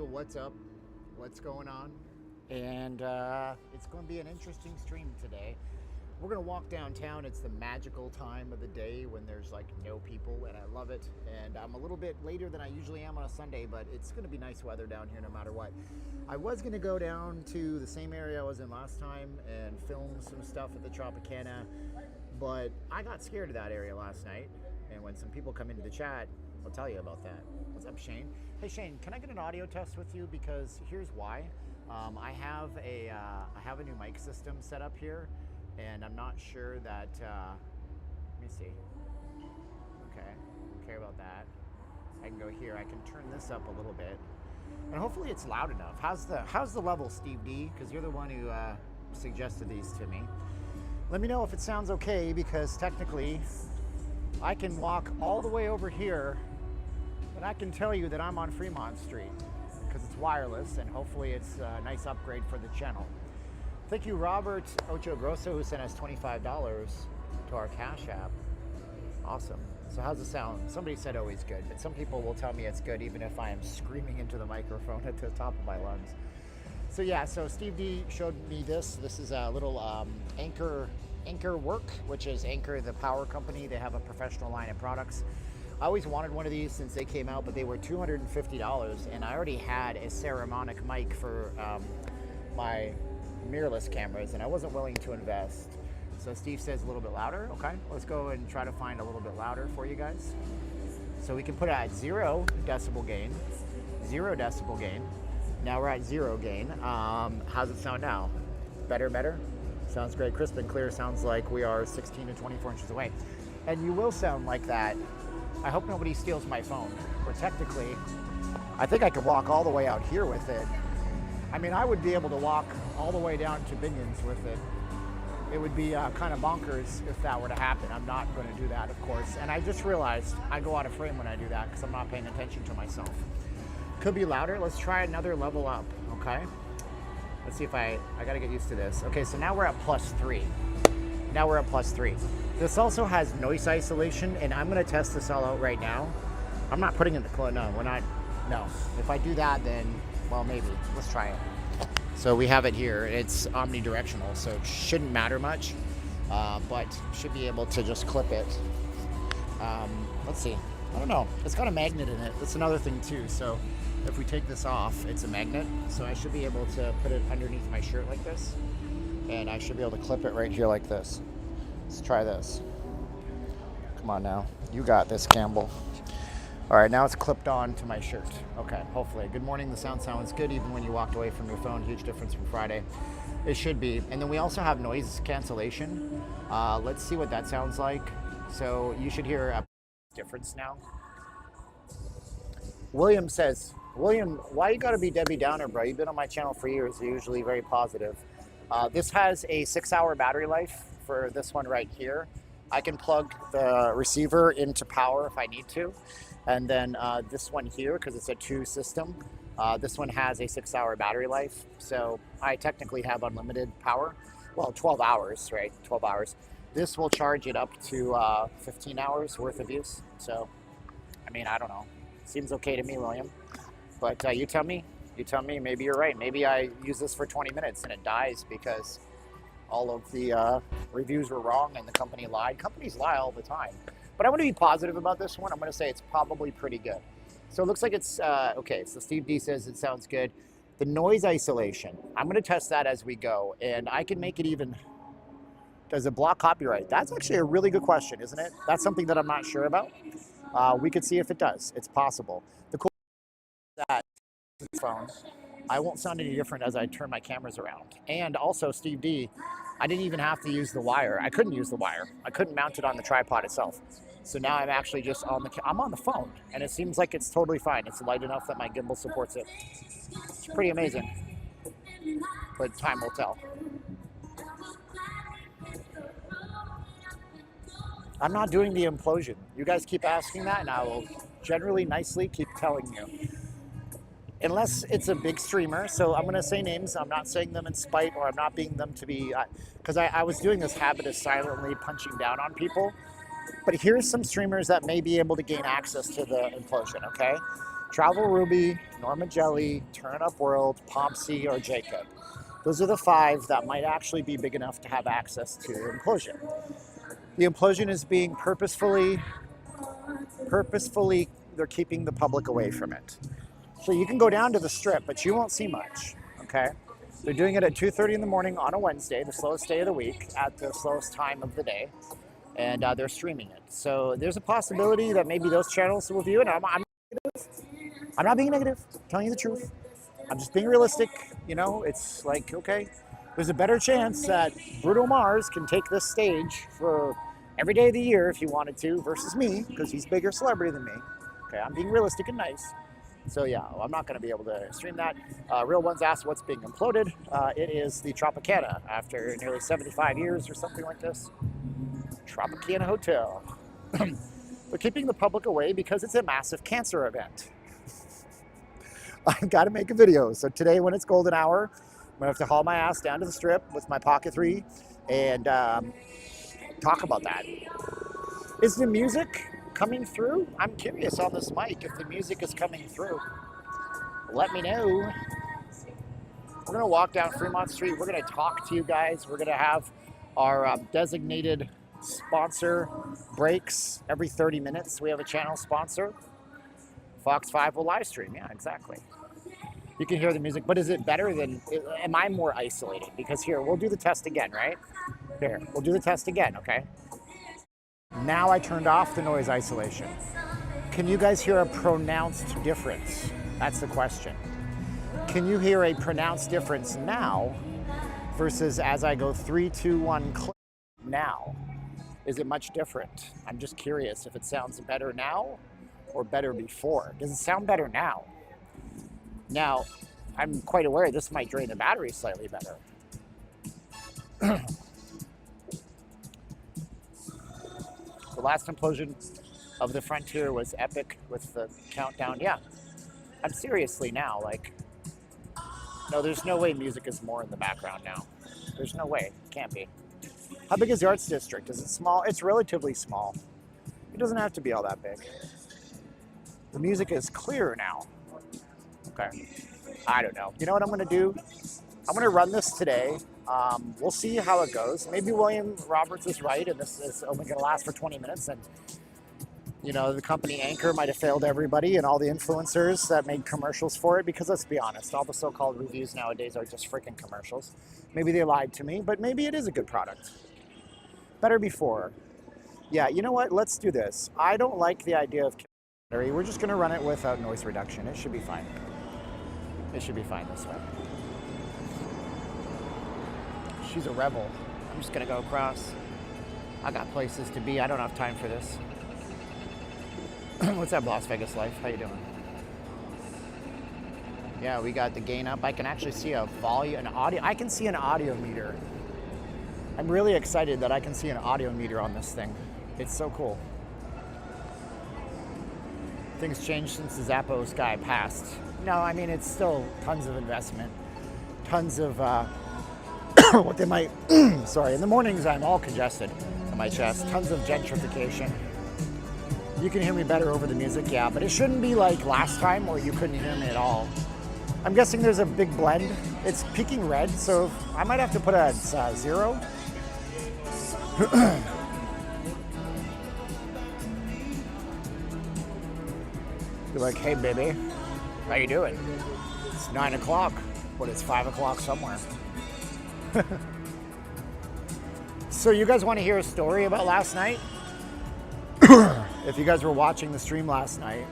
So what's up? What's going on? And it's going to be an interesting stream today. We're going to walk downtown. It's the magical time of the day when there's like no people, and I love it. And I'm a little bit later than I usually am on a Sunday, but it's going to be nice weather down here no matter what. I was going to go down to the same area I was in last time and film some stuff at the Tropicana, but I got scared of that area last night. And when some people come into the chat, I'll tell you about that. What's up, Shane? Hey, Shane, can I get an audio test with you? Because here's why. I have a new mic system set up here, and I'm not sure that. Let me see. Okay, don't care about that. I can go here. I can turn this up a little bit, and hopefully it's loud enough. How's the level, Steve D? Because you're the one who suggested these to me. Let me know if it sounds okay, because technically I can walk all the way over here, and I can tell you that I'm on Fremont Street because it's wireless, and hopefully it's a nice upgrade for the channel. Thank you, Robert Ocho Grosso, who sent us $25 to our Cash App. Awesome. So how's it sound? Somebody said always good, but some people will tell me it's good even if I am screaming into the microphone at the top of my lungs. So yeah, so Steve D showed me this. This is a little Anchor Work, which is Anchor, the power company. They have a professional line of products. I always wanted one of these since they came out, but they were $250, and I already had a Saramonic mic for my mirrorless cameras, and I wasn't willing to invest. So Steve says a little bit louder. Okay, let's go and try to find a little bit louder for you guys. So we can put it at 0 decibel gain, 0 decibel gain. Now we're at 0 gain. How's it sound now? Better? Sounds great, crisp and clear. Sounds like we are 16 to 24 inches away. And you will sound like that. I hope nobody steals my phone. But technically, I think I could walk all the way out here with it. I mean, I would be able to walk all the way down to Binions with it. It would be kind of bonkers if that were to happen. I'm not going to do that, of course. And I just realized I go out of frame when I do that because I'm not paying attention to myself. Could be louder. Let's try another level up, okay? Let's see if I got to get used to this. Okay, so now we're at +3. Now we're at +3. This also has noise isolation, and I'm going to test this all out right now. I'm not putting in the clone. No, we're not. No. If I do that, then, well, maybe. Let's try it. So we have it here. It's omnidirectional, so it shouldn't matter much, but should be able to just clip it. Let's see. I don't know. It's got a magnet in it. That's another thing, too. So if we take this off, it's a magnet. So I should be able to put it underneath my shirt like this, and I should be able to clip it right here like this. Let's try this. Come on now. You got this, Campbell. All right, now it's clipped on to my shirt. Okay, hopefully. Good morning. The sound sounds good even when you walked away from your phone. Huge difference from Friday. It should be. And then we also have noise cancellation. Let's see what that sounds like. So you should hear a difference now. William says, William, why you gotta be Debbie Downer, bro? You've been on my channel for years. You're usually very positive. This has a 6-hour battery life for this one right here. I can plug the receiver into power if I need to. And then this one here, because it's a 2 system, this one has a 6-hour battery life. So I technically have unlimited power. Well, 12 hours, right? 12 hours. This will charge it up to 15 hours worth of use. So, I mean, I don't know. Seems okay to me, William. But you tell me. You tell me. Maybe you're right. Maybe I use this for 20 minutes and it dies because all of the reviews were wrong and the company lied. Companies lie all the time. But I'm going to be positive about this one. I'm going to say it's probably pretty good. So it looks like it's, okay, so Steve D says it sounds good. The noise isolation, I'm going to test that as we go. And I can make it even, does it block copyright? That's actually a really good question, isn't it? That's something that I'm not sure about. We could see if it does. It's possible. The cool thing is that phone, I won't sound any different as I turn my cameras around. And also, Steve D, I didn't even have to use the wire. I couldn't use the wire. I couldn't mount it on the tripod itself. So now I'm actually just on I'm on the phone, and it seems like it's totally fine. It's light enough that my gimbal supports it. It's pretty amazing, but time will tell. I'm not doing the implosion. You guys keep asking that, and I will generally nicely keep telling you. Unless it's a big streamer, so I'm going to say names. I'm not saying them in spite, or I'm not being them to be, because I was doing this habit of silently punching down on people. But here's some streamers that may be able to gain access to the implosion, okay? Travel Ruby, Norma Jelly, Turn Up World, Pompsy, or Jacob. Those are the 5 that might actually be big enough to have access to implosion. The implosion is being purposefully, they're keeping the public away from it. So you can go down to the strip, but you won't see much, okay? They're doing it at 2:30 in the morning on a Wednesday, the slowest day of the week, at the slowest time of the day, and they're streaming it. So there's a possibility that maybe those channels will view it. I'm not being negative, I'm telling you the truth. I'm just being realistic, you know, it's like, okay, there's a better chance that Bruno Mars can take this stage for every day of the year if he wanted to versus me, because he's a bigger celebrity than me. Okay, I'm being realistic and nice. So yeah, I'm not going to be able to stream that. Real Ones asked what's being imploded. It is the Tropicana after nearly 75 years or something like this. Tropicana Hotel. They're keeping the public away because it's a massive cancer event. I've got to make a video. So today when it's golden hour, I'm going to have to haul my ass down to the strip with my Pocket 3 and talk about that. Is the music coming through? I'm curious on this mic if the music is coming through. Let me know. We're going to walk down Fremont Street. We're going to talk to you guys. We're going to have our designated sponsor breaks every 30 minutes. We have a channel sponsor. Fox 5 will live stream. Yeah, exactly. You can hear the music, but is it better than, am I more isolated? Because here, we'll do the test again, right? Here, we'll do the test again, okay? Now I turned off the noise isolation. Can you guys hear a pronounced difference? That's the question. Can you hear a pronounced difference now versus as I go 3, 2, 1, click now? Is it much different? I'm just curious if it sounds better now or better before. Does it sound better now? Now, I'm quite aware this might drain the battery slightly better. The last implosion of the Frontier was epic with the countdown. Yeah, I'm seriously now, like, no, there's no way music is more in the background now. There's no way, it can't be. How big is the Arts District? Is it small? It's relatively small. It doesn't have to be all that big. The music is clearer now. Okay, I don't know. You know what I'm gonna do? I'm gonna run this today. We'll see how it goes. Maybe William Roberts is right and this is only gonna last for 20 minutes and you know, the company Anchor might have failed everybody and all the influencers that made commercials for it, because let's be honest, all the so-called reviews nowadays are just freaking commercials. Maybe they lied to me, but maybe it is a good product. Better before. Yeah, you know what? Let's do this. I don't like the idea of battery. We're just gonna run it without noise reduction. It should be fine. It should be fine this way. She's a rebel. I'm just gonna go across. I got places to be. I don't have time for this. What's up, Las Vegas Life? How you doing? Yeah, we got the gain up. I can actually see a volume, an audio. I can see an audio meter. I'm really excited that I can see an audio meter on this thing. It's so cool. Things changed since the Zappos guy passed. No, I mean, it's still tons of investment. Tons of, what they might, sorry, in the mornings I'm all congested in my chest. Tons of gentrification. You can hear me better over the music, yeah, but it shouldn't be like last time where you couldn't hear me at all. I'm guessing there's a big blend. It's peaking red, so I might have to put it at 0. You're like, hey baby, how you doing? It's 9 o'clock, but it's 5 o'clock somewhere. So you guys want to hear a story about last night? If you guys were watching the stream last night,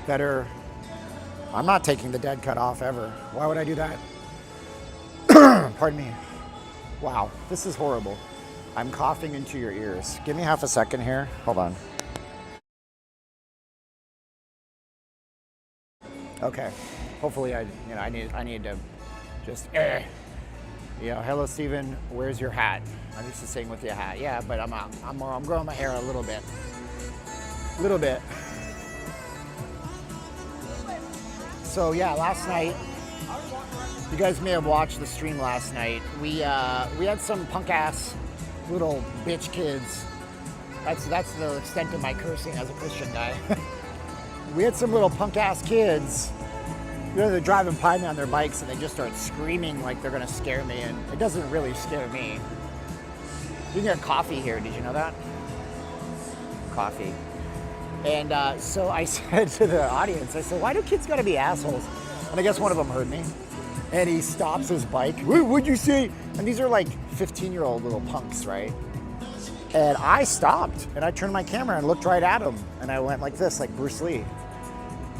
better, I'm not taking the dead cut off ever. Why would I do that? Pardon me. Wow, this is horrible. I'm coughing into your ears. Give me half a second here. Hold on. Okay. Hopefully I need to just hello Steven, where's your hat? I'm used to saying with your hat. Yeah, but I'm growing my hair a little bit. So yeah, last night, you guys may have watched the stream last night. We had some punk ass little bitch kids That's the extent of my cursing as a Christian guy. We had some little punk ass kids. You know, they're driving by me on their bikes and they just start screaming like they're gonna scare me, and it doesn't really scare me. You can get coffee here, did you know that? Coffee. And so I said to the audience, I said, why do kids gotta be assholes? And I guess one of them heard me. And he stops his bike. What'd you say? And these are like 15-year-old little punks, right? And I stopped and I turned my camera and looked right at him. And I went like this, like Bruce Lee.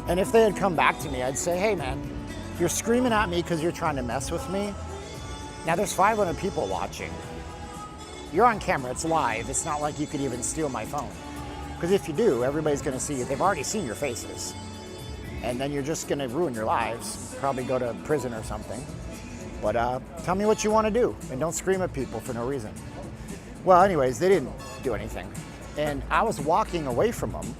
And if they had come back to me, I'd say, hey man, you're screaming at me because you're trying to mess with me. Now there's 500 people watching. You're on camera, it's live. It's not like you could even steal my phone. Because if you do, everybody's gonna see you. They've already seen your faces. And then you're just gonna ruin your lives. Probably go to prison or something. But tell me what you wanna do and don't scream at people for no reason. Well, anyways, they didn't do anything. And I was walking away from them,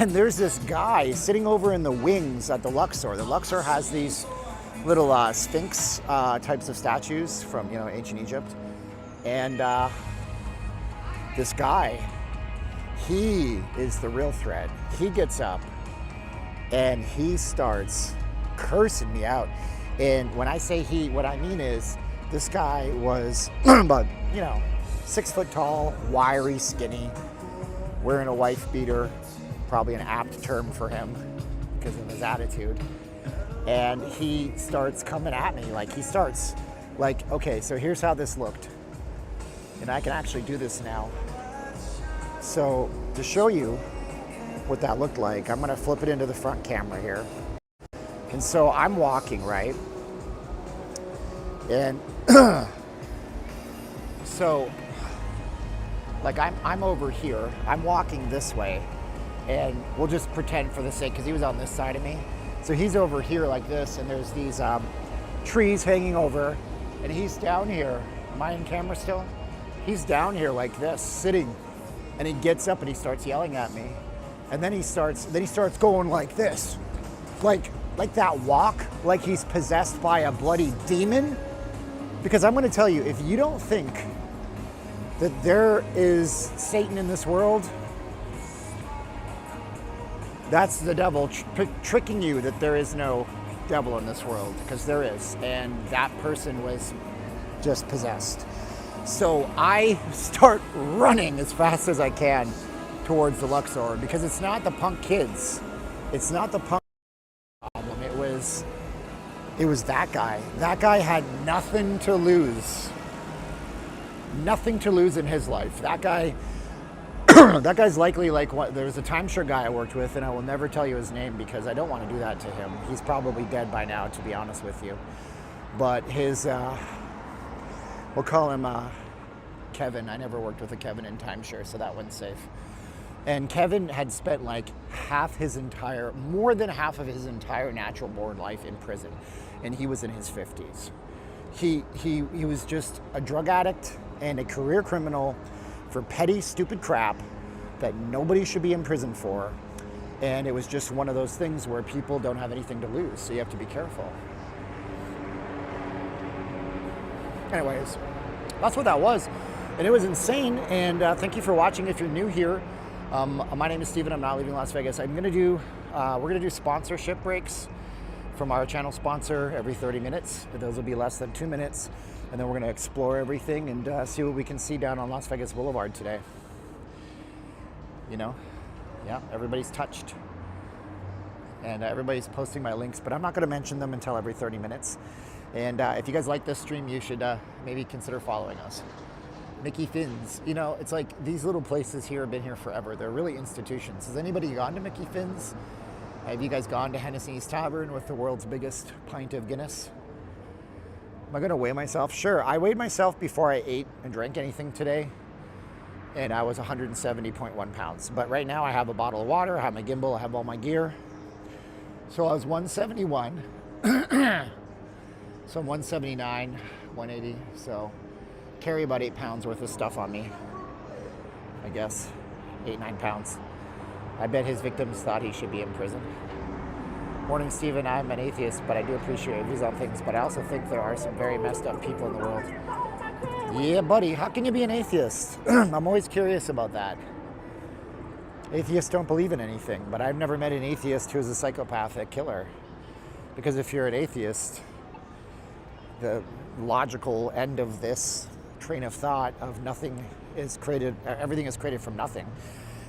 and there's this guy sitting over in the wings at the Luxor. The Luxor has these little Sphinx types of statues from, you know, ancient Egypt. And this guy, he is the real threat. He gets up and he starts cursing me out. And when I say he, what I mean is this guy was about, you know, 6 foot tall, wiry, skinny, wearing a wife beater, probably an apt term for him because of his attitude. And he starts coming at me, like he starts like, okay, so here's how this looked. And I can actually do this now. So to show you what that looked like, I'm gonna flip it into the front camera here. And so I'm walking, right? And so like I'm over here, I'm walking this way, and we'll just pretend for the sake, because he was on this side of me. So he's over here like this, and there's these trees hanging over, and he's down here. Am I in camera still? He's down here like this, sitting, and he gets up and he starts yelling at me. And then he starts going like this, like that walk, like he's possessed by a bloody demon. Because I'm gonna tell you, if you don't think that there is Satan in this world, that's the devil tricking you that there is no devil in this world, because there is, and that person was just possessed. So I start running as fast as I can towards the Luxor, because it's not the punk kids, it's not the punk problem, it was that guy. That guy had nothing to lose. Nothing to lose in his life. That guy, that guy's likely like what, there's a timeshare guy I worked with, and I will never tell you his name because I don't want to do that to him. He's probably dead by now, to be honest with you. But his, we'll call him Kevin. I never worked with a Kevin in timeshare, so that one's safe. And Kevin had spent like more than half of his entire natural born life in prison, and he was in his 50s. He was just a drug addict and a career criminal for petty, stupid crap that nobody should be in prison for. And it was just one of those things where people don't have anything to lose, so you have to be careful. Anyways, that's what that was. And it was insane, and thank you for watching if you're new here. My name is Steven, I'm not leaving Las Vegas. We're gonna do sponsorship breaks from our channel sponsor every 30 minutes. Those will be less than 2 minutes. And then we're gonna explore everything and see what we can see down on Las Vegas Boulevard today. You know, yeah, everybody's touched. And everybody's posting my links, but I'm not gonna mention them until every 30 minutes. And if you guys like this stream, you should maybe consider following us. Mickey Finn's, you know, it's like these little places here have been here forever. They're really institutions. Has anybody gone to Mickey Finn's? Have you guys gone to Hennessy's Tavern with the world's biggest pint of Guinness? Am I gonna weigh myself? Sure, I weighed myself before I ate and drank anything today, and I was 170.1 pounds. But right now I have a bottle of water, I have my gimbal, I have all my gear. So I was 171. So I'm 179, 180, so carry about 8 pounds worth of stuff on me, I guess, 9 pounds. I bet his victims thought he should be in prison. Morning, Steven. I'm an atheist, but I do appreciate your views on things, but I also think there are some very messed up people in the world. Yeah, buddy, how can you be an atheist? I'm always curious about that. Atheists don't believe in anything, but I've never met an atheist who's a psychopathic killer. Because if you're an atheist, the logical end of this train of thought of nothing is created, everything is created from nothing,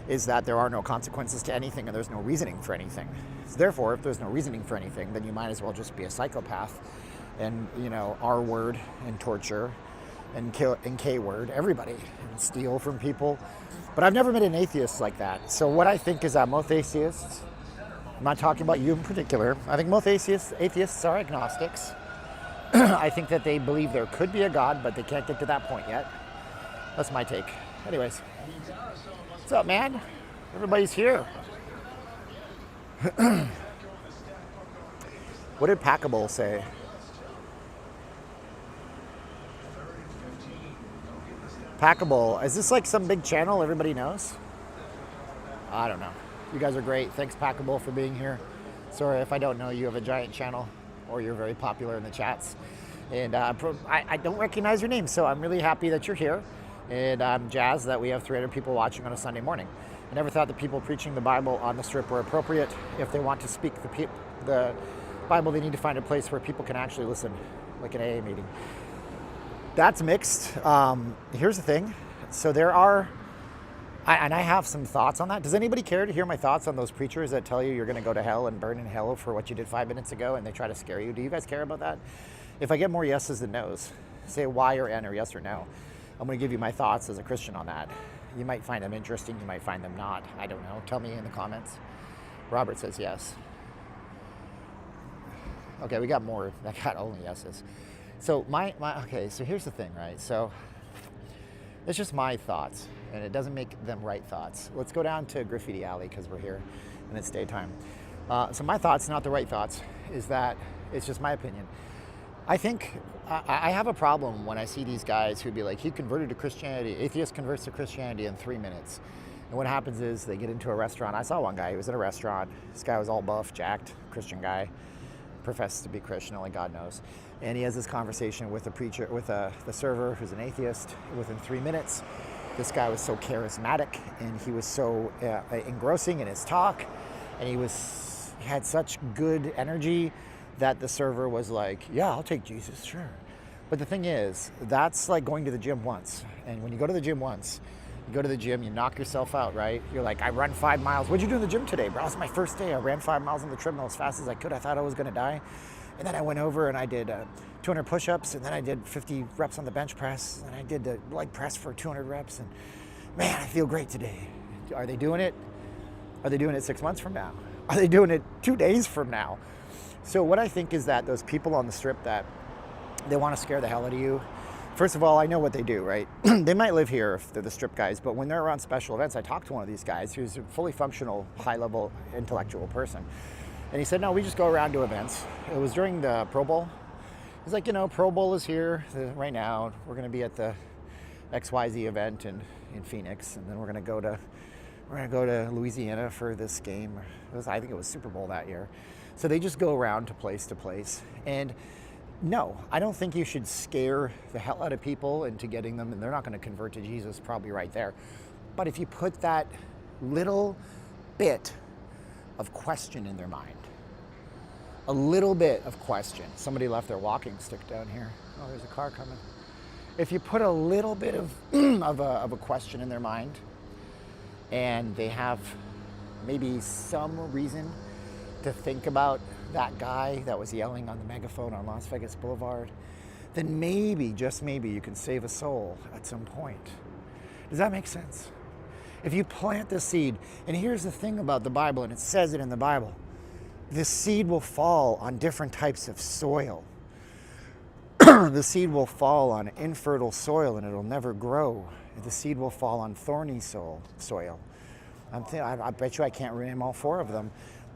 is that there are no consequences to anything and there's no reasoning for anything. So therefore, if there's no reasoning for anything, then you might as well just be a psychopath and, R word and torture and kill and K word everybody and steal from people. But I've never met an atheist like that. So what I think is that most atheists, I'm not talking about you in particular, I think most atheists are agnostics. I think that they believe there could be a God, but they can't get to that point yet. That's my take. Anyways, what's up, man? Everybody's here. What did Packable say? Packable, is this like some big channel everybody knows? I don't know. You guys are great. Thanks, Packable, for being here. Sorry if I don't know you have a giant channel or you're very popular in the chats. And I don't recognize your name, so I'm really happy that you're here. And I'm jazzed that we have 300 people watching on a Sunday morning. I never thought that people preaching the Bible on the Strip were appropriate. If they want to speak the Bible, they need to find a place where people can actually listen, like an AA meeting. That's mixed. Here's the thing. So there are, and I have some thoughts on that. Does anybody care to hear my thoughts on those preachers that tell you you're going to go to hell and burn in hell for what you did 5 minutes ago and they try to scare you? Do you guys care about that? If I get more yeses than nos, say Y or N or yes or no, I'm going to give you my thoughts as a Christian on that. You might find them interesting. You might find them not. I don't know. Tell me in the comments. Robert says yes. Okay, we got more. I got only yeses. So okay, so here's the thing, right? So it's just my thoughts, and it doesn't make them right thoughts. Let's go down to Graffiti Alley because we're here and it's daytime. So my thoughts, not the right thoughts, is that it's just my opinion. I think I have a problem when I see these guys who'd be like, he converted to Christianity, atheist converts to Christianity in 3 minutes. And what happens is they get into a restaurant. I saw one guy, he was at a restaurant. This guy was all buff, jacked, Christian guy, professes to be Christian, only God knows. And he has this conversation with the server who's an atheist. Within 3 minutes, this guy was so charismatic and he was so engrossing in his talk, and he had such good energy that the server was like, yeah, I'll take Jesus, sure. But the thing is, that's like going to the gym once. And when you go to the gym once, you go to the gym, you knock yourself out, right? You're like, I run 5 miles. What'd you do in the gym today, bro? It's my first day. I ran 5 miles on the treadmill as fast as I could. I thought I was gonna die. And then I went over and I did 200 push-ups, and then I did 50 reps on the bench press, and I did the leg press for 200 reps, and man, I feel great today. Are they doing it? Are they doing it 6 months from now? Are they doing it 2 days from now? So what I think is that those people on the Strip that they want to scare the hell out of you, first of all, I know what they do, right? They might live here if they're the Strip guys, but when they're around special events, I talked to one of these guys who's a fully functional, high-level intellectual person. And he said, no, we just go around to events. It was during the Pro Bowl. He's like, Pro Bowl is here right now. We're going to be at the XYZ event in Phoenix, and then we're going to go to Louisiana for this game. I think it was Super Bowl that year. So they just go around to place. And no, I don't think you should scare the hell out of people into getting them, and they're not going to convert to Jesus probably right there. But if you put that little bit of question in their mind, a little bit of question. Somebody left their walking stick down here. Oh, there's a car coming. If you put a little bit of a question in their mind, and they have maybe some reason to think about that guy that was yelling on the megaphone on Las Vegas Boulevard, then maybe, just maybe, you can save a soul at some point. Does that make sense? If you plant the seed, and here's the thing about the Bible, and it says it in the Bible, the seed will fall on different types of soil. The seed will fall on infertile soil and it'll never grow. The seed will fall on thorny soil. I bet you I can't name all 4 of them.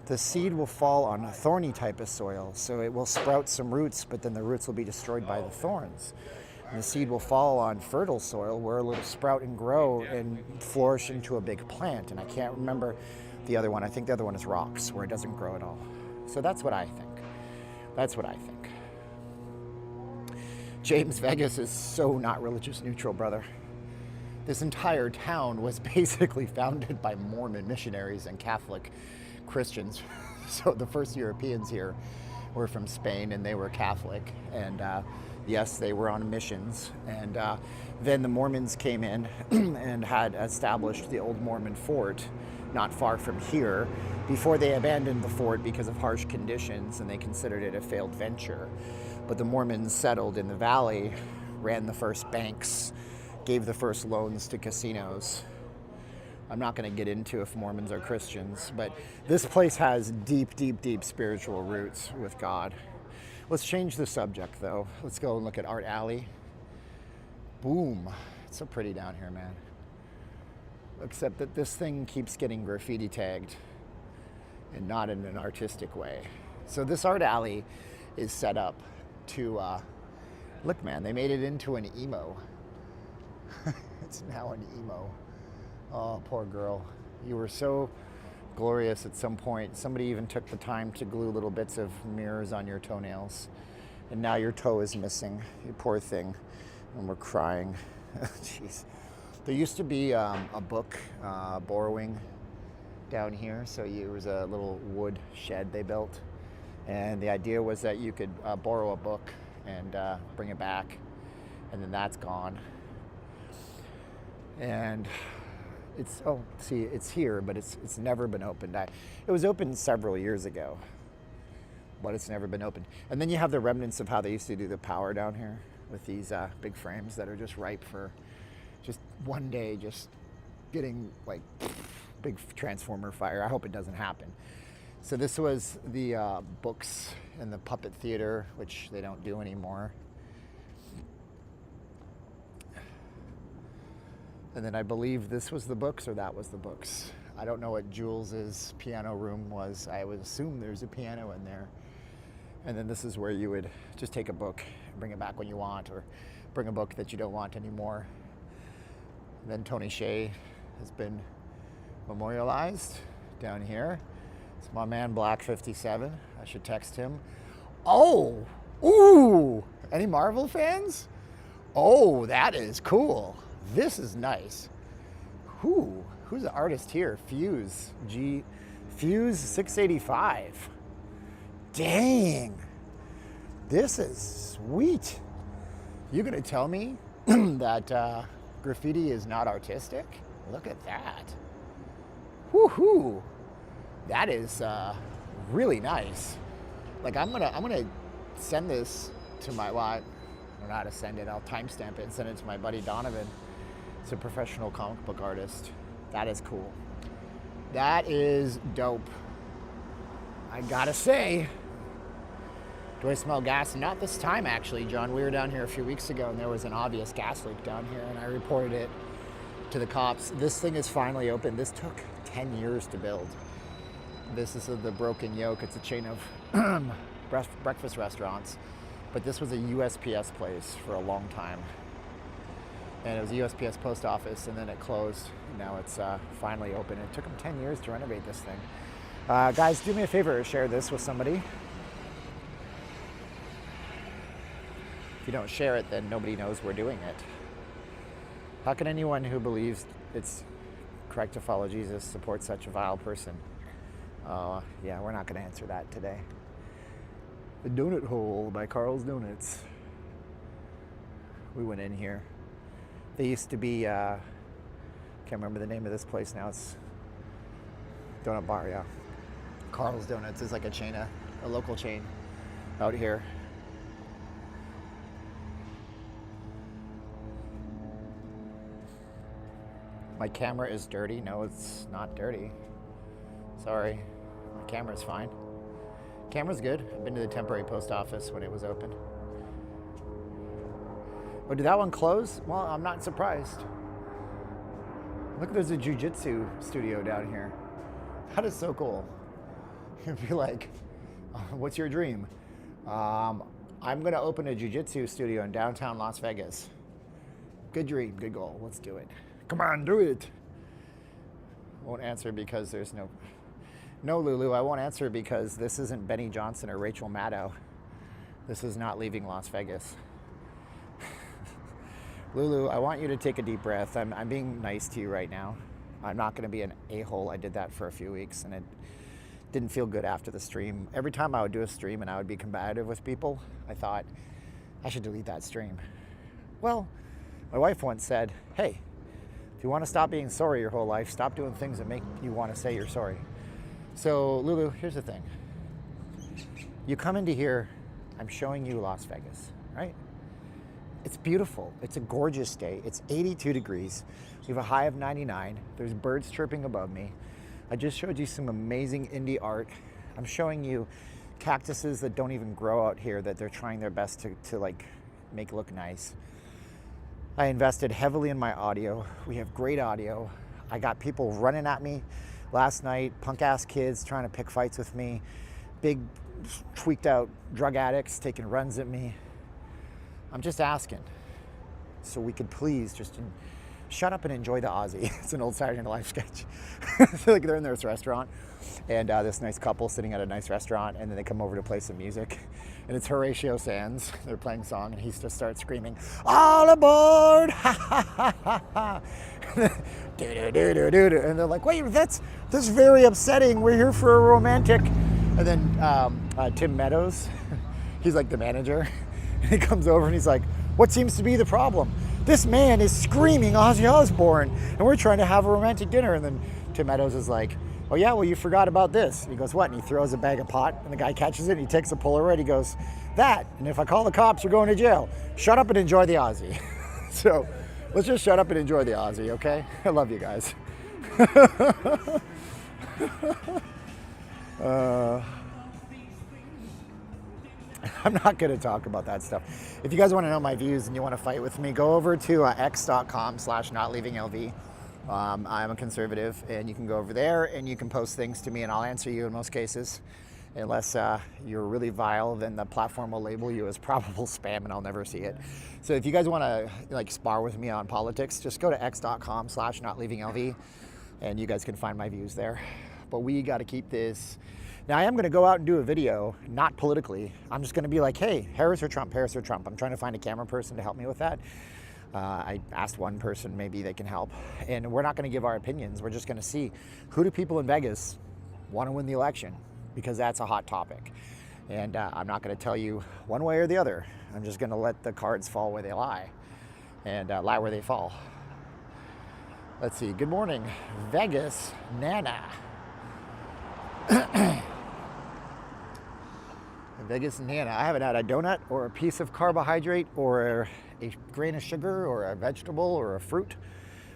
The seed will fall on a thorny type of soil, so it will sprout some roots, but then the roots will be destroyed by the thorns. And the seed will fall on fertile soil where it'll sprout and grow and flourish into a big plant. And I can't remember the other one. I think the other one is rocks, where it doesn't grow at all. So that's what I think. That's what I think. James Vegas is so not religious neutral, brother. this entire town was basically founded by Mormon missionaries and Catholic Christians. So the first Europeans here were from Spain, and they were Catholic. And yes, they were on missions. And then the Mormons came in and had established the old Mormon fort not far from here before they abandoned the fort because of harsh conditions, and they considered it a failed venture. But the Mormons settled in the valley, ran the first banks, gave the first loans to casinos. I'm not going to get into if Mormons are Christians, but this place has deep, deep, deep spiritual roots with God. Let's change the subject, though. Let's go and look at Art Alley. Boom. It's so pretty down here, man. Except that this thing keeps getting graffiti tagged, and not in an artistic way. So this Art Alley is set up to, look, man, they made it into an emo. It's now an emo. Oh, poor girl. You were so glorious at some point. Somebody even took the time to glue little bits of mirrors on your toenails. And now your toe is missing. You poor thing. And we're crying. Jeez. There used to be a book borrowing down here. So it was a little wood shed they built. And the idea was that you could borrow a book and bring it back. And then that's gone. And it's here, but it's never been opened. It was opened several years ago, but it's never been opened. And then you have the remnants of how they used to do the power down here with these big frames that are just ripe for just one day just getting like big transformer fire. I hope it doesn't happen. So this was the books and the puppet theater, which they don't do anymore. And then I believe this was the books, or that was the books. I don't know what Jules's piano room was. I would assume there's a piano in there. And then this is where you would just take a book and bring it back when you want, or bring a book that you don't want anymore. And then Tony Hsieh has been memorialized down here. It's my man Black 57. I should text him. Oh, ooh, any Marvel fans? Oh, that is cool. This is nice. Who's the artist here? Fuse 685. Dang, this is sweet. You gonna tell me that graffiti is not artistic? Look at that. Woohoo! That is really nice. Like I'm gonna send this to my I don't know how to send it. I'll timestamp it and send it to my buddy Donovan. He's a professional comic book artist. That is cool. That is dope. I gotta say. Do I smell gas? Not this time, actually, John. We were down here a few weeks ago, and there was an obvious gas leak down here, and I reported it to the cops. This thing is finally open. This took 10 years to build. This is the Broken Yoke. It's a chain of breakfast restaurants, but this was a USPS place for a long time. And it was a USPS post office, and then it closed. Now it's finally open. It took them 10 years to renovate this thing. Guys, do me a favor, share this with somebody. If you don't share it, then nobody knows we're doing it. How can anyone who believes it's correct to follow Jesus support such a vile person? Yeah, we're not going to answer that today. The Donut Hole by Carl's Donuts. We went in here. They used to be, can't remember the name of this place now. It's Donut Bar, yeah. Carl's Donuts is like a chain, a local chain out here. My camera is dirty. No, it's not dirty. Sorry, my camera's fine. Camera's good. I've been to the temporary post office when it was open. Oh, did that one close? Well, I'm not surprised. Look, there's a jiu-jitsu studio down here. That is so cool. You'd be like, what's your dream? I'm gonna open a jiu-jitsu studio in downtown Las Vegas. Good dream, good goal. Let's do it. Come on, do it. Won't answer because there's no Lulu. I won't answer because this isn't Benny Johnson or Rachel Maddow. This is not leaving Las Vegas. Lulu, I want you to take a deep breath. I'm being nice to you right now. I'm not going to be an a-hole. I did that for a few weeks, and it didn't feel good after the stream. Every time I would do a stream and I would be combative with people, I thought, I should delete that stream. Well, my wife once said, hey, if you want to stop being sorry your whole life, stop doing things that make you want to say you're sorry. So, Lulu, here's the thing. You come into here, I'm showing you Las Vegas, right? It's beautiful. It's a gorgeous day. It's 82 degrees. We have a high of 99. There's birds chirping above me. I just showed you some amazing indie art. I'm showing you cactuses that don't even grow out here that they're trying their best to like make look nice. I invested heavily in my audio. We have great audio. I got people running at me last night, punk ass kids trying to pick fights with me, big tweaked out drug addicts taking runs at me. I'm just asking so we could please just shut up and enjoy the Aussie. It's an old Saturday Night Live sketch. So like they're in this restaurant and this nice couple sitting at a nice restaurant, and then they come over to play some music, and it's Horatio Sands. They're playing a song and he just starts screaming, all aboard! Ha ha ha ha ha! And they're like, wait, that's very upsetting. We're here for a romantic. And then Tim Meadows, he's like the manager, and he comes over and he's like, what seems to be the problem? This man is screaming Ozzy Osbourne, and we're trying to have a romantic dinner. And then Tim Meadows is like, oh yeah, well you forgot about this. And he goes, what? And he throws a bag of pot, and the guy catches it, and he takes a Polaroid, he goes, that, and if I call the cops, you're going to jail. Shut up and enjoy the Aussie. So let's just shut up and enjoy the Aussie, okay? I love you guys. I'm not going to talk about that stuff. If you guys want to know my views and you want to fight with me, go over to x.com/notleavinglv. I'm a conservative, and you can go over there and you can post things to me, and I'll answer you in most cases. Unless you're really vile, then the platform will label you as probable spam and I'll never see it. So if you guys want to like spar with me on politics, just go to x.com/notleavinglv and you guys can find my views there. But we got to keep this. Now I am going to go out and do a video, not politically. I'm just going to be like, hey, Harris or Trump, Harris or Trump. I'm trying to find a camera person to help me with that. I asked one person, maybe they can help. And we're not going to give our opinions. We're just going to see who do people in Vegas want to win the election, because that's a hot topic. And I'm not going to tell you one way or the other. I'm just going to let the cards fall where they lie, and lie where they fall. Let's see. Good morning, Vegas, Nana. Vegas, Nana. I haven't had a donut or a piece of carbohydrate or a grain of sugar or a vegetable or a fruit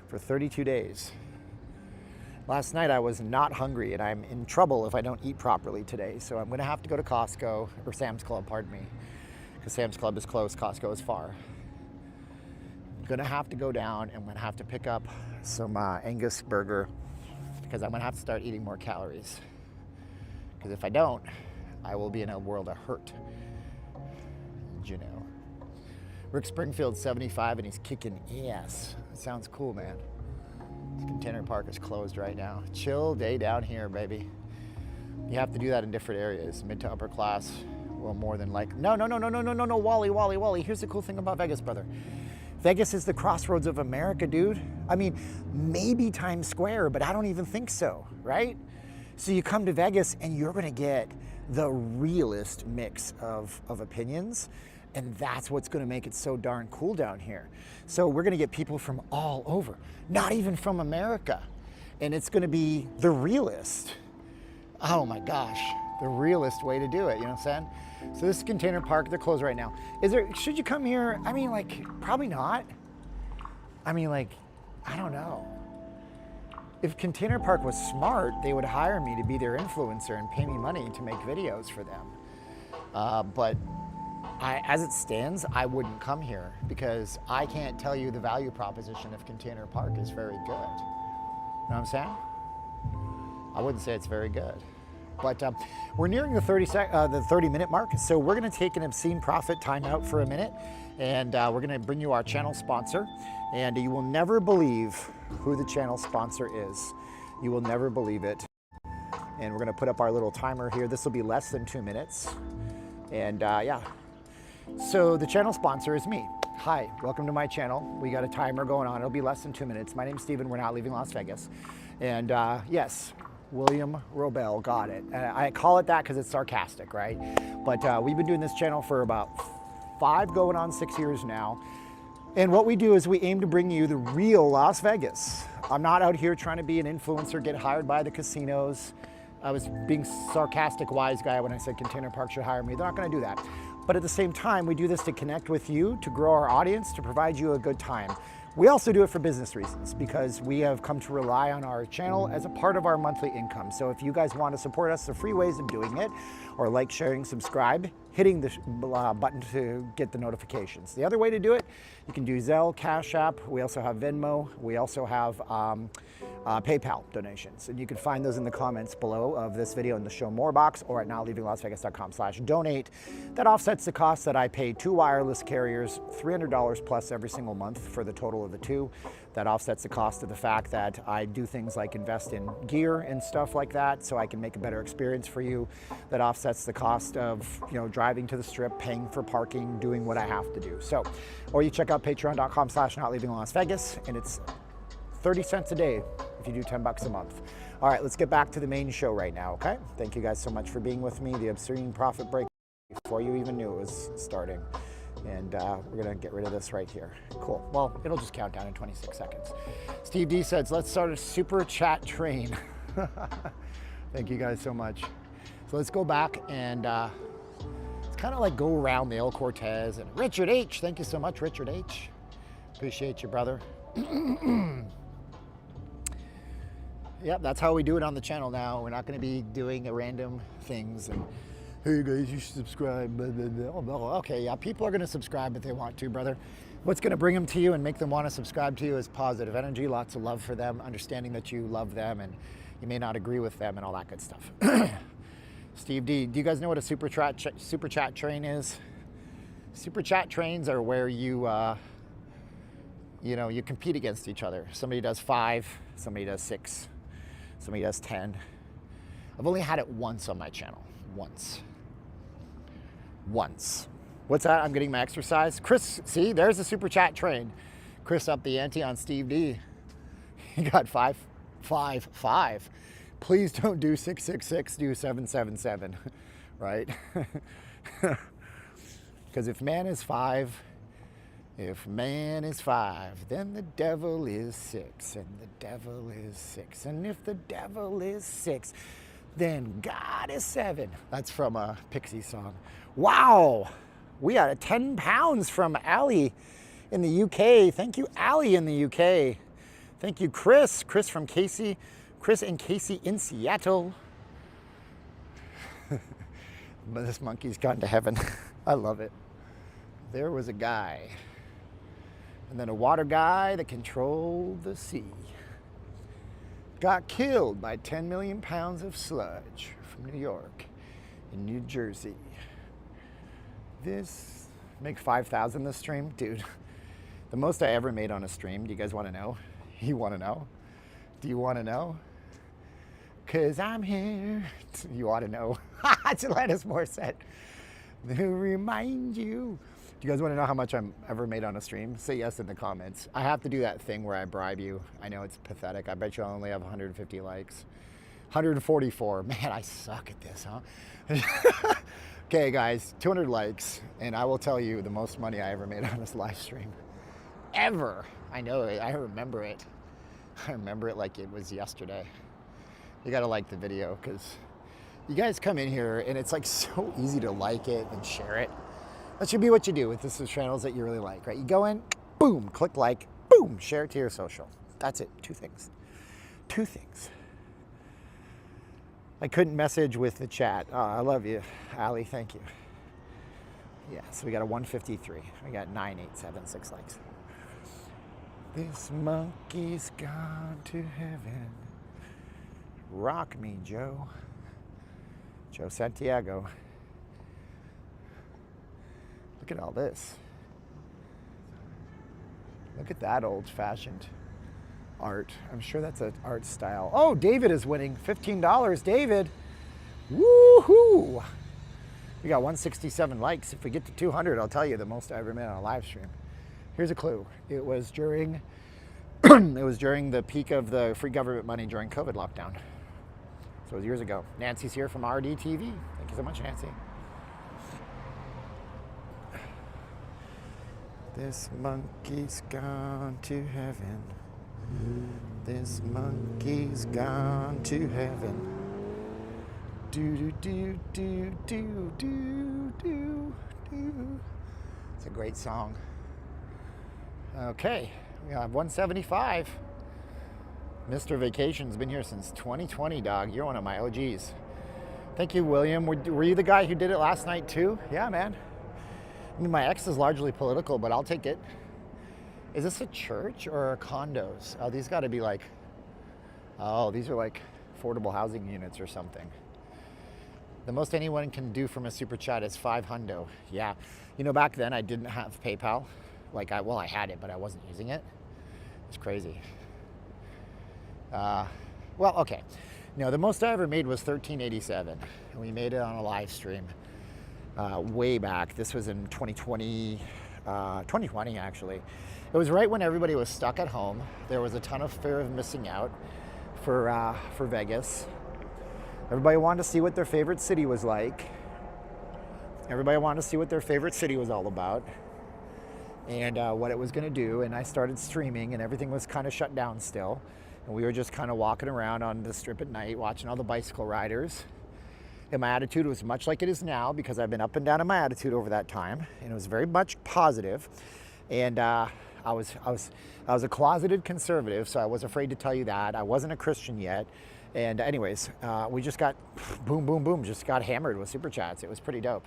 for 32 days. Last night I was not hungry, and I'm in trouble if I don't eat properly today. So I'm going to have to go to Costco, or Sam's Club, pardon me, because Sam's Club is close, Costco is far. I'm going to have to go down, and I'm going to have to pick up some Angus burger, because I'm going to have to start eating more calories. Because if I don't, I will be in a world of hurt. You know. Rick Springfield's 75 and he's kicking ass. That sounds cool, man. This container park is closed right now. Chill day down here, baby. You have to do that in different areas, mid to upper class. Well, more than like, no, Wally. Here's the cool thing about Vegas, brother. Vegas is the crossroads of America, dude. I mean, maybe Times Square, but I don't even think so, right? So you come to Vegas and you're gonna get the realest mix of opinions, and that's what's gonna make it so darn cool down here. So we're gonna get people from all over, not even from America, and it's gonna be the realest. Oh my gosh, the realest way to do it, you know what I'm saying? So this is Container Park, they're closed right now. Should you come here? I mean, like, probably not. I mean, like, I don't know. If Container Park was smart, they would hire me to be their influencer and pay me money to make videos for them. But as it stands, I wouldn't come here because I can't tell you the value proposition of Container Park is very good. You know what I'm saying? I wouldn't say it's very good. But we're nearing the 30-minute mark, so we're going to take an obscene profit timeout for a minute, and we're going to bring you our channel sponsor, and you will never believe who the channel sponsor is. You will never believe it. And we're going to put up our little timer here. This will be less than 2 minutes, and yeah. So the channel sponsor is me. Hi, welcome to my channel. We got a timer going on. It'll be less than 2 minutes. My name's Steven. We're not leaving Las Vegas. And yes, William Robel got it. I call it that because it's sarcastic, right? But we've been doing this channel for about 5 going on 6 years now. And what we do is we aim to bring you the real Las Vegas. I'm not out here trying to be an influencer, get hired by the casinos. I was being sarcastic wise guy when I said Container Park should hire me. They're not gonna do that. But at the same time, we do this to connect with you, to grow our audience, to provide you a good time. We also do it for business reasons because we have come to rely on our channel as a part of our monthly income. So if you guys want to support us, the free ways of doing it are like, sharing, subscribe, hitting the button to get the notifications. The other way to do it, you can do Zelle, Cash App. We also have Venmo. We also have PayPal donations. And you can find those in the comments below of this video in the show more box or at nowleavinglasvegas.com/donate. That offsets the cost that I pay 2 wireless carriers, $300 plus every single month for the total of the 2. That offsets the cost of the fact that I do things like invest in gear and stuff like that so I can make a better experience for you. That offsets the cost of, you know, driving to the strip, paying for parking, doing what I have to do. So, or you check out patreon.com/notleavinglasvegas and it's 30 cents a day if you do 10 bucks a month. All right, let's get back to the main show right now, okay? Thank you guys so much for being with me. The obscene profit break before you even knew it was starting. And we're gonna get rid of this right here. Cool, well, it'll just count down in 26 seconds. Steve D says, let's start a super chat train. Thank you guys so much. So let's go back and it's kind of like go around the El Cortez. And Richard H, thank you so much, Richard H. Appreciate you, brother. Yep, that's how we do it on the channel now. We're not gonna be doing random things and hey guys, you should subscribe. Blah, blah, blah. Okay, yeah, people are gonna subscribe if they want to, brother. What's gonna bring them to you and make them wanna subscribe to you is positive energy, lots of love for them, understanding that you love them and you may not agree with them and all that good stuff. Steve D, do you guys know what a super chat train is? Super chat trains are where you, you know, you compete against each other. Somebody does 5, somebody does 6, somebody does 10. I've only had it once on my channel, once. What's that? I'm getting my exercise. Chris, see, there's a super chat train. Chris up the ante on Steve D. He got 5. Please don't do 666, do 777, right? Because if man is 5, then the devil is 6, and the devil is 6. And if the devil is 6, then God is 7. That's from a Pixie song. Wow, we got 10 pounds from Allie in the UK. Thank you, Allie in the UK. Thank you, Chris. Chris and Casey in Seattle. But this monkey's gone to heaven. I love it. There was a guy, and then a water guy that controlled the sea. Got killed by 10 million pounds of sludge from New York and New Jersey. This, make 5,000 this stream? Dude, the most I ever made on a stream, do you guys wanna know? You wanna know? Do you wanna know? Cause I'm here, you ought to know. It's Alanis Morissette. To remind you. Do you guys want to know how much I'm ever made on a stream? Say yes in the comments. I have to do that thing where I bribe you. I know it's pathetic. I bet you I'll only have 150 likes. 144. Man, I suck at this, huh? Okay, guys, 200 likes, and I will tell you the most money I ever made on this live stream. Ever. I know it. I remember it. I remember it like it was yesterday. You got to like the video because you guys come in here and it's like so easy to like it and share it. That should be what you do with this channels that you really like, right? You go in, boom, click like, boom, share it to your social. That's it, 2 things. 2 things. I couldn't message with the chat. Oh, I love you, Allie, thank you. Yeah, so we got a 153. We got 9876 likes. This monkey's gone to heaven. Rock me, Joe. Joe Santiago. Look at all this. Look at that old-fashioned art. I'm sure that's an art style. Oh, David is winning. $15, David. Woohoo! We got 167 likes. If we get to 200, I'll tell you the most I ever made on a live stream. Here's a clue. It was during it was during the peak of the free government money during COVID lockdown. So it was years ago. Nancy's here from RDTV. Thank you so much, Nancy. This monkey's gone to heaven. This monkey's gone to heaven. Do do do do do do do. It's a great song. Okay, we have 175. Mr. Vacation's been here since 2020, dog. You're one of my OGs. Thank you, William. Were you the guy who did it last night too? Yeah, man. I mean, my ex is largely political, but I'll take it. Is this a church or condos? Oh, these got to be like, oh, these are like affordable housing units or something. The most anyone can do from a super chat is $500. Yeah. You know, back then I didn't have PayPal. Like, I had it, but I wasn't using it. It's crazy. Well, okay. No, the most I ever made was $13.87, and we made it on a live stream way back. This was in 2020 actually. It was right when everybody was stuck at home. There was a ton of fear of missing out for Vegas. Everybody wanted to see what their favorite city was like. Everybody wanted to see what their favorite city was all about and what it was going to do. And I started streaming, and everything was kind of shut down still. And we were just kind of walking around on the strip at night, watching all the bicycle riders. And my attitude was much like it is now, because I've been up and down in my attitude over that time, and it was very much positive. And I was a closeted conservative, so I was afraid to tell you that. I wasn't a Christian yet. And anyways, we just got boom, boom, boom, just got hammered with super chats. It was pretty dope.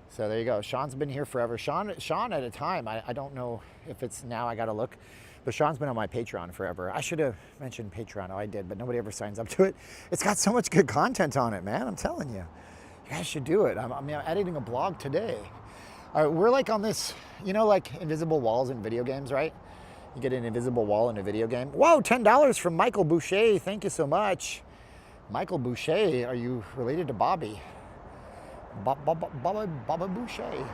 So there you go. Sean's been here forever. Sean at a time, I don't know if it's now, I got to look. But Sean's been on my Patreon forever. I should have mentioned Patreon. Oh, I did, but nobody ever signs up to it. It's got so much good content on it, man. I'm telling you. You guys should do it. I'm editing a blog today. All right, we're like on this, you know, like invisible walls in video games, right? You get an invisible wall in a video game. Whoa, $10 from Michael Boucher. Thank you so much. Michael Boucher, are you related to Bobby? Baba Boucher.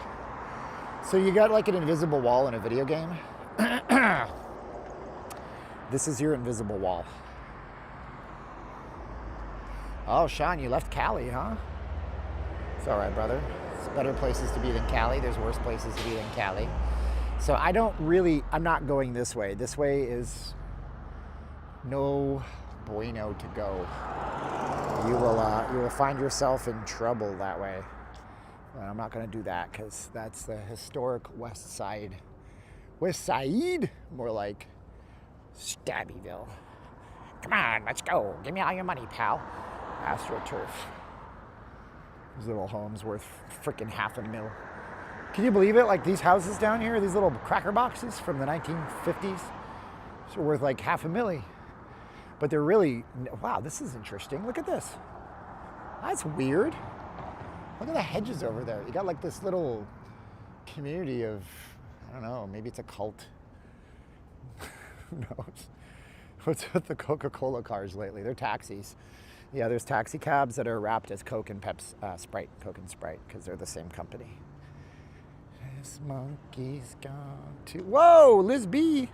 So you got like an invisible wall in a video game. This is your invisible wall. Oh, Sean, you left Cali, huh? It's all right, brother. There's better places to be than Cali. There's worse places to be than Cali. So I'm not going this way. This way is no bueno to go. You will find yourself in trouble that way. And I'm not going to do that, because that's the historic Westside. Westside? More like Stabbyville. Come on, let's go. Give me all your money, pal. AstroTurf. These little homes worth freaking $500,000. Can you believe it? Like these houses down here, these little cracker boxes from the 1950s, are worth like $500,000. But they're really, wow, this is interesting. Look at this. That's weird. Look at the hedges over there. You got like this little community of, I don't know, maybe it's a cult. Who knows? What's with the Coca-Cola cars lately? They're taxis. Yeah, there's taxi cabs that are wrapped as Coke and Sprite, Coke and Sprite, because they're the same company. This monkey's gone to... Whoa, Liz B.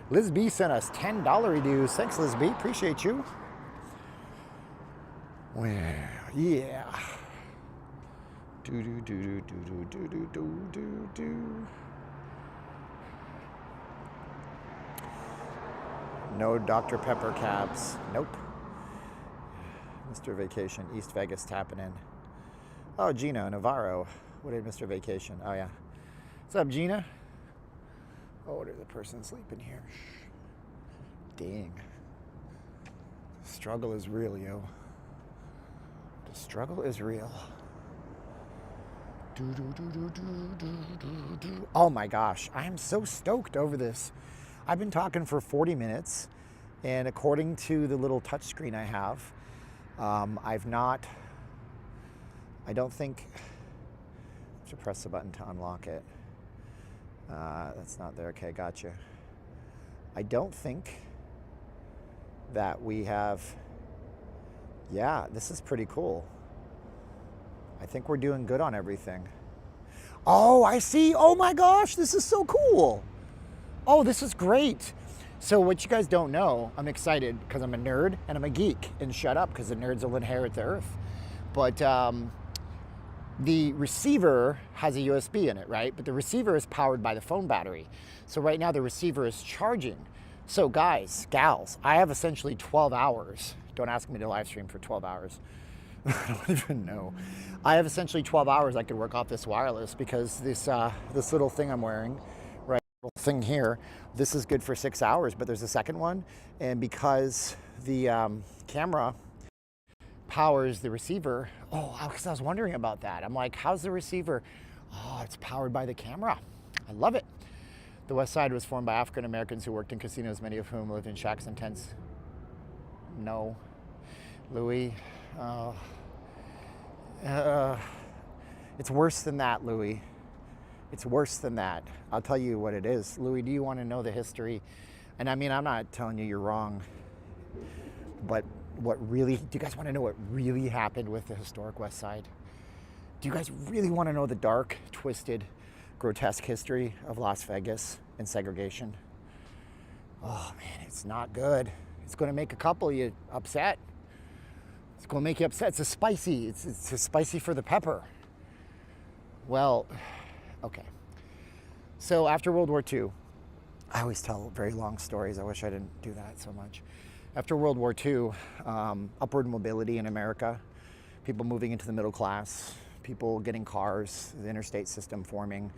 Liz B sent us $10 dues. Thanks, Liz B. Appreciate you. Well, yeah. Do do do do do do do do do do. No Dr. Pepper cabs. Nope. Mr. Vacation, East Vegas tapping in. Oh, Gina Navarro. What did Mr. Vacation? Oh, yeah. What's up, Gina? Oh, there's a person sleeping here. Dang. The struggle is real, yo. The struggle is real. Do, do, do, do, do, do, do, do. Oh my gosh, I am so stoked over this. I've been talking for 40 minutes, and according to the little touch screen I have, I don't think, I have to press the button to unlock it. That's not there. Okay, gotcha. I don't think that we have, yeah, this is pretty cool. I think we're doing good on everything. Oh, I see. Oh my gosh, this is so cool. Oh, this is great. So what you guys don't know, I'm excited because I'm a nerd and I'm a geek. And shut up, because the nerds will inherit the earth. But the receiver has a USB in it, right? But the receiver is powered by the phone battery. So right now the receiver is charging. So guys, gals, I have essentially 12 hours. Don't ask me to live stream for 12 hours. I don't even know. I have essentially 12 hours I could work off this wireless, because this little thing I'm wearing, right, little thing here, this is good for 6 hours, but there's a second one. And because the camera powers the receiver. Oh, because I was wondering about that. I'm like, how's the receiver? Oh, it's powered by the camera. I love it. The Westside was formed by African Americans who worked in casinos, many of whom lived in shacks and tents. No. Louis. It's worse than that, Louis. It's worse than that. I'll tell you what it is. Louis, do you want to know the history? And I mean, I'm not telling you you're wrong, but do you guys want to know what really happened with the historic West Side? Do you guys really want to know the dark, twisted, grotesque history of Las Vegas and segregation? Oh man, it's not good. It's going to make a couple of you upset. It's going to make you upset. It's spicy for the pepper. Well, okay. So after World War II, I always tell very long stories. I wish I didn't do that so much. After World War II, upward mobility in America, people moving into the middle class, people getting cars, the interstate system forming.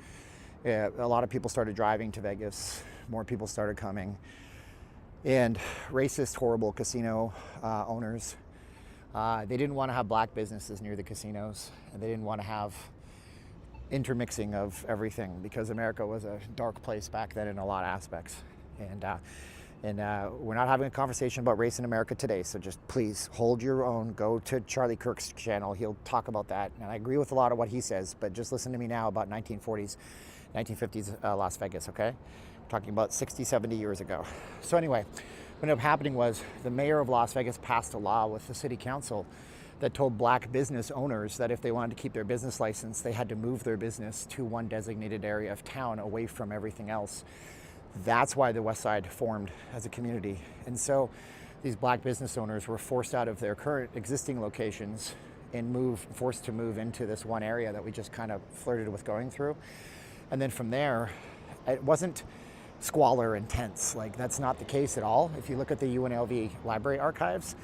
A lot of people started driving to Vegas. More people started coming. And racist, horrible casino owners, they didn't want to have black businesses near the casinos, and they didn't want to have intermixing of everything, because America was a dark place back then in a lot of aspects. And we're not having a conversation about race in America today, so just please hold your own. Go to Charlie Kirk's channel. He'll talk about that. And I agree with a lot of what he says, but just listen to me now about 1940s, 1950s Las Vegas, okay? We're talking about 60, 70 years ago. So anyway, what ended up happening was the mayor of Las Vegas passed a law with the city council that told black business owners that if they wanted to keep their business license, they had to move their business to one designated area of town away from everything else. That's why the West Side formed as a community. And so these black business owners were forced out of their current existing locations and forced to move into this one area that we just kind of flirted with going through. And then from there, it wasn't squalor and tents. Like, that's not the case at all. If you look at the UNLV library archives,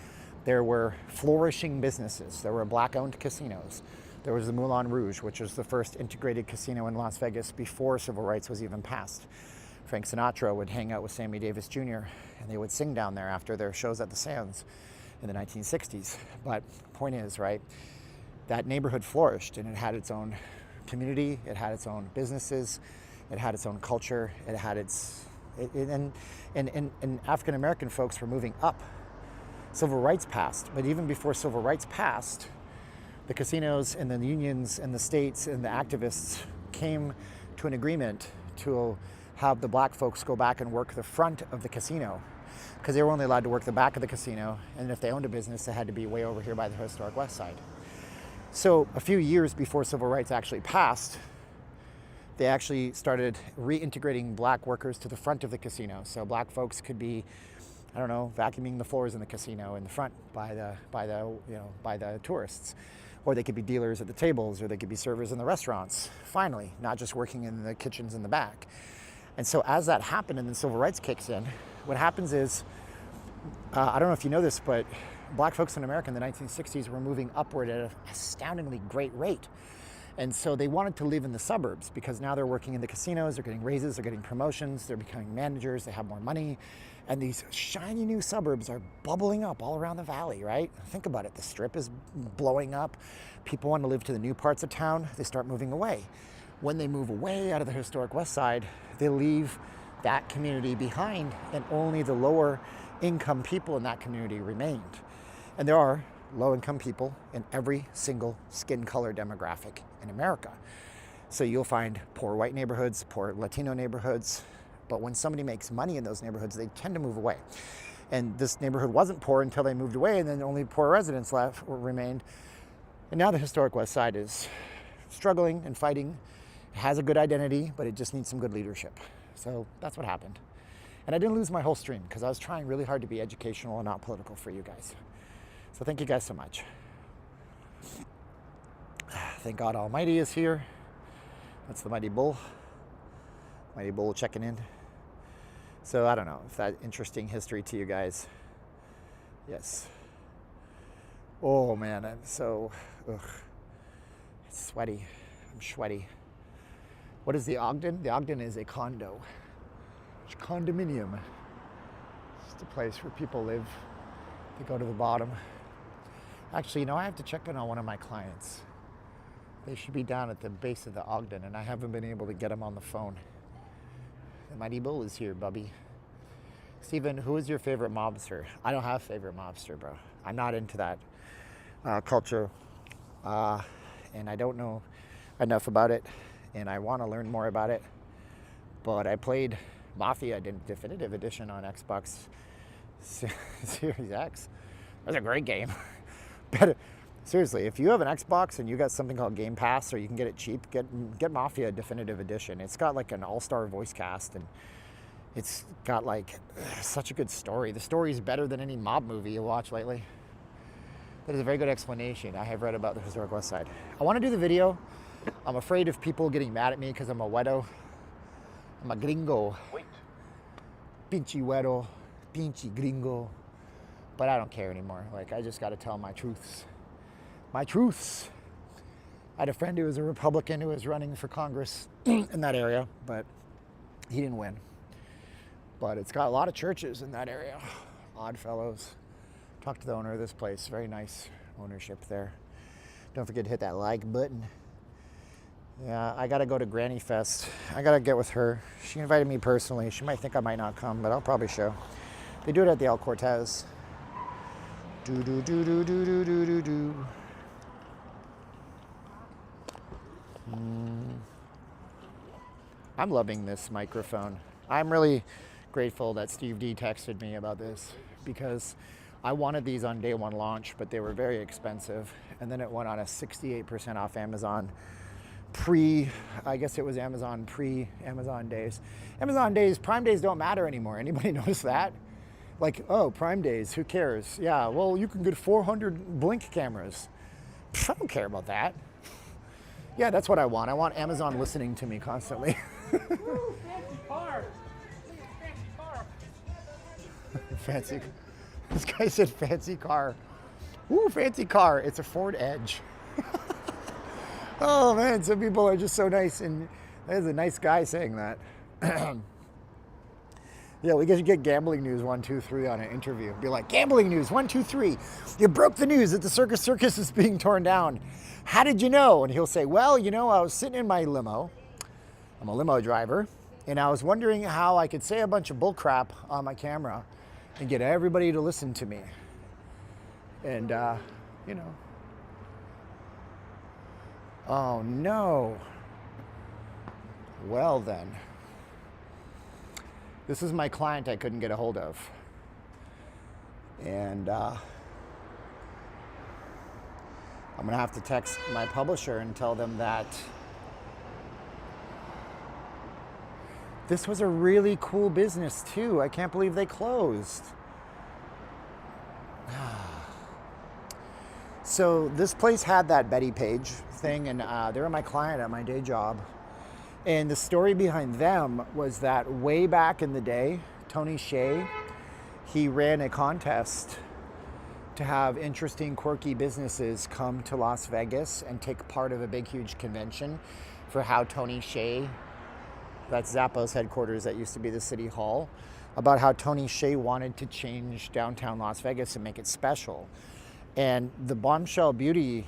there were flourishing businesses. There were black-owned casinos. There was the Moulin Rouge, which was the first integrated casino in Las Vegas before civil rights was even passed. Frank Sinatra would hang out with Sammy Davis Jr., and they would sing down there after their shows at the Sands in the 1960s. But point is, right, that neighborhood flourished, and it had its own community, it had its own businesses, it had its own culture, it had and African-American folks were moving up. Civil rights passed, but even before civil rights passed, the casinos and the unions and the states and the activists came to an agreement to have the black folks go back and work the front of the casino, because they were only allowed to work the back of the casino, and if they owned a business, they had to be way over here by the historic West Side. So a few years before civil rights actually passed, they actually started reintegrating black workers to the front of the casino. So black folks could be, I don't know, vacuuming the floors in the casino in the front by the tourists. Or they could be dealers at the tables, or they could be servers in the restaurants, finally, not just working in the kitchens in the back. And so as that happened and then civil rights kicks in, what happens is, I don't know if you know this, but black folks in America in the 1960s were moving upward at an astoundingly great rate. And so they wanted to live in the suburbs, because now they're working in the casinos, they're getting raises, they're getting promotions, they're becoming managers, they have more money. And these shiny new suburbs are bubbling up all around the valley, right? Think about it, the Strip is blowing up. People want to live to the new parts of town, they start moving away. When they move away out of the historic West Side, they leave that community behind, and only the lower income people in that community remained. And there are low income people in every single skin color demographic in America. So you'll find poor white neighborhoods, poor Latino neighborhoods, but when somebody makes money in those neighborhoods, they tend to move away. And this neighborhood wasn't poor until they moved away, and then only poor residents remained. And now the historic West Side is struggling and fighting. It has a good identity, but it just needs some good leadership. So that's what happened. And I didn't lose my whole stream because I was trying really hard to be educational and not political for you guys. So thank you guys so much. Thank God Almighty is here. That's the Mighty Bull. Mighty Bull checking in. So I don't know if that interesting history to you guys. Yes. Oh man, I'm so, it's sweaty. I'm sweaty. What is the Ogden? The Ogden is a condo. It's a condominium. It's a place where people live. They go to the bottom. Actually, you know, I have to check in on one of my clients. They should be down at the base of the Ogden, and I haven't been able to get them on the phone. The Mighty Bull is here, Bubby. Steven, who is your favorite mobster? I don't have a favorite mobster, bro. I'm not into that culture, and I don't know enough about it, and I want to learn more about it. But I played Mafia Definitive Edition on Xbox Series X. That's a great game. But seriously, if you have an Xbox and you got something called Game Pass, or you can get it cheap, get Mafia Definitive Edition. It's got like an all-star voice cast, and it's got like such a good story. The story is better than any mob movie you watch lately. That is a very good explanation. I have read about the historic Westside. I want to do the video. I'm afraid of people getting mad at me because I'm a wedo. I'm a gringo. Wait. Pinche wedo. Pinche gringo. But I don't care anymore. Like, I just got to tell my truths. My truths. I had a friend who was a Republican who was running for Congress in that area, but he didn't win. But it's got a lot of churches in that area. Odd fellows. Talked to the owner of this place. Very nice ownership there. Don't forget to hit that like button. Yeah, I got to go to Granny Fest. I got to get with her. She invited me personally. She might think I might not come, but I'll probably show. They do it at the El Cortez. Do do do do do do do do do. I'm loving this microphone. I'm really grateful that Steve D texted me about this because I wanted these on day one launch, but they were very expensive. And then it went on a 68% off Amazon I guess it was Amazon pre-Amazon days. Amazon days, Prime days don't matter anymore. Anybody notice that? Like, oh, Prime days, who cares? Yeah, well, you can get 400 Blink cameras. I don't care about that. Yeah, that's what I want. I want Amazon listening to me constantly. Woo, fancy car. Fancy car. Fancy. This guy said fancy car. Ooh, fancy car. It's a Ford Edge. Oh man, some people are just so nice, and there's a nice guy saying that. Yeah, we should get gambling news 1, 2, 3 on an interview. Be like, gambling news 1, 2, 3. You broke the news that the circus is being torn down. How did you know? And he'll say, well, you know, I was sitting in my limo. I'm a limo driver, and I was wondering how I could say a bunch of bull crap on my camera and get everybody to listen to me. And you know. Oh no. Well then. This is my client I couldn't get a hold of. And I'm gonna have to text my publisher and tell them that this was a really cool business too. I can't believe they closed. So this place had that Betty Page thing, and they were my client at my day job. And the story behind them was that way back in the day, Tony Hsieh, he ran a contest to have interesting, quirky businesses come to Las Vegas and take part of a big, huge convention for how Tony Hsieh, that's Zappos headquarters that used to be the city hall, about how Tony Hsieh wanted to change downtown Las Vegas and make it special. And the Bombshell Beauty,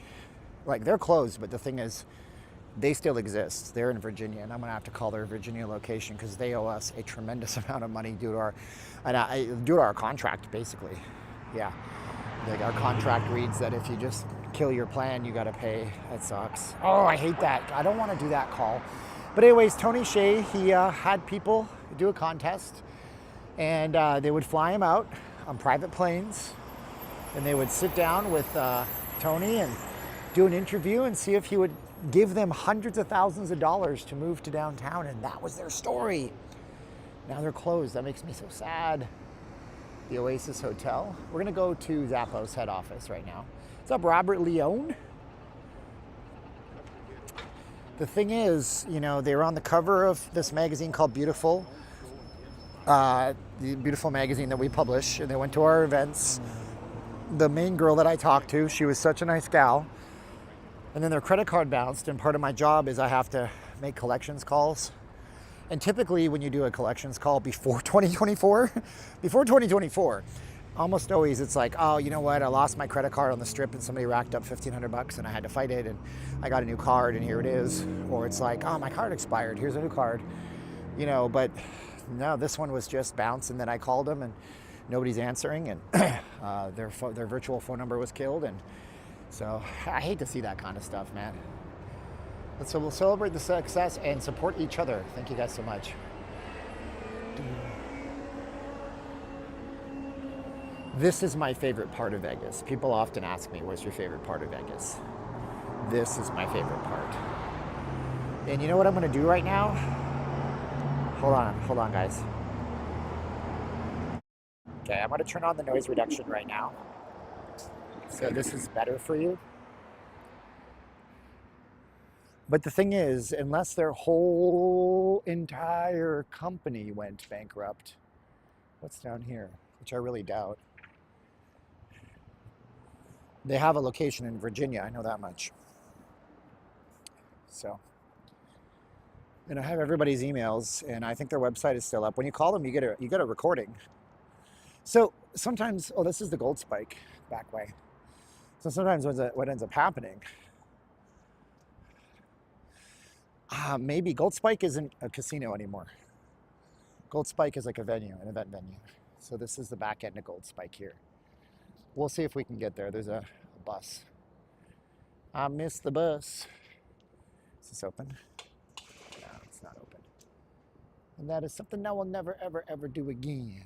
like, they're closed, but the thing is, they still exist. They're in Virginia, and I'm gonna have to call their Virginia location because they owe us a tremendous amount of money due to our contract, basically. Yeah, like our contract reads that if you just kill your plan, you gotta pay. That sucks. Oh, I hate that. I don't want to do that call. But anyways, Tony Hsieh, he had people do a contest, and they would fly him out on private planes, and they would sit down with Tony and do an interview and see if he would give them hundreds of thousands of dollars to move to downtown, and that was their story. Now they're closed. That makes me so sad. The Oasis Hotel. We're gonna go to Zappos head office right now. What's up, Robert Leone? The thing is, you know, they were on the cover of this magazine called Beautiful, the Beautiful magazine that we publish, and they went to our events. The main girl that I talked to, she was such a nice gal. And then their credit card bounced, and part of my job is I have to make collections calls. And typically when you do a collections call before 2024, almost always it's like, oh, you know what, I lost my credit card on the strip and somebody racked up $1,500 and I had to fight it and I got a new card and here it is. Or it's like, oh, my card expired, here's a new card. You know, but no, this one was just bounce, and then I called them and nobody's answering, and their virtual phone number was killed. And so I hate to see that kind of stuff, man. So we'll celebrate the success and support each other. Thank you guys so much. This is my favorite part of Vegas. People often ask me, what's your favorite part of Vegas? This is my favorite part. And you know what I'm gonna do right now? Hold on, guys. Okay, I'm gonna turn on the noise reduction right now. So this is better for you. But the thing is, unless their whole entire company went bankrupt, what's down here? Which I really doubt. They have a location in Virginia, I know that much. So, and I have everybody's emails, and I think their website is still up. When you call them, you get a recording. So sometimes, oh, this is the Gold Spike back way. So sometimes what ends up happening, maybe Gold Spike isn't a casino anymore. Gold Spike is like a venue, an event venue. So this is the back end of Gold Spike here. We'll see if we can get there. There's a bus. I missed the bus. Is this open? No, it's not open. And that is something I will never, ever, ever do again.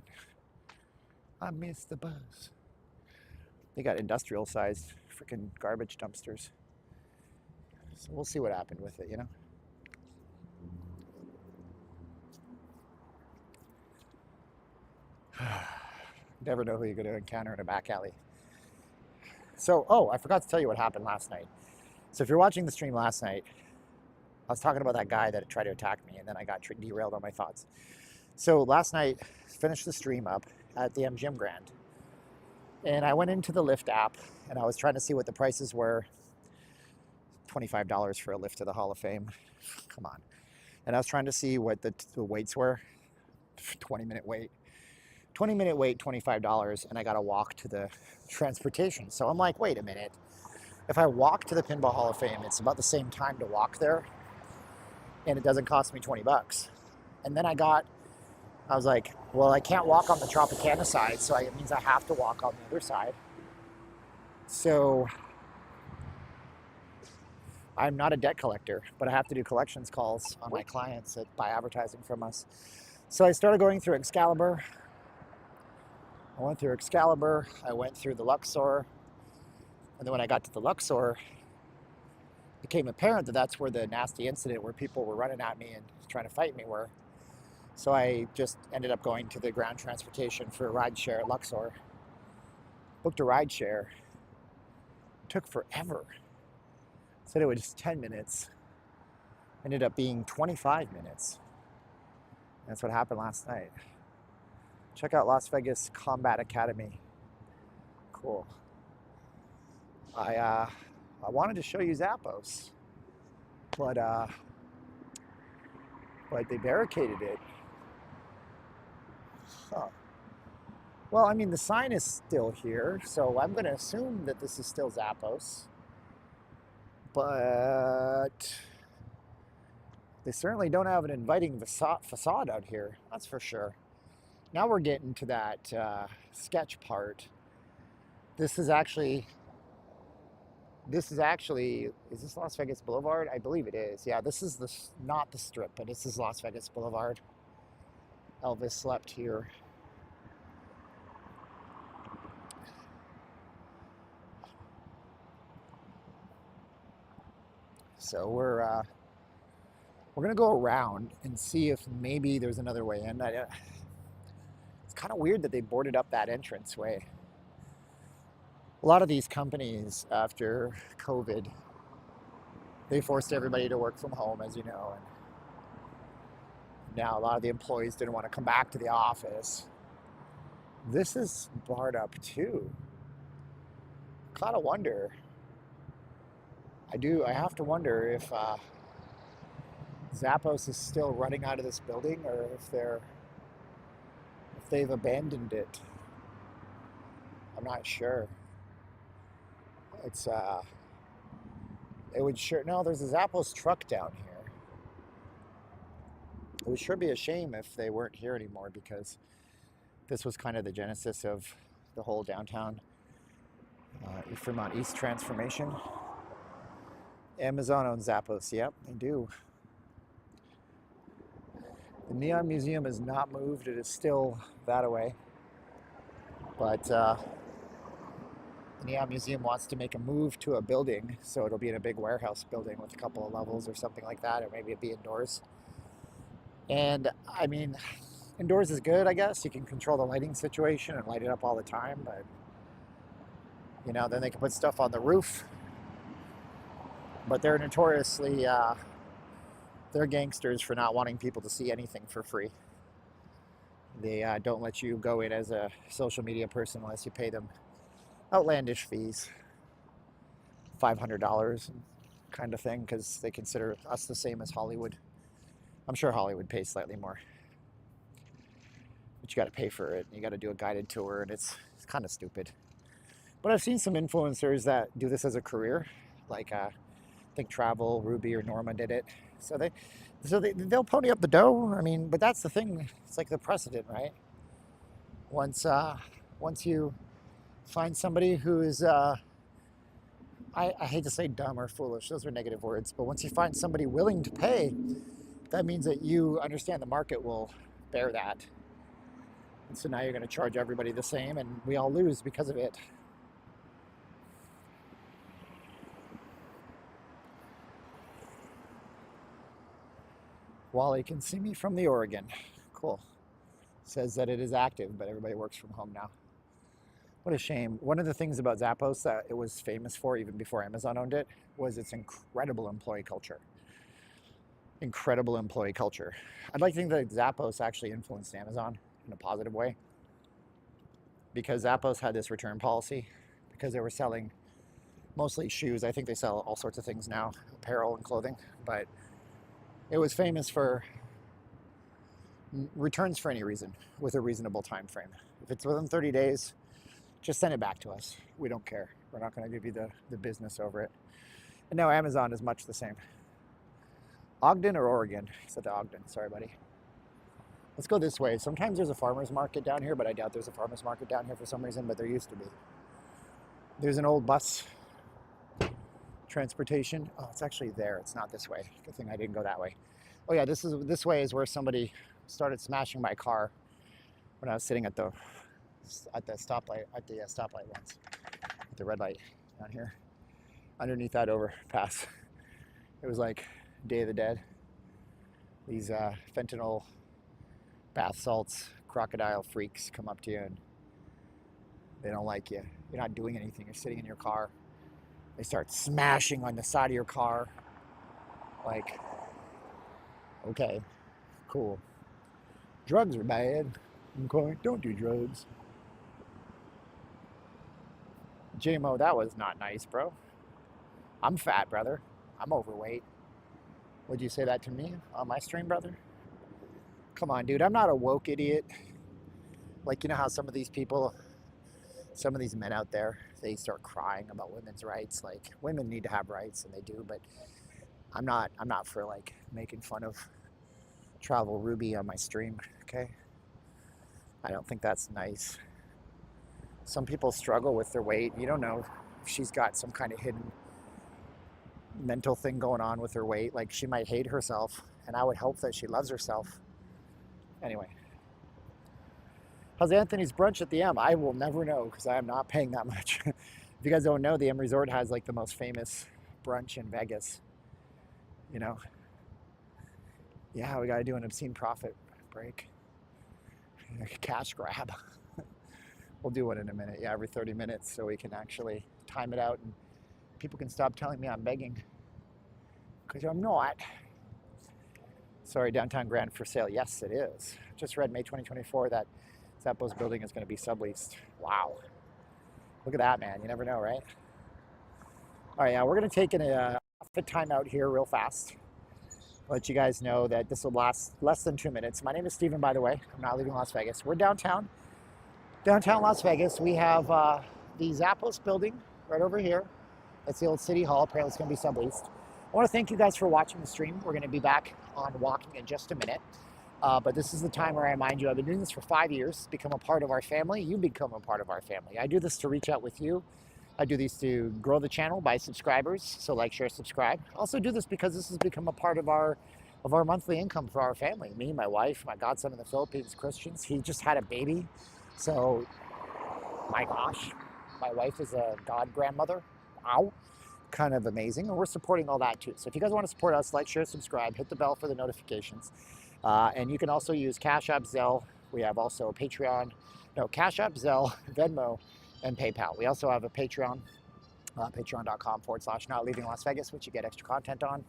I missed the bus. They got industrial sized freaking garbage dumpsters. So we'll see what happened with it, you know? Never know who you're going to encounter in a back alley. So, oh, I forgot to tell you what happened last night. So if you're watching the stream last night, I was talking about that guy that tried to attack me, and then I got derailed on my thoughts. So last night, finished the stream up at the MGM Grand. And I went into the Lyft app, and I was trying to see what the prices were. $25 for a lift to the Hall of Fame. Come on. And I was trying to see what the waits were. 20-minute wait. 20-minute wait, $25, and I got to walk to the transportation. So I'm like, wait a minute. If I walk to the Pinball Hall of Fame, it's about the same time to walk there, and it doesn't cost me 20 bucks. And then I was like, well, I can't walk on the Tropicana side, so it means I have to walk on the other side. So I'm not a debt collector, but I have to do collections calls on my clients that buy advertising from us. So I started going through Excalibur. I went through Excalibur, I went through the Luxor, and then when I got to the Luxor, it became apparent that that's where the nasty incident where people were running at me and trying to fight me were. So I just ended up going to the ground transportation for a rideshare at Luxor. Booked a rideshare. It took forever. Said it was 10 minutes. Ended up being 25 minutes. That's what happened last night. Check out Las Vegas Combat Academy. Cool. I wanted to show you Zappos, but they barricaded it. Huh. Well, I mean, the sign is still here, so I'm going to assume that this is still Zappos. But they certainly don't have an inviting facade out here, that's for sure. Now we're getting to that sketch part. This is actually, is this Las Vegas Boulevard? I believe it is. Yeah, this is not the Strip, but this is Las Vegas Boulevard. Elvis slept here. So we're We're gonna go around and see if maybe there's another way in. It's kind of weird that they boarded up that entrance way. A lot of these companies after COVID, they forced everybody to work from home, as you know, and now a lot of the employees didn't want to come back to the office. This is barred up too. Kind of wonder. I have to wonder if Zappos is still running out of this building, or if they've abandoned it. I'm not sure. It's it would sure no. There's a Zappos truck down here. It would sure be a shame if they weren't here anymore, because this was kind of the genesis of the whole downtown Fremont East transformation. Amazon owns Zappos. Yep, they do. The Neon Museum is not moved. It is still that away. But the Neon Museum wants to make a move to a building, so it'll be in a big warehouse building with a couple of levels or something like that, or maybe it'd be indoors. And I mean, indoors is good, I guess. You can control the lighting situation and light it up all the time, but you know, then they can put stuff on the roof. But they're notoriously, they're gangsters for not wanting people to see anything for free. They don't let you go in as a social media person unless you pay them outlandish fees, $500 kind of thing, because they consider us the same as Hollywood. I'm sure Hollywood pays slightly more, but you got to pay for it. You got to do a guided tour, and it's kind of stupid. But I've seen some influencers that do this as a career, like I think Travel, Ruby, or Norma did it. So they'll pony up the dough. I mean, but that's the thing. It's like the precedent, right? Once you find somebody who is, I hate to say dumb or foolish, those are negative words, but once you find somebody willing to pay, that means that you understand the market will bear that. And so now you're going to charge everybody the same, and we all lose because of it. Wally can see me from the Oregon. Cool. Says that it is active, but everybody works from home now. What a shame. One of the things about Zappos that it was famous for, even before Amazon owned it, was its incredible employee culture. Incredible employee culture. I'd like to think that Zappos actually influenced Amazon in a positive way, because Zappos had this return policy, because they were selling mostly shoes. I think they sell all sorts of things now, apparel and clothing, but it was famous for returns for any reason with a reasonable time frame. If it's within 30 days, just send it back to us. We don't care. We're not going to give you the business over it. And now Amazon is much the same. Ogden or Oregon? I said the Ogden. Sorry, buddy. Let's go this way. Sometimes there's a farmer's market down here, but I doubt there's a farmer's market down here for some reason, but there used to be. There's an old bus transportation. Oh, it's actually there. It's not this way. Good thing I didn't go that way. Oh yeah, this way is where somebody started smashing my car when I was sitting at the stoplight once, at the red light down here, underneath that overpass. It was like Day of the Dead. These fentanyl bath salts, crocodile freaks come up to you and they don't like you. You're not doing anything. You're sitting in your car. They start smashing on the side of your car. Like, okay, cool. Drugs are bad. Okay, don't do drugs. JMO, that was not nice, bro. I'm fat, brother. I'm overweight. Would you say that to me on my stream, brother? Come on, dude. I'm not a woke idiot. Like, you know how some of these people, some of these men out there, they start crying about women's rights. Like, women need to have rights, and they do, but I'm not for, like, making fun of Travel Ruby on my stream, okay? I don't think that's nice. Some people struggle with their weight. You don't know if she's got some kind of hidden mental thing going on with her weight. Like, she might hate herself, and I would hope that she loves herself. Anyway. How's Anthony's brunch at the M? I will never know, because I am not paying that much. If you guys don't know, the M Resort has like the most famous brunch in Vegas. You know, Yeah, we got to do an obscene profit break. Cash grab. We'll do one in a minute. Yeah, every 30 minutes so we can actually time it out and people can stop telling me I'm begging. Because I'm not. Sorry, downtown Grand for sale. Yes, it is. Just read May 2024 that Zappos building is going to be subleased. Wow. Look at that, man. You never know, right? All right, yeah, we're going to take a fit time out here real fast. Let you guys know that this will last less than 2 minutes. My name is Steven, by the way. I'm not leaving Las Vegas. We're downtown Las Vegas. We have the Zappos building right over here. That's the old City Hall. Apparently it's going to be subleased. I want to thank you guys for watching the stream. We're going to be back on walking in just a minute. But this is the time where I remind you, I've been doing this for 5 years. Become a part of our family. You become a part of our family. I do this to reach out with you. I do these to grow the channel by subscribers. So like, share, subscribe. I also do this because this has become a part of our monthly income for our family. Me, my wife, my godson in the Philippines, Christians. He just had a baby. So, my gosh, my wife is a god grandmother. Wow. Kind of amazing. And we're supporting all that too. So if you guys want to support us, like, share, subscribe, hit the bell for the notifications. And you can also use Cash App, Zelle. We have also Patreon, Cash App, Zelle, Venmo, and PayPal. We also have a Patreon, patreon.com/Not Leaving Las Vegas, which you get extra content on.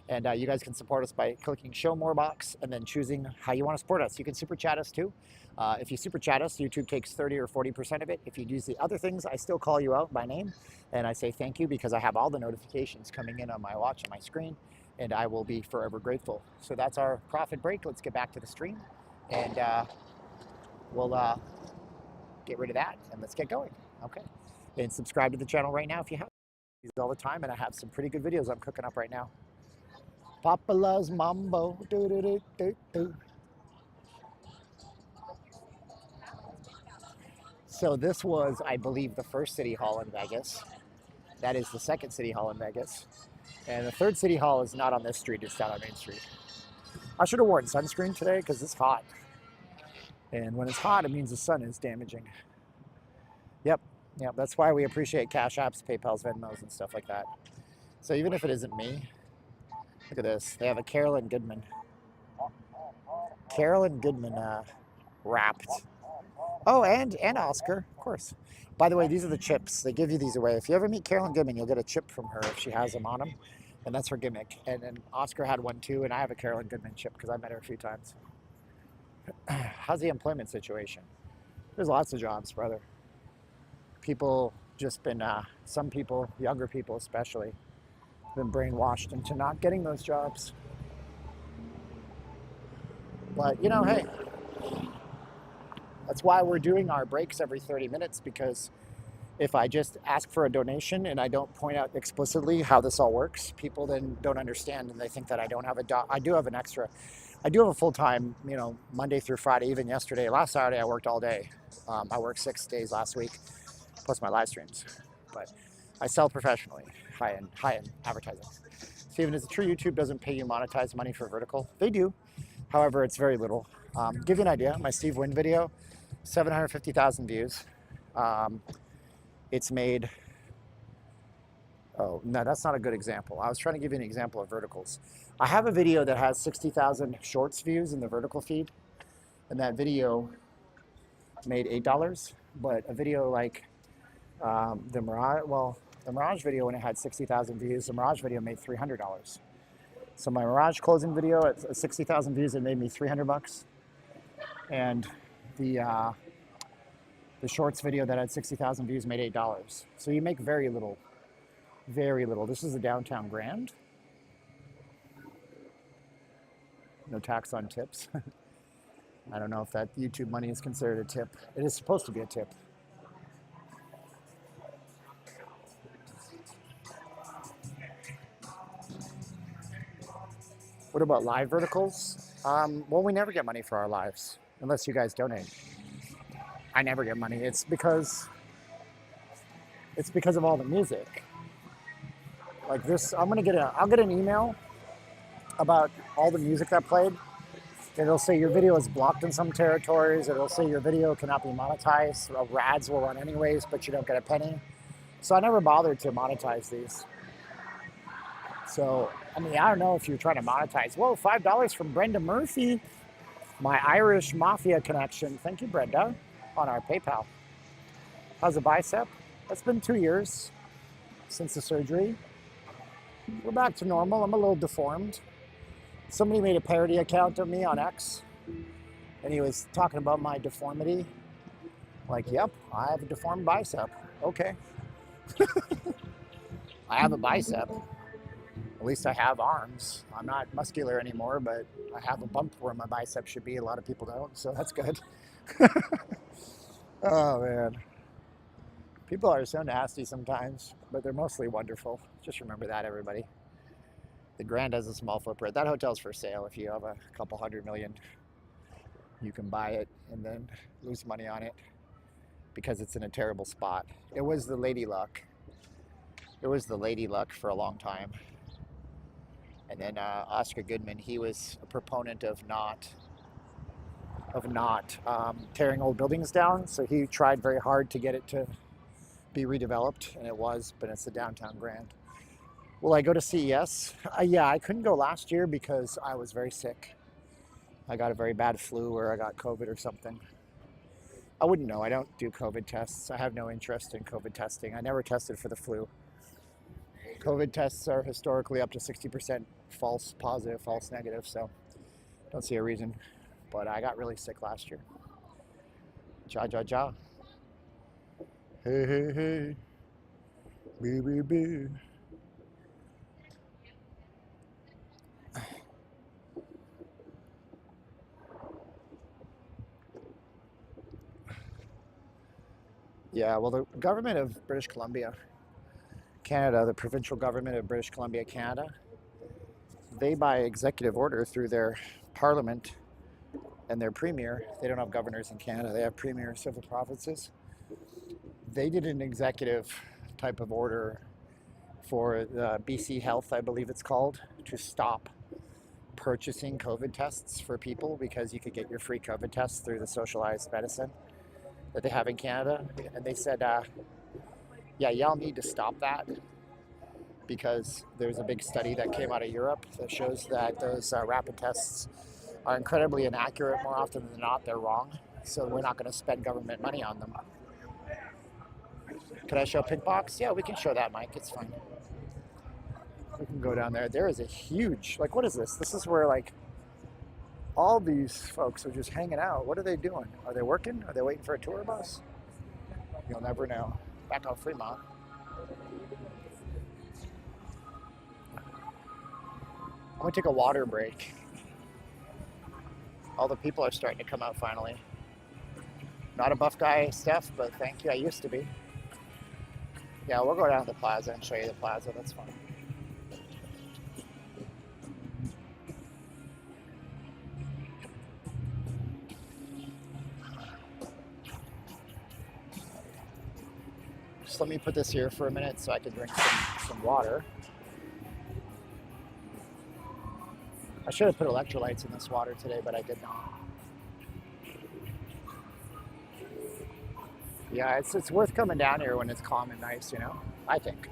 And you guys can support us by clicking show more box and then choosing how you want to support us. You can super chat us too. If you super chat us, YouTube takes 30 or 40% of it. If you use the other things, I still call you out by name and I say thank you because I have all the notifications coming in on my watch and my screen, and I will be forever grateful. So that's our profit break. Let's get back to the stream, and we'll get rid of that and let's get going. Okay, and subscribe to the channel right now if you have. These all the time, and I have some pretty good videos I'm cooking up right now. Papa loves mambo. Do, do, do, do, do. So this was, I believe, the first City Hall in Vegas. That is the second City Hall in Vegas. And the third City Hall is not on this street, it's down on Main Street. I should have worn sunscreen today because it's hot. And when it's hot, it means the sun is damaging. Yep, that's why we appreciate Cash Apps, PayPals, Venmos, and stuff like that. So even if it isn't me, look at this. They have a Carolyn Goodman. Carolyn Goodman wrapped. Oh, and Oscar, of course. By the way, these are the chips. They give you these away. If you ever meet Carolyn Goodman, you'll get a chip from her if she has them on them. And that's her gimmick. And Oscar had one too, and I have a Carolyn Goodman chip because I met her a few times. How's the employment situation? There's lots of jobs, brother. People just been, some people, younger people especially, been brainwashed into not getting those jobs. But, hey, that's why we're doing our breaks every 30 minutes, because if I just ask for a donation and I don't point out explicitly how this all works, people then don't understand and they think that I don't have a I do have an extra. I do have a full-time, Monday through Friday, even yesterday. Last Saturday I worked all day. I worked 6 days last week, plus my live streams. But I sell professionally, high-end advertising. Steven, is it true YouTube doesn't pay you monetize money for vertical? They do. However, it's very little. Give you an idea, my Steve Wynn video, 750,000 views. It's made, oh, no, that's not a good example. I was trying to give you an example of verticals. I have a video that has 60,000 shorts views in the vertical feed, and that video made $8, but a video like the Mirage video, when it had 60,000 views, the Mirage video made $300. So my Mirage closing video at 60,000 views, it made me $300. And the shorts video that had 60,000 views made $8. So you make very little, very little. This is the downtown Grand. No tax on tips. I don't know if that YouTube money is considered a tip. It is supposed to be a tip. What about live verticals? Well, we never get money for our lives unless you guys donate. I never get money. It's because of all the music. Like this, I'll get an email about all the music that played. It'll say your video is blocked in some territories. It'll say your video cannot be monetized. Ads will run anyways, but you don't get a penny. So I never bothered to monetize these. So, I mean, I don't know if you're trying to monetize. Whoa, $5 from Brenda Murphy, my Irish mafia connection. Thank you, Brenda, on our PayPal. How's the bicep? It's been 2 years since the surgery. We're back to normal. I'm a little deformed. Somebody made a parody account of me on X, and he was talking about my deformity. Like, yep, I have a deformed bicep. Okay. I have a bicep. At least I have arms. I'm not muscular anymore, but I have a bump where my bicep should be. A lot of people don't, so that's good. Oh, man. People are so nasty sometimes, but they're mostly wonderful. Just remember that, everybody. The Grand has a small footprint. That hotel's for sale. If you have a couple $100 million, you can buy it and then lose money on it because it's in a terrible spot. It was the Lady Luck. It was the Lady Luck for a long time. And then Oscar Goodman, he was a proponent of not tearing old buildings down. So he tried very hard to get it to be redeveloped, and it was, but it's the downtown Grand. Will I go to CES? Yeah, I couldn't go last year because I was very sick. I got a very bad flu or I got COVID or something. I wouldn't know. I don't do COVID tests. I have no interest in COVID testing. I never tested for the flu. COVID tests are historically up to 60% false positive, false negative, so don't see a reason. But I got really sick last year. Ja, ja, ja. Hey, hey, hey. Bee, bee, bee. Yeah, well, the government of British Columbia, Canada, the provincial government of British Columbia, Canada, they by executive order through their parliament and their premier, they don't have governors in Canada, they have premiers of the provinces. They did an executive type of order for BC Health, I believe it's called, to stop purchasing COVID tests for people because you could get your free COVID tests through the socialized medicine that they have in Canada. And they said, yeah, y'all need to stop that because there's a big study that came out of Europe that shows that those rapid tests are incredibly inaccurate. More often than not, they're wrong. So we're not going to spend government money on them. Can I show Pink Box? Yeah, we can show that, Mike. It's fine. We can go down there. There is a huge, like, what is this? This is where, like, all these folks are just hanging out. What are they doing? Are they working? Are they waiting for a tour bus? You'll never know. Back on Fremont. I'm gonna take a water break. All the people are starting to come out finally. Not a buff guy, Steph, but thank you. I used to be. Yeah, we'll go down to the Plaza and show you the Plaza. That's fine. Just let me put this here for a minute so I can drink some water. I should have put electrolytes in this water today, but I did not. Yeah, it's worth coming down here when it's calm and nice, you know, I think.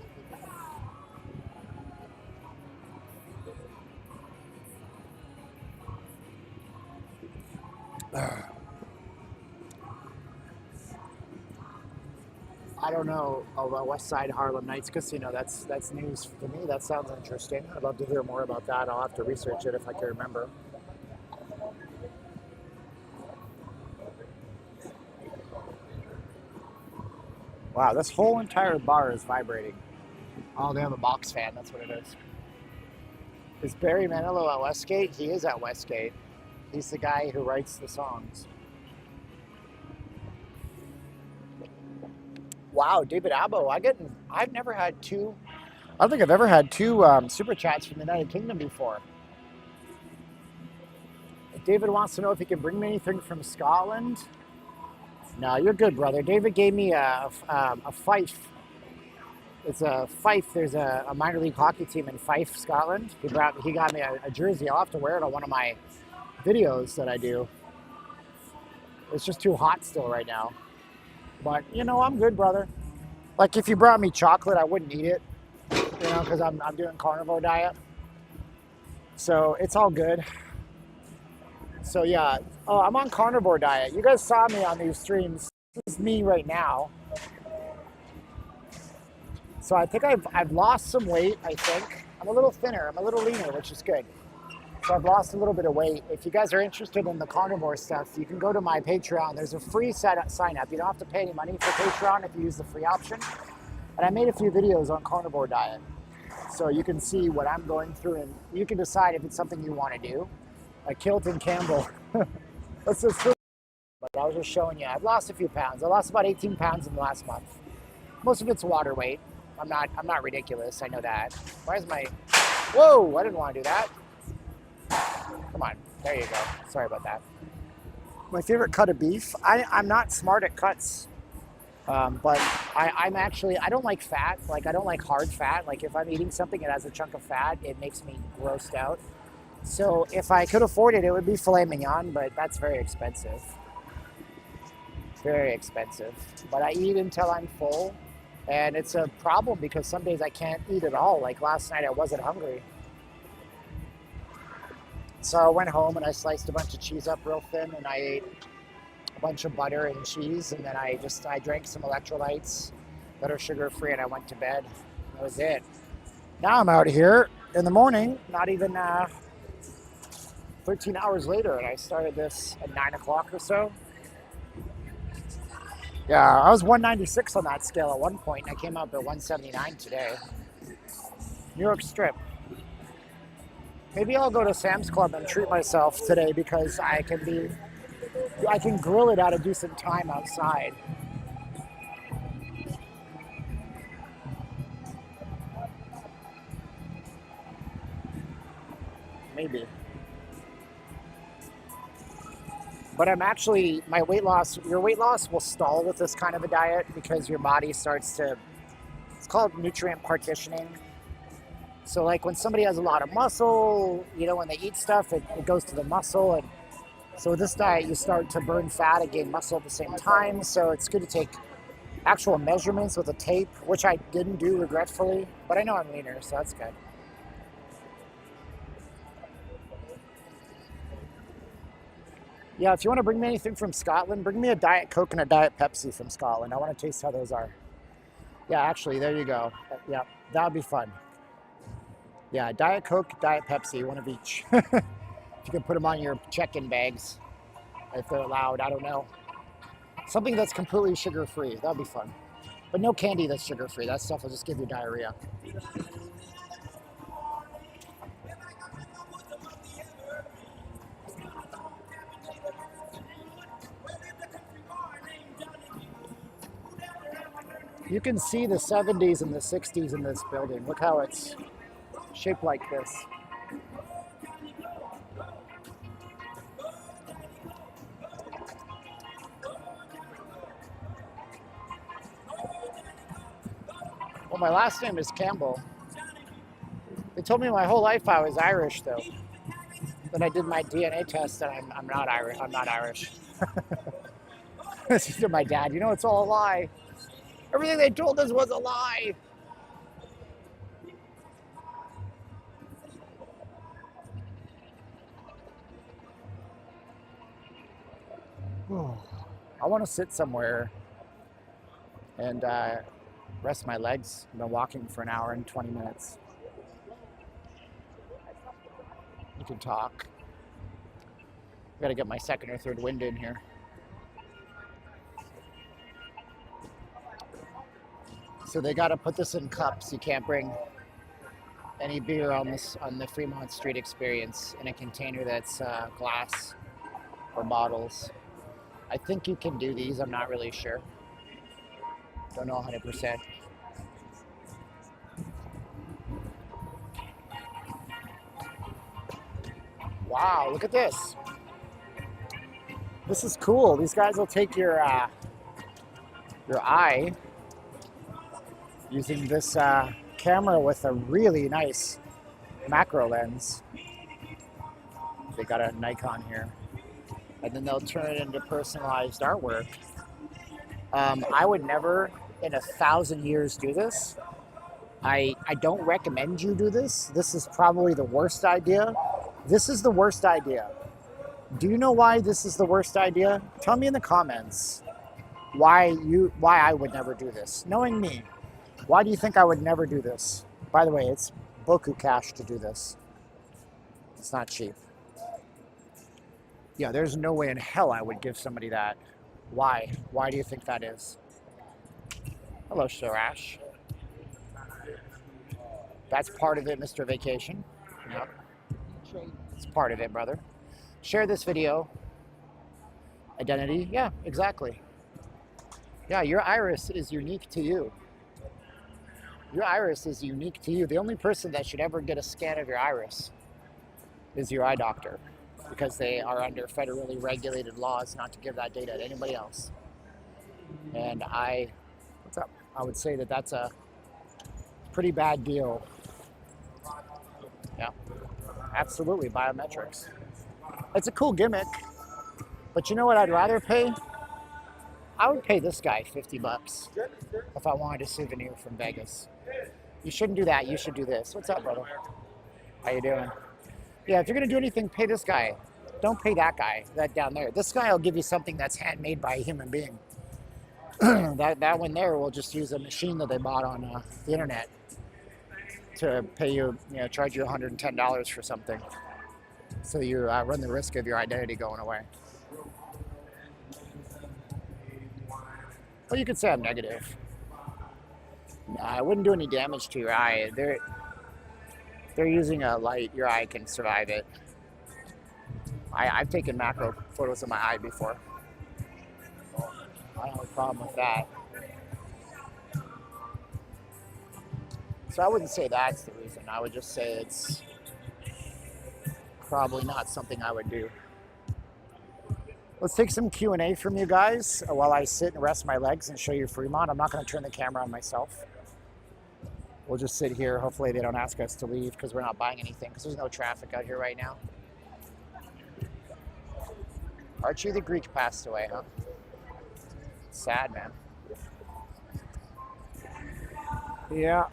I don't know about Westside Harlem Nights Casino. That's news to me. That sounds interesting. I'd love to hear more about that. I'll have to research it if I can remember. Wow, this whole entire bar is vibrating. Oh, they have a box fan. That's what it is. Is Barry Manilow at Westgate? He is at Westgate. He's the guy who writes the songs. Wow, David Abbo. I've never had two. I don't think I've ever had two super chats from the United Kingdom before. David wants to know if he can bring me anything from Scotland. No, you're good, brother. David gave me a Fife. It's a Fife. There's a minor league hockey team in Fife, Scotland. He got me a jersey. I'll have to wear it on one of my videos that I do. It's just too hot still right now. But, you know, I'm good, brother. Like, if you brought me chocolate, I wouldn't eat it. you know, because I'm doing carnivore diet. So it's all good. So yeah, oh, I'm on carnivore diet. You guys saw me on these streams. This is me right now. So I think I've lost some weight, I think. I'm a little thinner, I'm a little leaner, which is good. So I've lost a little bit of weight. If you guys are interested in the carnivore stuff, you can go to my Patreon. There's a free sign up. You don't have to pay any money for Patreon if you use the free option. And I made a few videos on carnivore diet. So you can see what I'm going through and you can decide if it's something you want to do. Like Kilton Campbell. Let's just do it. But I was just showing you, I've lost a few pounds. I lost about 18 pounds in the last month. Most of it's water weight. I'm not ridiculous, I know that. Why is my, whoa, I didn't want to do that. Come on, there you go. Sorry about that. My favorite cut of beef, I'm not smart at cuts, but I'm actually, I don't like fat. Like I don't like hard fat. Like if I'm eating something that has a chunk of fat, it makes me grossed out. So if I could afford it, it would be filet mignon, but that's very expensive. Very expensive. But I eat until I'm full. And it's a problem because some days I can't eat at all. Like last night I wasn't hungry. So I went home and I sliced a bunch of cheese up real thin and I ate a bunch of butter and cheese. And then I drank some electrolytes that are sugar free and I went to bed. That was it. Now I'm out here in the morning, not even 13 hours later. And I started this at 9 o'clock or so. Yeah, I was 196 on that scale at one point, and I came up at 179 today. New York Strip. Maybe I'll go to Sam's Club and treat myself today because I can grill it at a decent time outside. Maybe. But I'm actually, your weight loss will stall with this kind of a diet because your body starts to, it's called nutrient partitioning. So like when somebody has a lot of muscle, you know, when they eat stuff, it goes to the muscle. And so with this diet, you start to burn fat and gain muscle at the same time. So it's good to take actual measurements with a tape, which I didn't do regretfully, but I know I'm leaner, so that's good. Yeah, if you want to bring me anything from Scotland, bring me a Diet Coke and a Diet Pepsi from Scotland. I want to taste how those are. Yeah, actually, there you go. Yeah, that would be fun. Yeah, Diet Coke, Diet Pepsi, one of each. If you can put them on your check-in bags, if they're allowed, I don't know. Something that's completely sugar-free, that would be fun. But no candy that's sugar-free. That stuff will just give you diarrhea. You can see the 70s and the 60s in this building. Look how it's shaped like this. Well, my last name is Campbell. They told me my whole life I was Irish, though. Then I did my DNA test, and I'm not Irish. I'm not Irish. This is my dad. You know, it's all a lie. Everything they told us was a lie. I want to sit somewhere and rest my legs. I've been walking for an hour and 20 minutes. You can talk. I gotta get my second or third wind in here. So they gotta put this in cups. You can't bring any beer on the Fremont Street experience in a container that's glass or bottles. I think you can do these. I'm not really sure. Don't know 100%. Wow, look at this. This is cool. These guys will take your eye using this camera with a really nice macro lens. They got a Nikon here. And then they'll turn it into personalized artwork. I would never in 1,000 years do this. I don't recommend you do this. This is probably the worst idea. This is the worst idea. Do you know why this is the worst idea? Tell me in the comments why I would never do this. Knowing me, why do you think I would never do this? By the way, it's boku cash to do this. It's not cheap. Yeah, there's no way in hell I would give somebody that. Why? Why do you think that is? Hello, Surash. That's part of it, Mr. Vacation. Yep. It's part of it, brother. Share this video. Identity. Yeah, exactly. Yeah, your iris is unique to you. Your iris is unique to you. The only person that should ever get a scan of your iris is your eye doctor, because they are under federally regulated laws not to give that data to anybody else. And what's up? I would say that that's a pretty bad deal. Yeah, absolutely, biometrics. It's a cool gimmick, but you know what I'd rather pay? I would pay this guy 50 bucks if I wanted a souvenir from Vegas. You shouldn't do that. You should do this. What's up, brother? How you doing? Yeah, if you're going to do anything, pay this guy. Don't pay that guy, that down there. This guy will give you something that's handmade by a human being. that one there will just use a machine that they bought on the internet to pay you, charge you $110 for something. So you run the risk of your identity going away. Well, you could say I'm negative. I wouldn't do any damage to your eye. They're using a light. Your eye can survive it. I've taken macro photos of my eye before. I don't have a problem with that. So I wouldn't say that's the reason. I would just say it's probably not something I would do. Let's take some Q&A from you guys while I sit and rest my legs and show you Fremont. I'm not going to turn the camera on myself. We'll just sit here. Hopefully they don't ask us to leave because we're not buying anything, because there's no traffic out here right now. Archie the Greek passed away, huh? Sad, man. Yeah.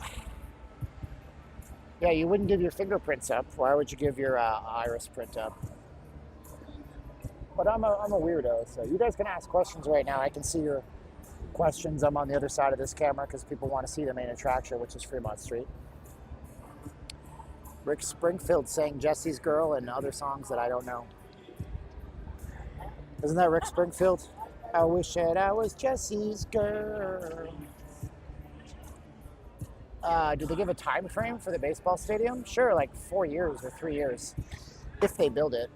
Yeah, you wouldn't give your fingerprints up. Why would you give your iris print up? But I'm a weirdo, so you guys can ask questions right now. I can see your questions. I'm on the other side of this camera because people want to see the main attraction, which is Fremont Street. Rick Springfield sang Jesse's Girl and other songs that I don't know. Isn't that Rick Springfield? I wish that I was Jesse's girl. Do they give a time frame for the baseball stadium? Sure, like 4 years or 3 years, if they build it.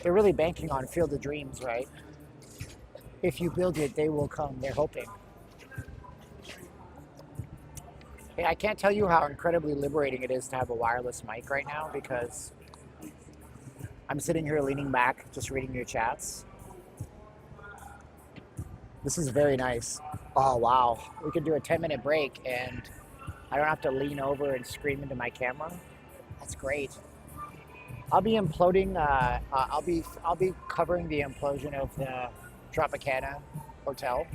They're really banking on Field of Dreams, right? If you build it, they will come. They're hoping. Hey, I can't tell you how incredibly liberating it is to have a wireless mic right now, because I'm sitting here leaning back, just reading your chats. This is very nice. Oh, wow. We could do a 10-minute break and I don't have to lean over and scream into my camera. That's great. I'll be imploding, I'll be covering the implosion of the Tropicana Hotel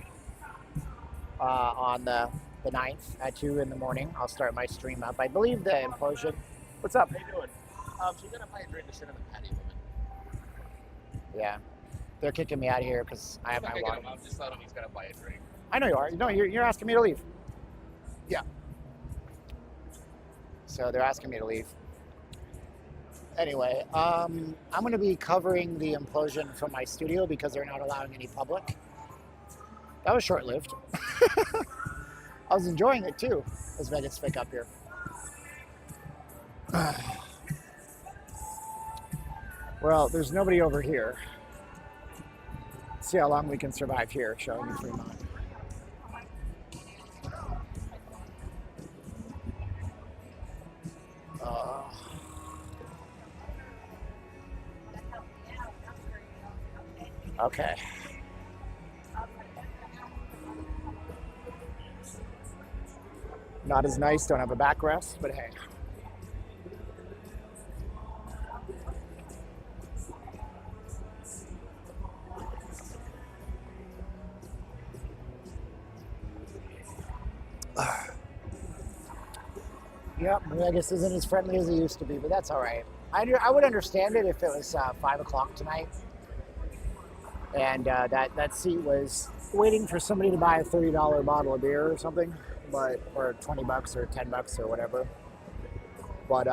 on the 9th at 2 in the morning. I'll start my stream up. I believe the implosion. What's up? How you doing? So you're gonna buy a drink to sit on the patio, woman. Yeah. They're kicking me out of here because I have my water. I'm just telling him he's gonna buy a drink. I know you are. No, you're asking me to leave. Yeah. So they're asking me to leave. Anyway, I'm going to be covering the implosion from my studio because they're not allowing any public. That was short-lived. I was enjoying it too, as Vegas pick up here. Well, there's nobody over here. Let's see how long we can survive here, showing you Fremont. Okay. Not as nice, don't have a backrest, but hey. Yep, I guess isn't as friendly as it used to be, but that's all right. I would understand it if it was 5 o'clock tonight, and that seat was waiting for somebody to buy a $30 bottle of beer or something, or $20 or $10 or whatever. But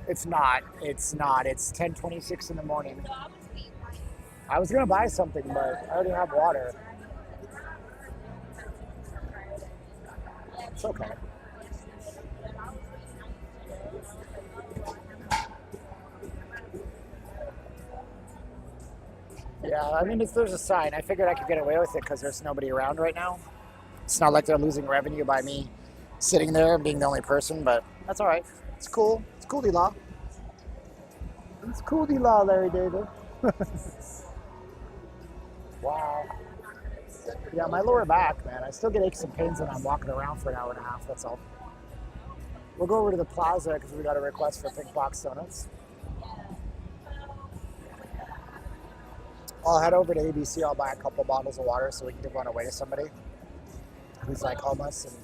it's not. It's not. It's 10:26 in the morning. I was gonna buy something, but I already have water. It's okay. Yeah, I mean, there's a sign. I figured I could get away with it because there's nobody around right now. It's not like they're losing revenue by me sitting there and being the only person, but that's all right. It's cool. It's cool, D-Law. It's cool, D-Law, Larry David. Wow. Yeah, my lower back, man. I still get aches and pains when I'm walking around for an hour and a half, that's all. We'll go over to the Plaza because we got a request for pink box donuts. I'll head over to ABC. I'll buy a couple bottles of water so we can give one away to somebody who's like homeless and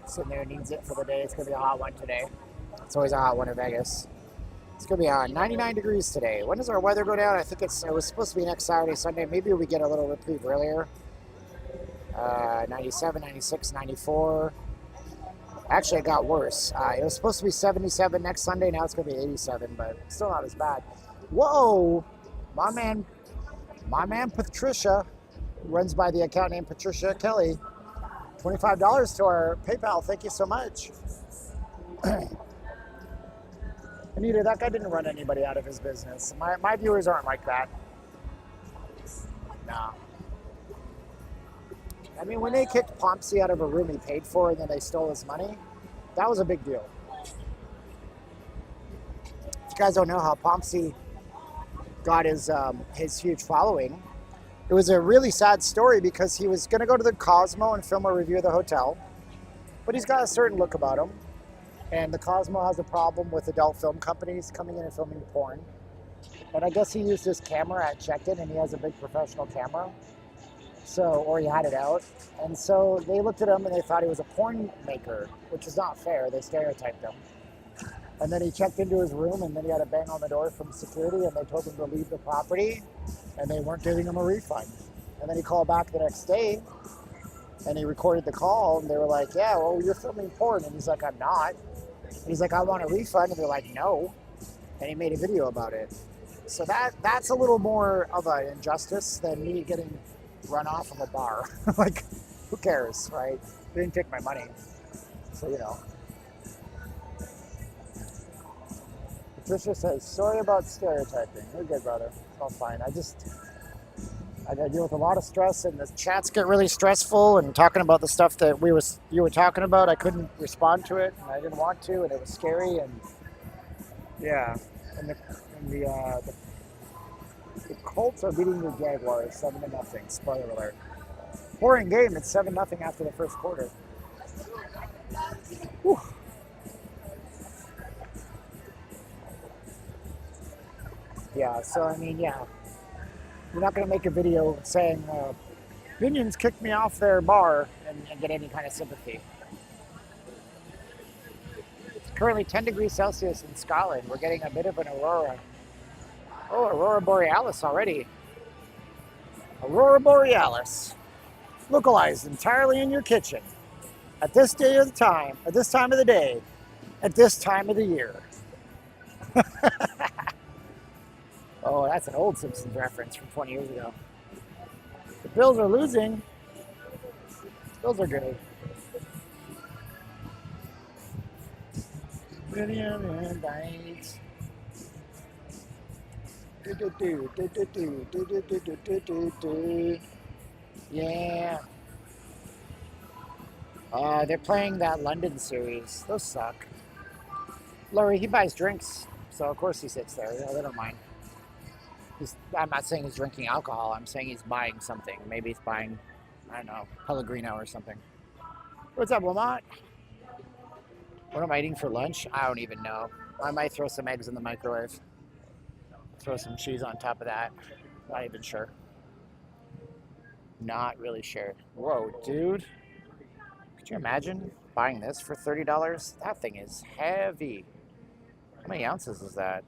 sitting there and needs it for the day. It's going to be a hot one today. It's always a hot one in Vegas. It's going to be 99 degrees today. When does our weather go down? I think it was supposed to be next Saturday, Sunday. Maybe we get a little reprieve earlier. 97, 96, 94. Actually, it got worse. It was supposed to be 77 next Sunday. Now it's going to be 87, but still not as bad. Whoa! My man Patricia, who runs by the account named Patricia Kelly, $25 to our PayPal. Thank you so much. Anita, that guy didn't run anybody out of his business. My viewers aren't like that. Nah. I mean, when they kicked Pompsy out of a room he paid for and then they stole his money, that was a big deal. If you guys don't know how Pompsy got his huge following, it was a really sad story because he was going to go to the Cosmo and film a review of the hotel, but he's got a certain look about him, and the Cosmo has a problem with adult film companies coming in and filming porn, and I guess he used his camera at check-in, and he has a big professional camera, or he had it out, and so they looked at him and they thought he was a porn maker, which is not fair. They stereotyped him. And then he checked into his room, and then he had a bang on the door from security, and they told him to leave the property, and they weren't giving him a refund. And then he called back the next day, and he recorded the call, and they were like, yeah, well, you're filming porn. And he's like, I'm not. And he's like, I want a refund. And they're like, no. And he made a video about it. So that's a little more of an injustice than me getting run off of a bar. Like, who cares, right? They didn't take my money. So, you know. Patricia says, sorry about stereotyping. You're good, brother. It's all fine. I gotta deal with a lot of stress, and the chats get really stressful, and talking about the stuff that you were talking about, I couldn't respond to it, and I didn't want to, and it was scary, and yeah. And the Colts are beating the Jaguars 7-0. Spoiler alert. Boring game. It's 7-0 after the first quarter. Whew. Yeah, so I mean, yeah. You're not going to make a video saying, Minions kicked me off their bar and get any kind of sympathy. It's currently 10 degrees Celsius in Scotland. We're getting a bit of an aurora. Oh, Aurora Borealis already. Aurora Borealis. Localized entirely in your kitchen. At this day of the time, at this time of the day, at this time of the year. Oh, that's an old Simpsons reference from 20 years ago. The Bills are losing. The Bills are good. Yeah. They're playing that London series. Those suck. Laurie, he buys drinks, so of course he sits there. Yeah, they don't mind. I'm not saying he's drinking alcohol. I'm saying he's buying something. Maybe he's buying, I don't know, Pellegrino or something. What's up, Lamont? What am I eating for lunch? I don't even know. I might throw some eggs in the microwave. Throw some cheese on top of that. Not even sure. Not really sure. Whoa, dude. Could you imagine Buying this for $30? That thing is heavy. How many ounces is that?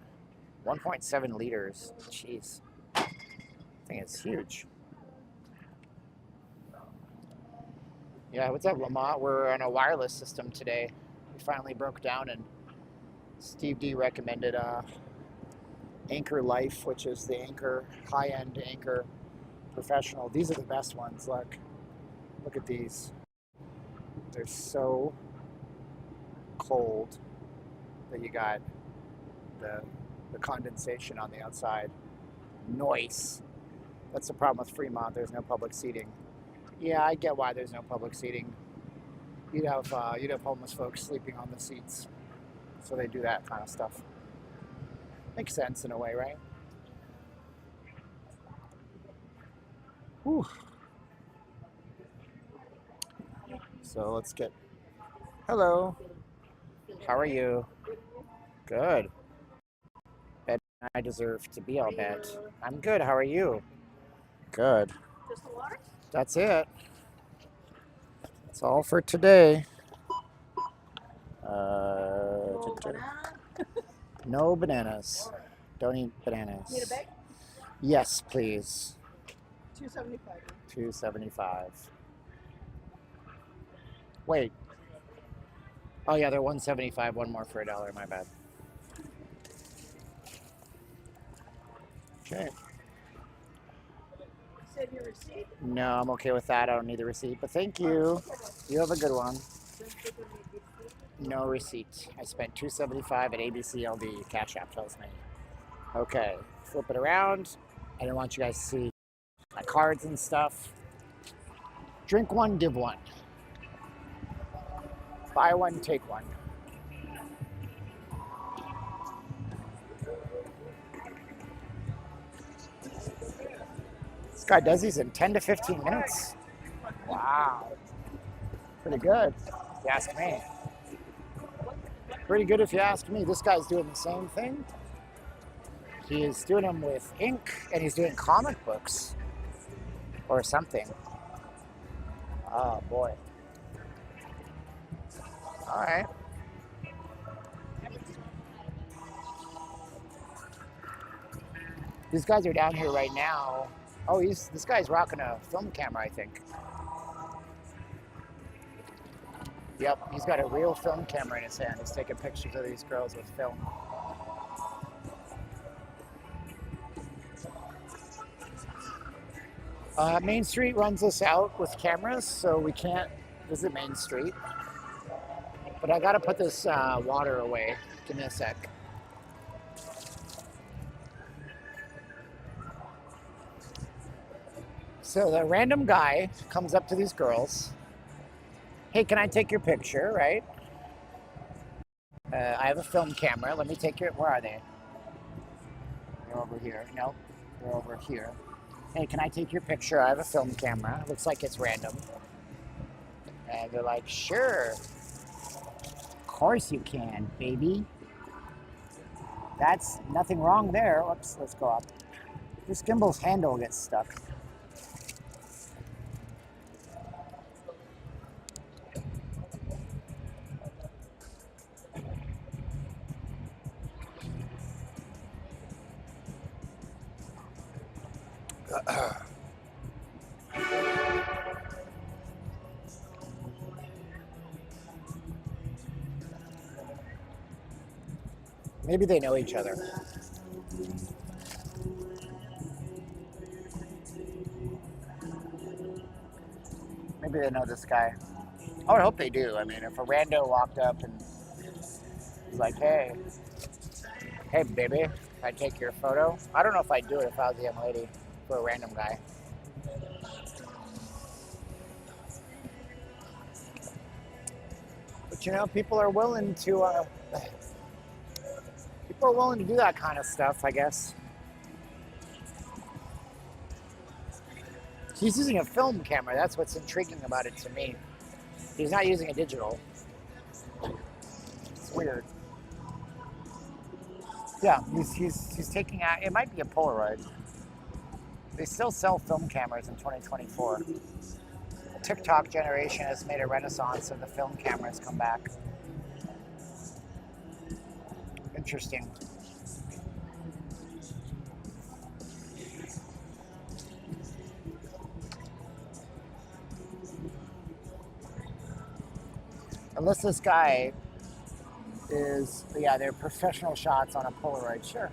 1.7 liters. Jeez. That thing is huge. Yeah, what's up, Lamont? We're on a wireless system today. We finally broke down, and Steve D recommended Anchor Life, which is the Anchor, high-end Anchor Professional. These are the best ones. Look at these. They're so cold that you got the condensation on the outside. Noise. That's the problem with Fremont. There's no public seating. Yeah, I get why there's no public seating. You'd have homeless folks sleeping on the seats, so they do that kind of stuff. Makes sense in a way, right? Whew. So let's get. Hello. How are you? Good. Bet I deserve to be all bad. I'm good. How are you? Good. Just the water? That's it. That's all for today. No banana? No bananas. Don't eat bananas. Need a bag? Yes, please. $2.75. $2.75. Wait. Oh yeah, they're $1.75. One more for $1. My bad. Okay. Save your receipt? No, I'm okay with that. I don't need the receipt, but thank you. You have a good one. No receipt. I spent $2.75 at ABCLD. Cash App tells me. Okay, flip it around. I didn't want you guys to see my cards and stuff. Drink one, give one. Buy one, take one. This guy does these in 10 to 15 minutes. Wow. Pretty good, if you ask me. Pretty good if you ask me. This guy's doing the same thing. He is doing them with ink, and he's doing comic books or something. Oh boy. All right. These guys are down here right now. Oh, this guy's rocking a film camera, I think. Yep, he's got a real film camera in his hand. He's taking pictures of these girls with film. Main Street runs us out with cameras, so we can't visit Main Street. But I gotta put this water away. Give me a sec. So the random guy comes up to these girls. Hey, can I take your picture, right? I have a film camera. Let me take your, where are they? They're over here. No, they're over here. Hey, can I take your picture? I have a film camera. Looks like it's random. And they're like, sure. Of course you can, baby. That's nothing wrong there. Oops, let's go up. This gimbal's handle gets stuck. Maybe they know each other. Maybe they know this guy. I would hope they do. I mean, if a rando walked up and was like, hey baby, can I take your photo? I don't know if I'd do it if I was a young lady for a random guy. But you know, people are willing to do that kind of stuff, I guess. He's using a film camera. That's what's intriguing about it to me. He's not using a digital. It's weird. Yeah, he's taking out. It might be a Polaroid. They still sell film cameras in 2024. TikTok generation has made a renaissance and the film cameras come back. Interesting. Unless this guy is, yeah, they're professional shots on a Polaroid. Sure.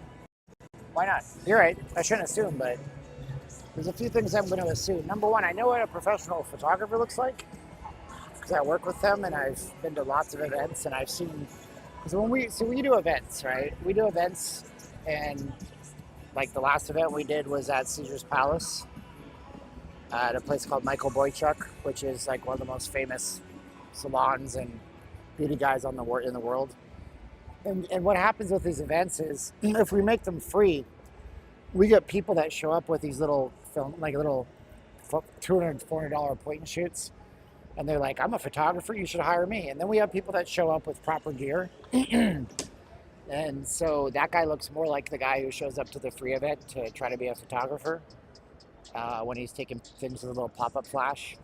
Why not? You're right. I shouldn't assume, but there's a few things I'm going to assume. Number one, I know what a professional photographer looks like because I work with them and I've been to lots of events and I've seen, because when we do events, right? We do events, and like the last event we did was at Caesar's Palace at a place called Michael Boychuk, which is like one of the most famous salons and beauty guys in the world. And what happens with these events is if we make them free, we get people that show up with these little film, like little $200, $400 point and shoots. And they're like, I'm a photographer, you should hire me. And then we have people that show up with proper gear. And so that guy looks more like the guy who shows up to the free event to try to be a photographer when he's taking things with a little pop-up flash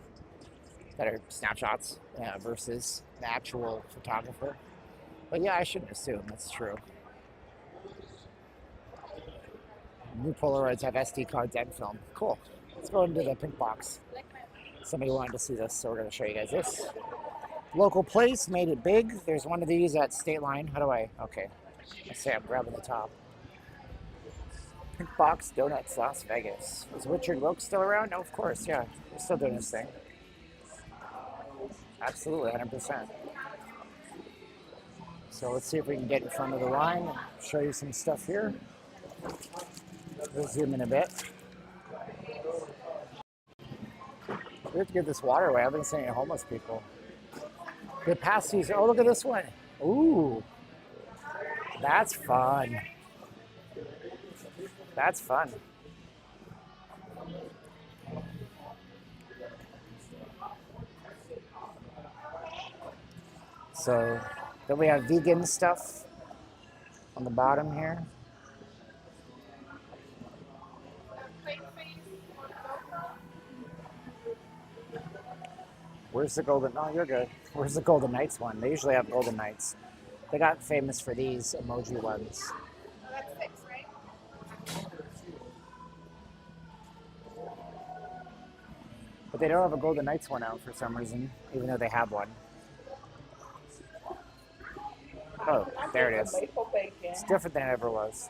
that are snapshots versus the actual photographer. But yeah, I shouldn't assume that's true. New Polaroids have SD cards and film. Cool. Let's go into the pink box. Somebody wanted to see this, so we're going to show you guys this. Local place, made it big. There's one of these at State Line. How do I? Okay. Let's say I'm grabbing the top. Pink Box Donuts, Las Vegas. Is Richard Wilkes still around? No, of course, yeah. He's still doing his thing. Absolutely, 100%. So let's see if we can get in front of the line and show you some stuff here. We'll zoom in a bit. We have to give this water away. I've been seeing homeless people. Get past these. Oh, look at this one. Ooh. That's fun. That's fun. So then we have vegan stuff on the bottom here. Where's the Golden? Oh, you're good. Where's the Golden Knights one? They usually have Golden Knights. They got famous for these emoji ones. Oh, that's 6, right? But they don't have a Golden Knights one out for some reason, even though they have one. Oh, there it is. It's different than it ever was.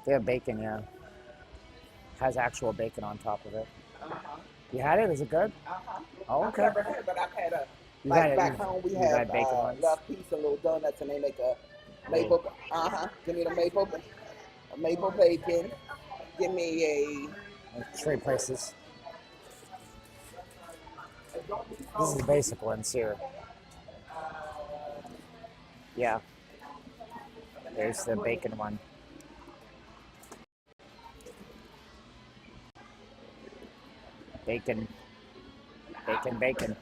They have bacon, yeah. Has actual bacon on top of it. You had it? Is it good? Oh, okay. I've never had it, but I've had a, You like had it, back home, we you have had bacon ones? little piece of little donuts, and they make a maple, give me the maple bacon, give me Trade places. This is the basic ones here. Yeah. There's the bacon one. Bacon. Bacon, bacon.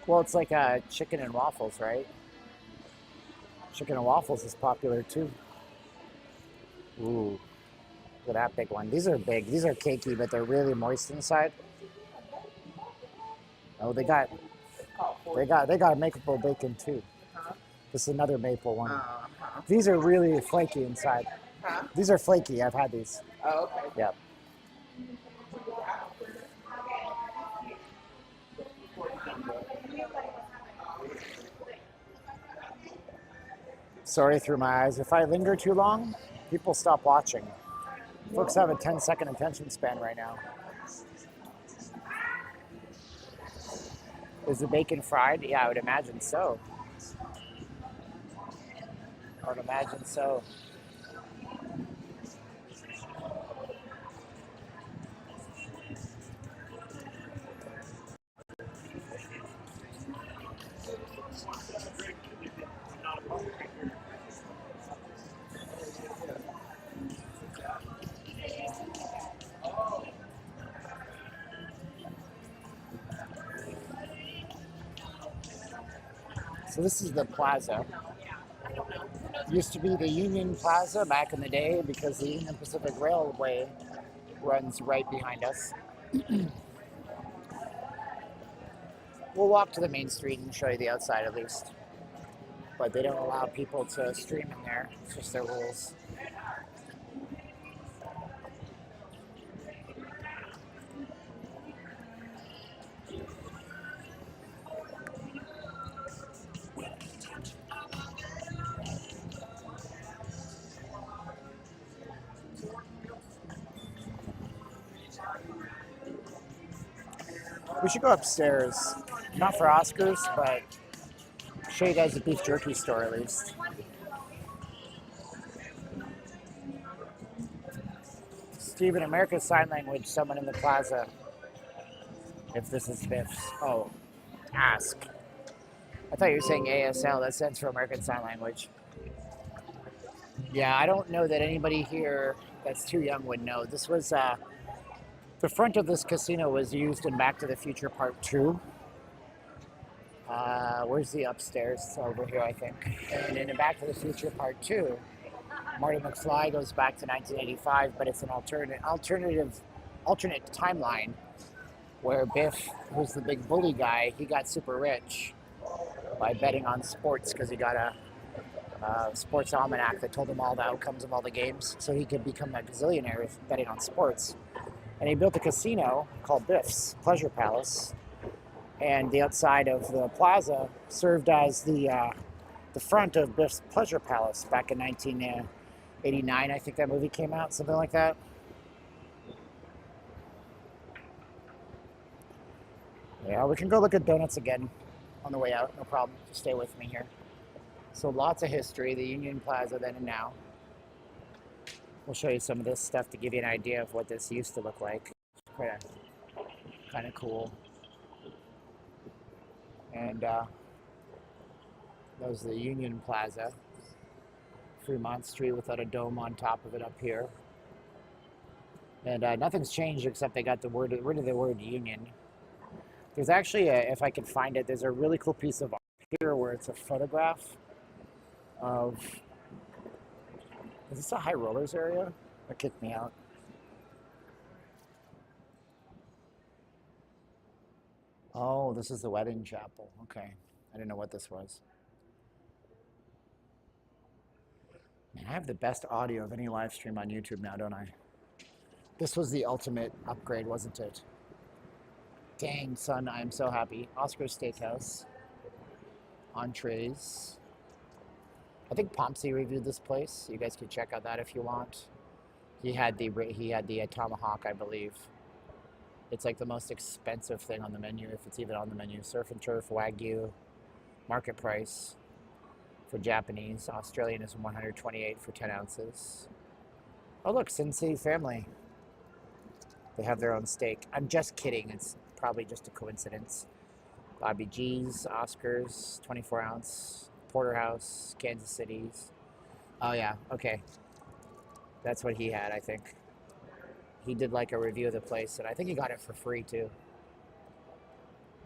Well, it's like chicken and waffles, right? Chicken and waffles is popular too. Ooh, look at that big one. These are big. These are cakey, but they're really moist inside. Oh, they got maple bacon too. This is another maple one. These are really flaky inside. These are flaky. I've had these. Oh, okay. Yep. Sorry through my eyes. If I linger too long, people stop watching. Folks have a 10-second attention span right now. Is the bacon fried? Yeah, I would imagine so. I would imagine so. So this is the Plaza. Used to be the Union Plaza back in the day because the Union Pacific Railway runs right behind us. We'll walk to the main street and show you the outside at least. But they don't allow people to stream in there. It's just their rules. We should go upstairs. Not for Oscars, but show you guys the beef jerky store at least. Steven, American Sign Language, someone in the plaza. If this is Biff's. Oh, ask. I thought you were saying ASL. That stands for American Sign Language. Yeah, I don't know that anybody here that's too young would know. This was, the front of this casino was used in Back to the Future Part 2. Where's the upstairs? It's over here, I think. And in Back to the Future Part 2, Marty McFly goes back to 1985, but it's an alternate timeline where Biff, who's the big bully guy, he got super rich by betting on sports because he got a sports almanac that told him all the outcomes of all the games, so he could become a gazillionaire betting on sports. And he built a casino called Biff's Pleasure Palace, and the outside of the plaza served as the front of Biff's Pleasure Palace back in 1989. I think that movie came out, something like that. Yeah, we can go look at donuts again on the way out, no problem. Just stay with me here. So lots of history, the Union Plaza then and now. We'll show you some of this stuff to give you an idea of what this used to look like. Quite kind of cool. And that was the Union Plaza. Fremont Street without a dome on top of it up here. And nothing's changed except they got rid of the word Union. There's actually, if I can find it, there's a really cool piece of art here where it's a photograph of, is this a high rollers area? That kicked me out. Oh, this is the wedding chapel. Okay. I didn't know what this was. Man, I have the best audio of any live stream on YouTube now, don't I? This was the ultimate upgrade, wasn't it? Dang, son, I'm so happy. Oscar's Steakhouse. Entrees. I think Pompsy reviewed this place. You guys can check out that if you want. He had the tomahawk, I believe. It's like the most expensive thing on the menu, if it's even on the menu. Surf and turf, Wagyu, market price for Japanese. Australian is $128 for 10 ounces. Oh look, Sin City Family. They have their own steak. I'm just kidding. It's probably just a coincidence. Bobby G's, Oscars, 24 ounce, Porterhouse, Kansas City's. Oh yeah, okay. That's what he had, I think. He did like a review of the place, and I think he got it for free too.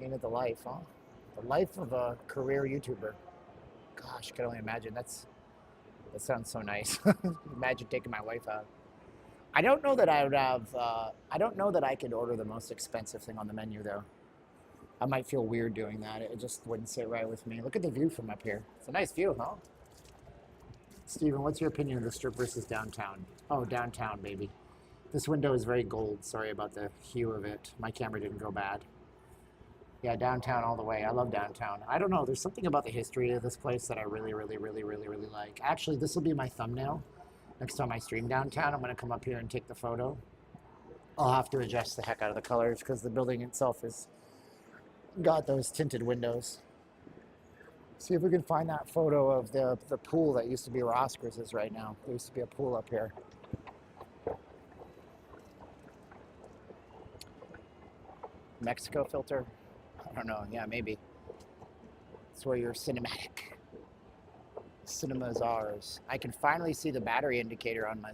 Ain't it the life, huh? The life of a career YouTuber. Gosh, I can only imagine. That sounds so nice. Imagine taking my wife out. I don't know that I would have, I don't know that I could order the most expensive thing on the menu though. I might feel weird doing that. It just wouldn't sit right with me. Look at the view from up here. It's a nice view, huh? Steven, what's your opinion of the strip versus downtown? Oh, downtown, baby. This window is very gold. Sorry about the hue of it. My camera didn't go bad. Yeah, downtown all the way. I love downtown. I don't know. There's something about the history of this place that I really, really, really, really, really like. Actually, this will be my thumbnail. Next time I stream downtown, I'm going to come up here and take the photo. I'll have to adjust the heck out of the colors because the building itself has got those tinted windows. See if we can find that photo of the pool that used to be where Oscars is right now. There used to be a pool up here. Mexico filter? I don't know. Yeah, maybe. It's where you're cinematic. Cinema is ours. I can finally see the battery indicator on my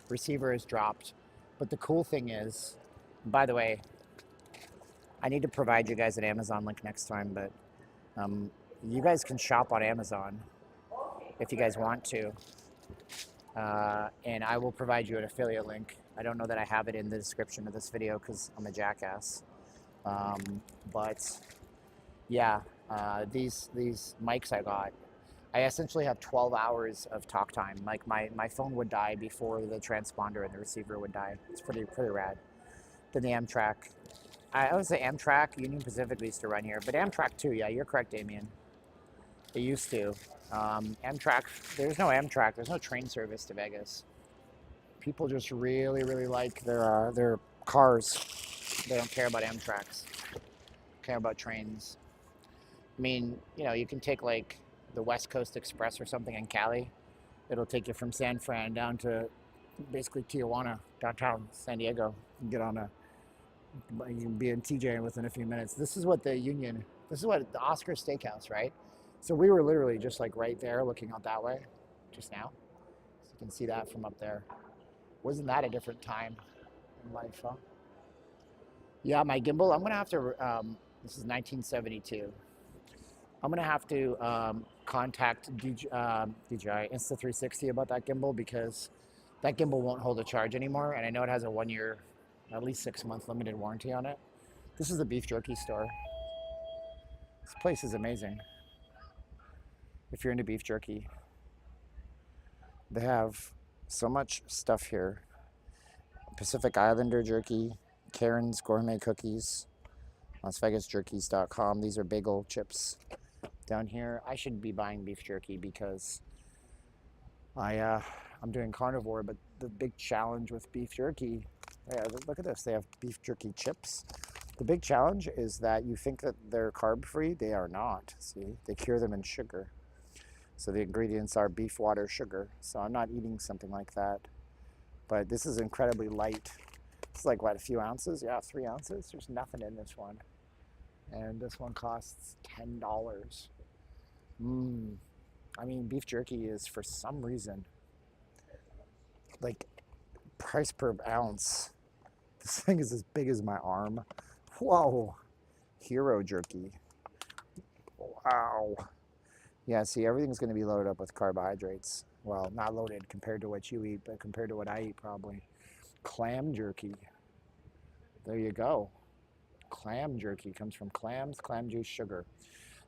receiver has dropped. But the cool thing is, by the way, I need to provide you guys an Amazon link next time, but you guys can shop on Amazon if you guys want to. And I will provide you an affiliate link I don't know that I have it in the description of this video because I'm a jackass. But yeah, these mics I got, I essentially have 12 hours of talk time. Like my phone would die before the transponder and the receiver would die. It's pretty rad. Then the Amtrak. I would say Amtrak, Union Pacific used to run here, but Amtrak too. Yeah, you're correct, Damien. They used to. Amtrak, there's no Amtrak. There's no train service to Vegas. People just really like their cars. They don't care about Amtraks. Care about trains. I mean, you know, you can take like the West Coast Express or something in Cali. It'll take you from San Fran down to basically Tijuana, downtown San Diego. You can get on you can be in TJ within a few minutes. This is what the Oscar Steakhouse, right? So we were literally just like right there looking out that way just now. So you can see that from up there. Wasn't that a different time in life, huh? Yeah, my gimbal, I'm gonna have to, this is 1972. I'm gonna have to contact DJI Insta360 about that gimbal because that gimbal won't hold a charge anymore. And I know it has a 1 year, at least 6 month limited warranty on it. This is the beef jerky store. This place is amazing. If you're into beef jerky, they have so much stuff here. Pacific Islander jerky, Karen's gourmet cookies, LasVegasJerkies.com. These are bagel chips. Down here, I should be buying beef jerky because I'm doing carnivore, but the big challenge with beef jerky, yeah, look at this, they have beef jerky chips. The big challenge is that you think that they're carb free, they are not. See, they cure them in sugar. So the ingredients are beef, water, sugar. So I'm not eating something like that. But this is incredibly light. It's like what, a few ounces? Yeah, 3 ounces. There's nothing in this one. And this one costs $10. I mean, beef jerky is, for some reason, like, price per ounce. This thing is as big as my arm. Whoa. Hero jerky. Wow. Yeah, see, everything's going to be loaded up with carbohydrates. Well, not loaded compared to what you eat, but compared to what I eat, probably. Clam jerky. There you go. Clam jerky comes from clams, clam juice, sugar.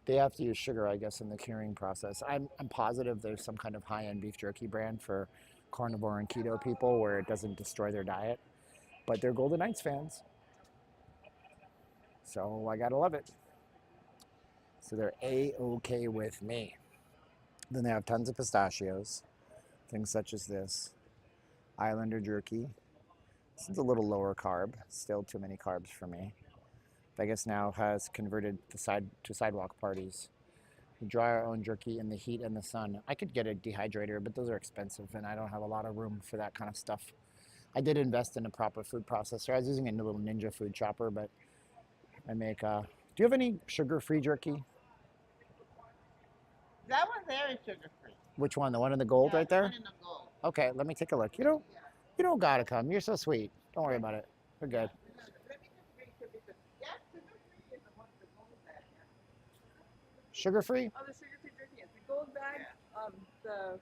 They have to use sugar, I guess, in the curing process. I'm positive there's some kind of high-end beef jerky brand for carnivore and keto people where it doesn't destroy their diet. But they're Golden Knights fans. So I gotta love it. So they're A-okay with me. Then they have tons of pistachios, things such as this. Islander jerky. This is a little lower carb, still too many carbs for me. Vegas now has converted to sidewalk parties. We dry our own jerky in the heat and the sun. I could get a dehydrator, but those are expensive and I don't have a lot of room for that kind of stuff. I did invest in a proper food processor. I was using a little Ninja food chopper, but I make, do you have any sugar-free jerky? That one there is sugar-free. Which one? The one in the gold right there? The one in the gold. Okay, let me take a look. You don't gotta come. You're so sweet. Don't worry about it. We're good. Let me just read it because, yeah, sugar-free is the one with the gold bag. Sugar-free? Oh, the sugar-free jerky. It's the gold bag, the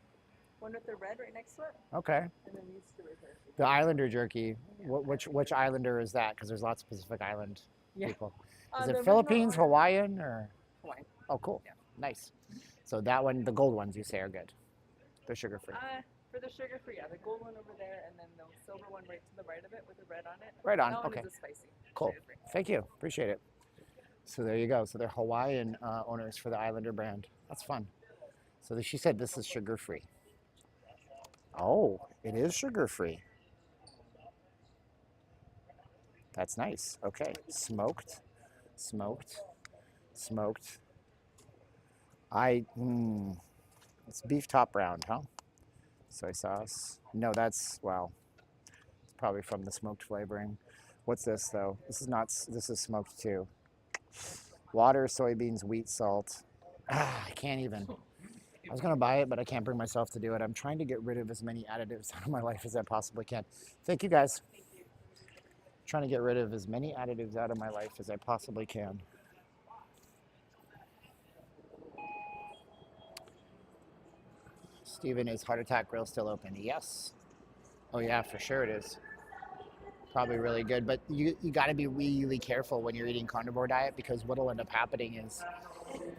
one with the red right next to it, Okay. and then these two right there. The Islander jerky. Which Islander is that? Because there's lots of Pacific Island people. Is The it original Philippines, order- Hawaiian, or? Hawaiian. Oh, cool. Yeah. Nice. So that one, the gold ones you say are good. They're sugar-free. For the sugar-free, yeah, the gold one over there, and then the silver one right to the right of it with the red on it. Right on, That one okay. is the spicy. Cool. Sugar-free. Thank you. Appreciate it. So there you go. So they're Hawaiian owners for the Islander brand. That's fun. So she said this is sugar-free. Oh, it is sugar-free. That's nice. Okay. Smoked. It's beef top round, huh? Soy sauce. No, it's probably from the smoked flavoring. What's this though? This is smoked too. Water, soybeans, wheat, salt. I can't even. I was gonna buy it, but I can't bring myself to do it. I'm trying to get rid of as many additives out of my life as I possibly can. Thank you guys. Trying to get rid of as many additives out of my life as I possibly can. Steven, is Heart Attack Grill still open? Yes. Oh yeah, for sure it is. probably really good, but you got to be really careful when you're eating carnivore diet, because what'll end up happening is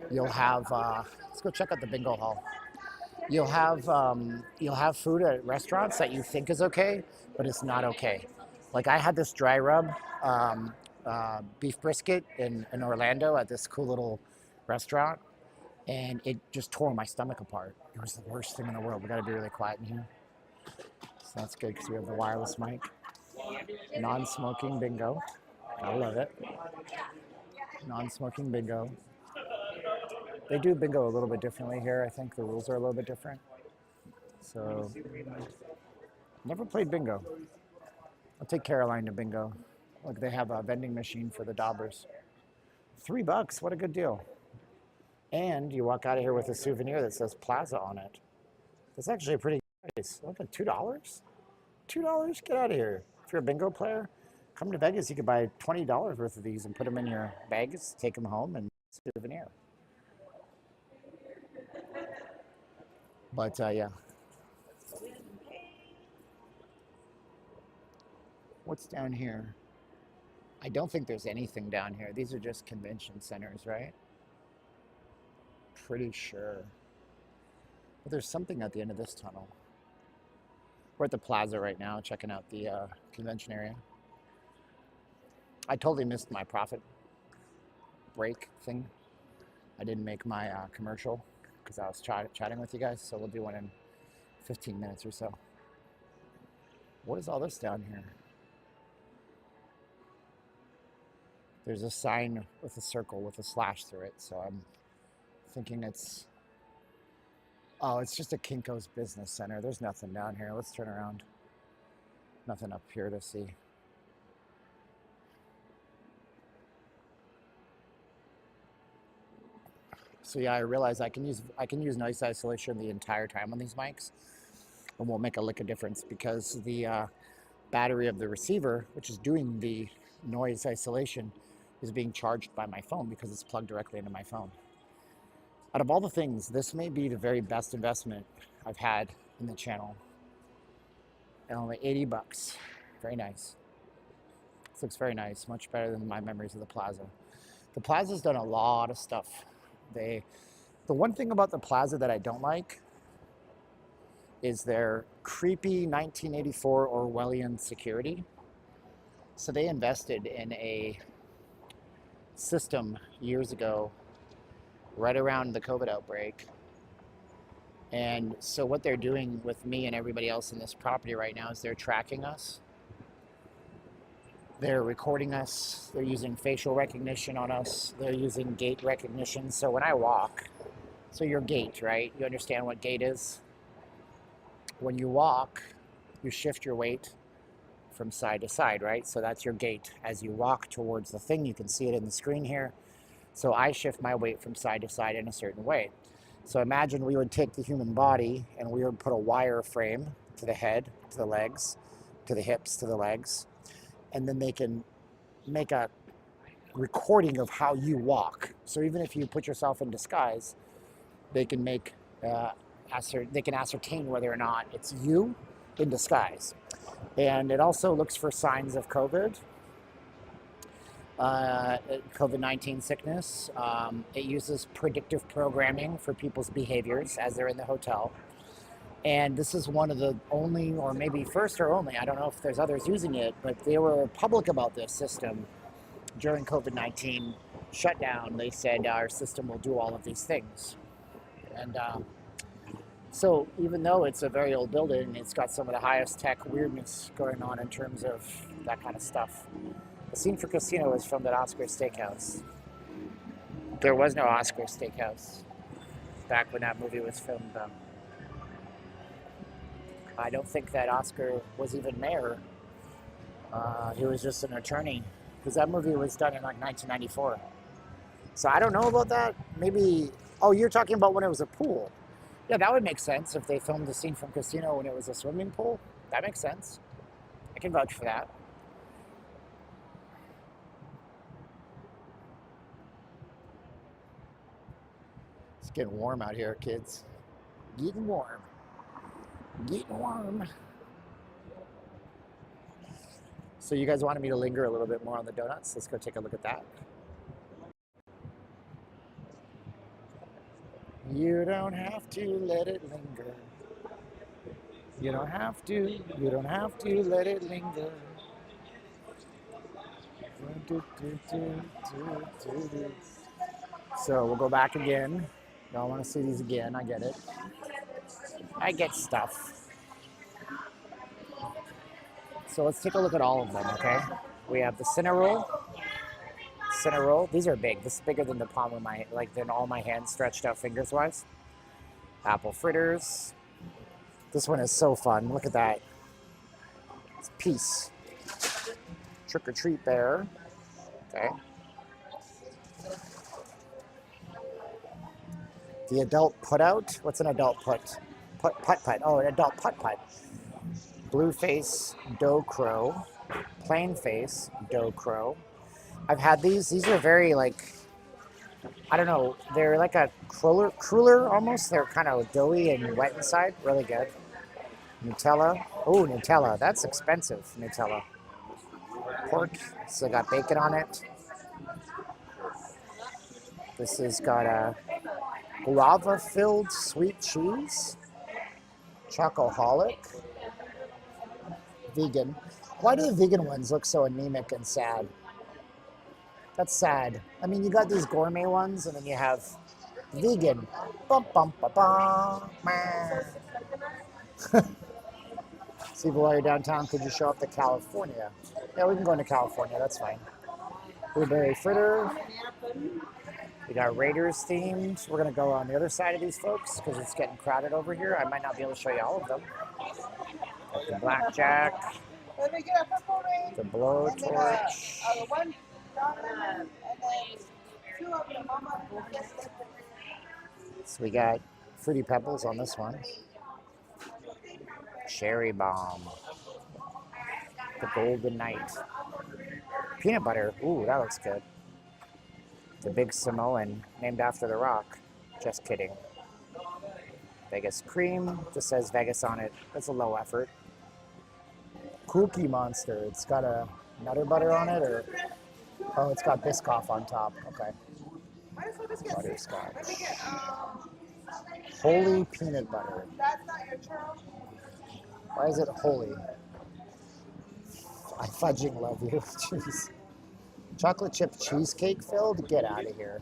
you'll have let's go check out the bingo hall. You'll have food at restaurants that you think is okay, but it's not okay. Like I had this dry rub beef brisket in Orlando at this cool little restaurant, and it just tore my stomach apart. It was the worst thing in the world. We got to be really quiet in here. So that's good because we have the wireless mic. Non-smoking bingo. I love it. Non-smoking bingo. They do bingo a little bit differently here. I think the rules are a little bit different. So, never played bingo. I'll take Caroline to bingo. Look, they have a vending machine for the daubers. $3, what a good deal. And you walk out of here with a souvenir that says Plaza on it. That's actually a pretty good price. Look at $2? $2? Get out of here. If you're a bingo player, come to Vegas, you could buy $20 worth of these and put them in your bags, take them home, and souvenir. But yeah. What's down here? I don't think there's anything down here. These are just convention centers, right? Pretty sure. But there's something at the end of this tunnel. We're at the Plaza right now, checking out the convention area. I totally missed my profit break thing. I didn't make my commercial because I was chatting with you guys, so we'll do one in 15 minutes or so. What is all this down here? There's a sign with a circle with a slash through it, so I'm thinking it's... Oh, it's just a Kinko's Business Center. There's nothing down here. Let's turn around. Nothing up here to see. So yeah, I realize I can use noise isolation the entire time on these mics, and won't make a lick of difference because the battery of the receiver, which is doing the noise isolation, is being charged by my phone because it's plugged directly into my phone. Out of all the things, this may be the very best investment I've had in the channel. And only $80. Very nice. This looks very nice, much better than my memories of the Plaza. The Plaza's done a lot of stuff. The one thing about the Plaza that I don't like is their creepy 1984 Orwellian security. So they invested in a system years ago, right around the COVID outbreak. And so what they're doing with me and everybody else in this property right now is they're tracking us. They're recording us. They're using facial recognition on us. They're using gait recognition. So when I walk, so your gait, right? You understand what gait is? When you walk, you shift your weight from side to side, right? So that's your gait. As you walk towards the thing, you can see it in the screen here. So I shift my weight from side to side in a certain way. So imagine we would take the human body and we would put a wire frame to the head, to the legs, to the hips, to the legs, and then they can make a recording of how you walk. So even if you put yourself in disguise, they can make they can ascertain whether or not it's you in disguise. And it also looks for signs of COVID-19 sickness. It uses predictive programming for people's behaviors as they're in the hotel. And this is one of the only, or maybe first or only, I don't know if there's others using it, but they were public about this system during COVID-19 shutdown. They said our system will do all of these things. And so even though it's a very old building, it's got some of the highest tech weirdness going on in terms of that kind of stuff. The scene for Casino is from that Oscar Steakhouse. There was no Oscar Steakhouse back when that movie was filmed. I don't think that Oscar was even mayor. He was just an attorney, because that movie was done in like 1994. So I don't know about that. Maybe, oh, you're talking about when it was a pool. Yeah, that would make sense if they filmed the scene from Casino when it was a swimming pool. That makes sense. I can vouch for that. It's getting warm out here, kids. Getting warm. Getting warm. So you guys wanted me to linger a little bit more on the donuts. Let's go take a look at that. You don't have to let it linger. You don't have to. You don't have to let it linger. So we'll go back again. Y'all want to see these again? I get it. I get stuff. So let's take a look at all of them, okay? We have the Cinnarroll. Cinnarroll. These are big. This is bigger than the palm of my, like than all my hands stretched out fingers wise. Apple fritters. This one is so fun. Look at that. It's Peace. Trick or treat bear. Okay. The adult put out. What's an adult put? Putt. Oh, an adult putt. Blue face doe crow. Plain face doe crow. I've had these. These are very like, I don't know. They're like a cruller almost. They're kind of doughy and wet inside. Really good. Nutella. Oh, Nutella. That's expensive. Nutella. Pork. Still got bacon on it. This has got a guava-filled sweet cheese. Chocoholic. Vegan. Why do the vegan ones look so anemic and sad? That's sad. I mean, you got these gourmet ones, and then you have vegan. Bum, bum, ba, bum, See, while you're downtown, could you show up to California? Yeah, we can go into California. That's fine. Blueberry fritter. We got Raiders themed. We're going to go on the other side of these folks because it's getting crowded over here. I might not be able to show you all of them. Got the blackjack. Let me get a purple ring. The blowtorch. One dollar and then two of the mama. So we got Fruity Pebbles on this one. Cherry Bomb. The Golden Knight. Peanut butter. Ooh, that looks good. The Big Samoan, named after The Rock. Just kidding. Vegas Cream. This says Vegas on it. That's a low effort. Cookie Monster. It's got a Nutter Butter on it, or... Oh, it's got Biscoff on top. Okay. Butterscotch. Holy Peanut Butter. That's not your churro. Why is it holy? I fudging love you. Jeez. Chocolate chip cheesecake filled? Get out of here.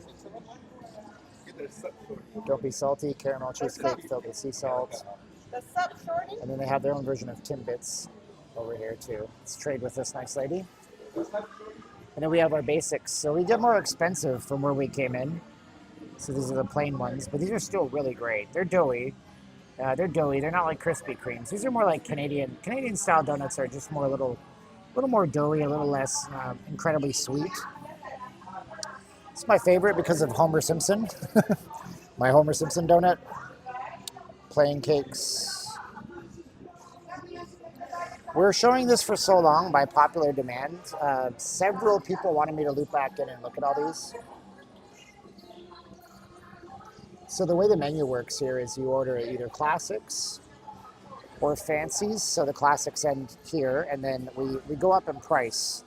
Don't be salty. Caramel cheesecake filled with sea salt. The sup, shorty? And then they have their own version of Timbits over here too. Let's trade with this nice lady. And then we have our basics. So we get more expensive from where we came in. So these are the plain ones, but these are still really great. They're doughy. They're not like Krispy Kremes. These are more like Canadian style donuts. Are just more a little more doughy, a little less incredibly sweet. It's my favorite because of Homer Simpson. My Homer Simpson donut. Plain cakes. We're showing this for so long by popular demand. Several people wanted me to loop back in and look at all these. So the way the menu works here is you order either classics or fancies. So the classics end here, and then we go up in price,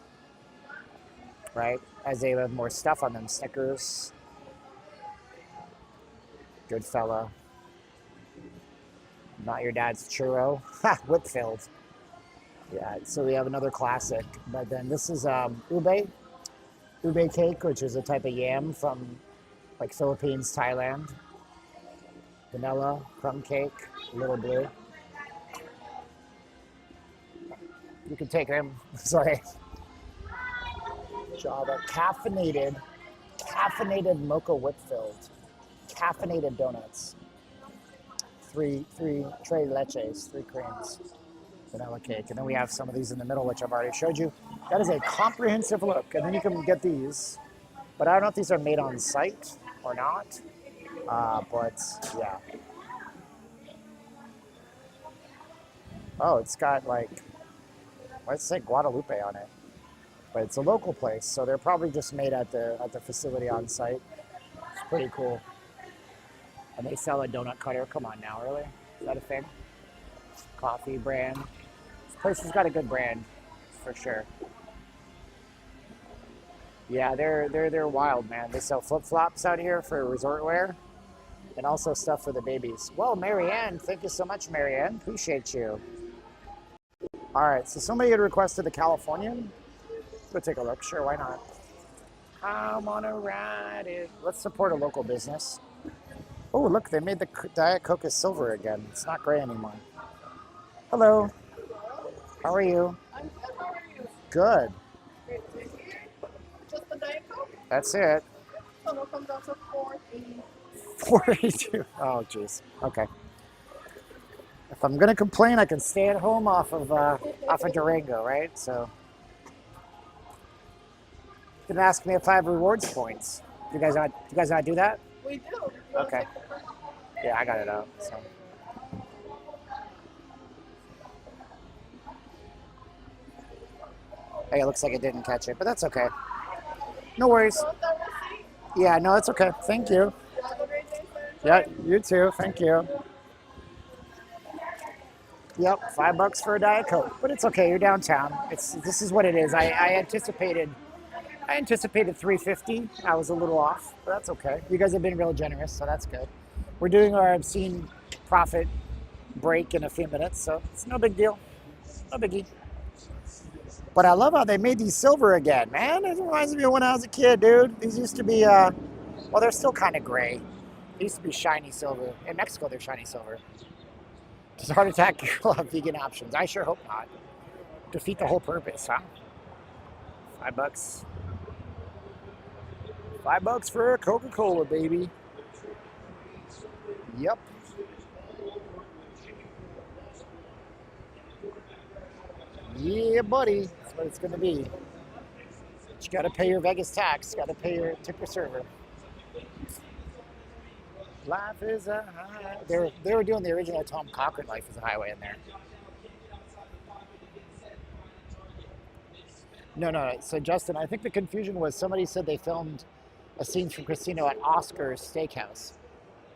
right? As they have more stuff on them. Snickers, Goodfella, Not Your Dad's Churro, whip-filled. Yeah, so we have another classic, but then this is ube cake, which is a type of yam from like Philippines, Thailand. Vanilla, crumb cake, Little Blue. You can take them, sorry. Java, caffeinated mocha whip-filled, caffeinated donuts. Three tres leches, 3 creams. Vanilla cake, and then we have some of these in the middle, which I've already showed you. That is a comprehensive look, and then you can get these, but I don't know if these are made on site or not, but yeah. Oh, it's got like, let's say Guadalupe on it, but it's a local place, so they're probably just made at the facility on site. It's pretty cool. And they sell a donut cutter. Come on now, really? Is that a thing? Coffee brand. This place has got a good brand. for sure. Yeah, they're wild, man. They sell flip-flops out here for resort wear, and also stuff for the babies. Well, Marianne, thank you so much, Marianne. Appreciate you. All right, so somebody had requested the Californian. Go take a look. Sure, why not? I'm gonna ride it. Let's support a local business. Oh, look, they made the Diet Coke is silver again. It's not gray anymore. Hello. How are you? I'm good. How are you? Good. Great to hear. Just the Diet Coke? That's it. Total comes out to 480. 42. Oh, jeez. Okay. If I'm gonna complain, I can stay at home off of Durango, right? So, you can ask me if I have rewards points. You guys not do that? We do. You wanna Okay. take the first? Yeah, I got it out. So. Hey, it looks like it didn't catch it, but that's okay. No worries. So with that receipt, Yeah, no, it's okay. Thank you. have a great day, sir. Yeah, you too. Thank you. Yep, $5 for a Diet Coke, but it's okay. You're downtown. This is what it is. I anticipated $3.50. I was a little off, but that's okay. You guys have been real generous, so that's good. We're doing our obscene profit break in a few minutes, so it's no big deal. No biggie. But I love how they made these silver again, man. It reminds me of when I was a kid, dude. These used to be, well, they're still kind of gray. They used to be shiny silver. In Mexico, they're shiny silver. Does heart attack cure have vegan options? I sure hope not. Defeat the whole purpose, huh? $5. $5 for a Coca-Cola, baby. Yep. Yeah, buddy. That's what it's going to be. But you got to pay your Vegas tax. Got to pay your tip your server. Life is a highway. They were doing the original Tom Cochran Life is a Highway in there. No. So Justin, I think the confusion was somebody said they filmed a scene from Casino at Oscar's Steakhouse.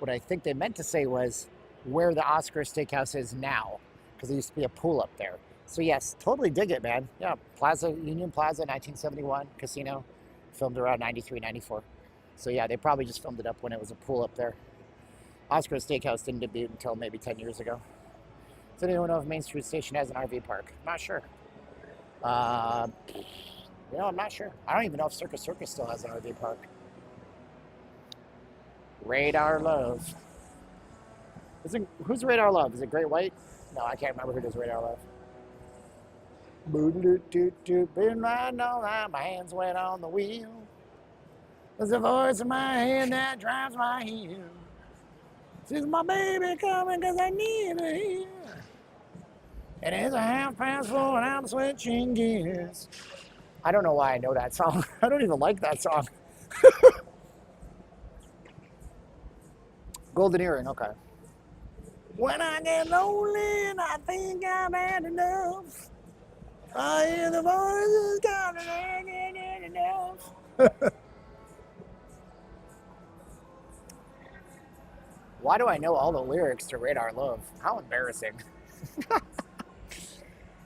What I think they meant to say was where the Oscar Steakhouse is now, because there used to be a pool up there. So yes, totally dig it, man. Yeah, Plaza, Union Plaza, 1971, Casino, filmed around 93, 94. So yeah, they probably just filmed it up when it was a pool up there. Oscar's Steakhouse didn't debut until maybe 10 years ago. Does anyone know if Main Street Station has an RV park? I'm not sure. I'm not sure. I don't even know if Circus still has an RV park. Radar Love. Who's Radar Love? Is it Great White? No, I can't remember who does Radar Love. Been riding all night, my hands went on the wheel. There's a voice in my head that drives my heel. Says my baby coming 'cause I need her here. And it's 4:30 and I'm switching gears. I don't know why I know that song. I don't even like that song. Golden Earring, okay. When I get lonely and I think I've had enough, I hear the voices coming, I ain't had enough. Why do I know all the lyrics to Radar Love? How embarrassing.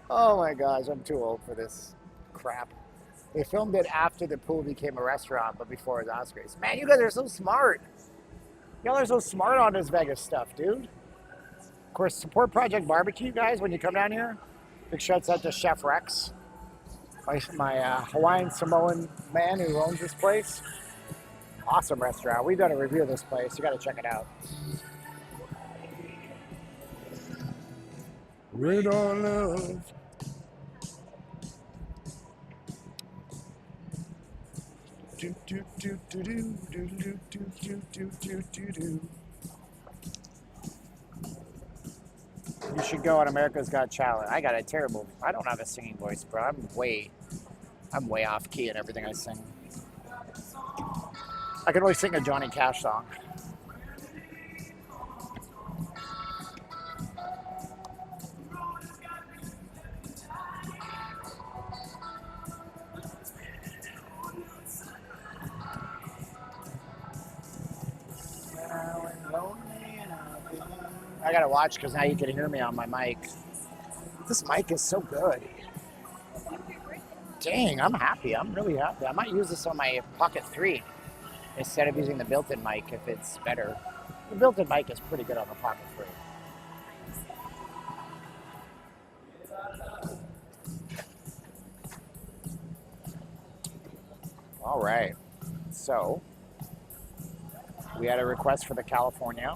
Oh my gosh, I'm too old for this crap. They filmed it after the pool became a restaurant, but before it was Oscars. Man, you guys are so smart. Y'all are so smart on this Vegas stuff, dude. Of course, support Project Barbecue, guys, when you come down here. Big shouts out to Chef Rex, my Hawaiian Samoan man who owns this place. Awesome restaurant. We've done a review of this place. You got to check it out. Radar Love. You should go on America's Got Talent. I don't have a singing voice, bro. I'm way off key in everything I sing. I can only sing a Johnny Cash song. I gotta watch because now you can hear me on my mic. This mic is so good. Dang, I'm happy. I'm really happy. I might use this on my Pocket 3 instead of using the built-in mic if it's better. The built-in mic is pretty good on the Pocket 3. All right. So, we had a request for the California.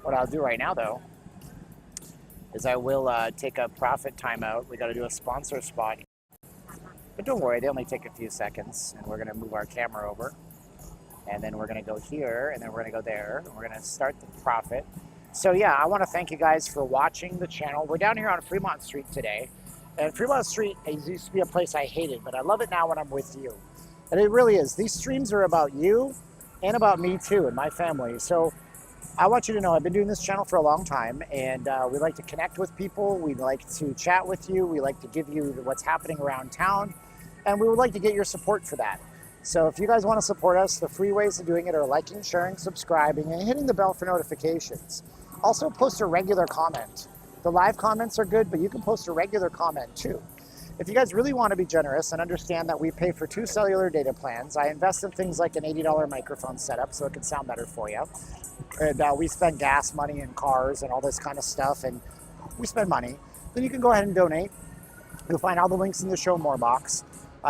What I'll do right now, though, is I will take a profit timeout. We got to do a sponsor spot. But don't worry, they only take a few seconds. And we're going to move our camera over. And then we're going to go here, and then we're going to go there. And we're going to start the profit. So yeah, I want to thank you guys for watching the channel. We're down here on Fremont Street today. And Fremont Street used to be a place I hated, but I love it now when I'm with you. And it really is. These streams are about you and about me too and my family. So I want you to know I've been doing this channel for a long time, and we like to connect with people. We like to chat with you. We like to give you what's happening around town, and we would like to get your support for that. So if you guys want to support us, the free ways of doing it are liking, sharing, subscribing, and hitting the bell for notifications. Also post a regular comment. The live comments are good, but you can post a regular comment too. If you guys really want to be generous and understand that we pay for 2 cellular data plans, I invest in things like an $80 microphone setup so it can sound better for you. And we spend gas money in cars and all this kind of stuff, and we spend money. Then you can go ahead and donate. You'll find all the links in the show more box.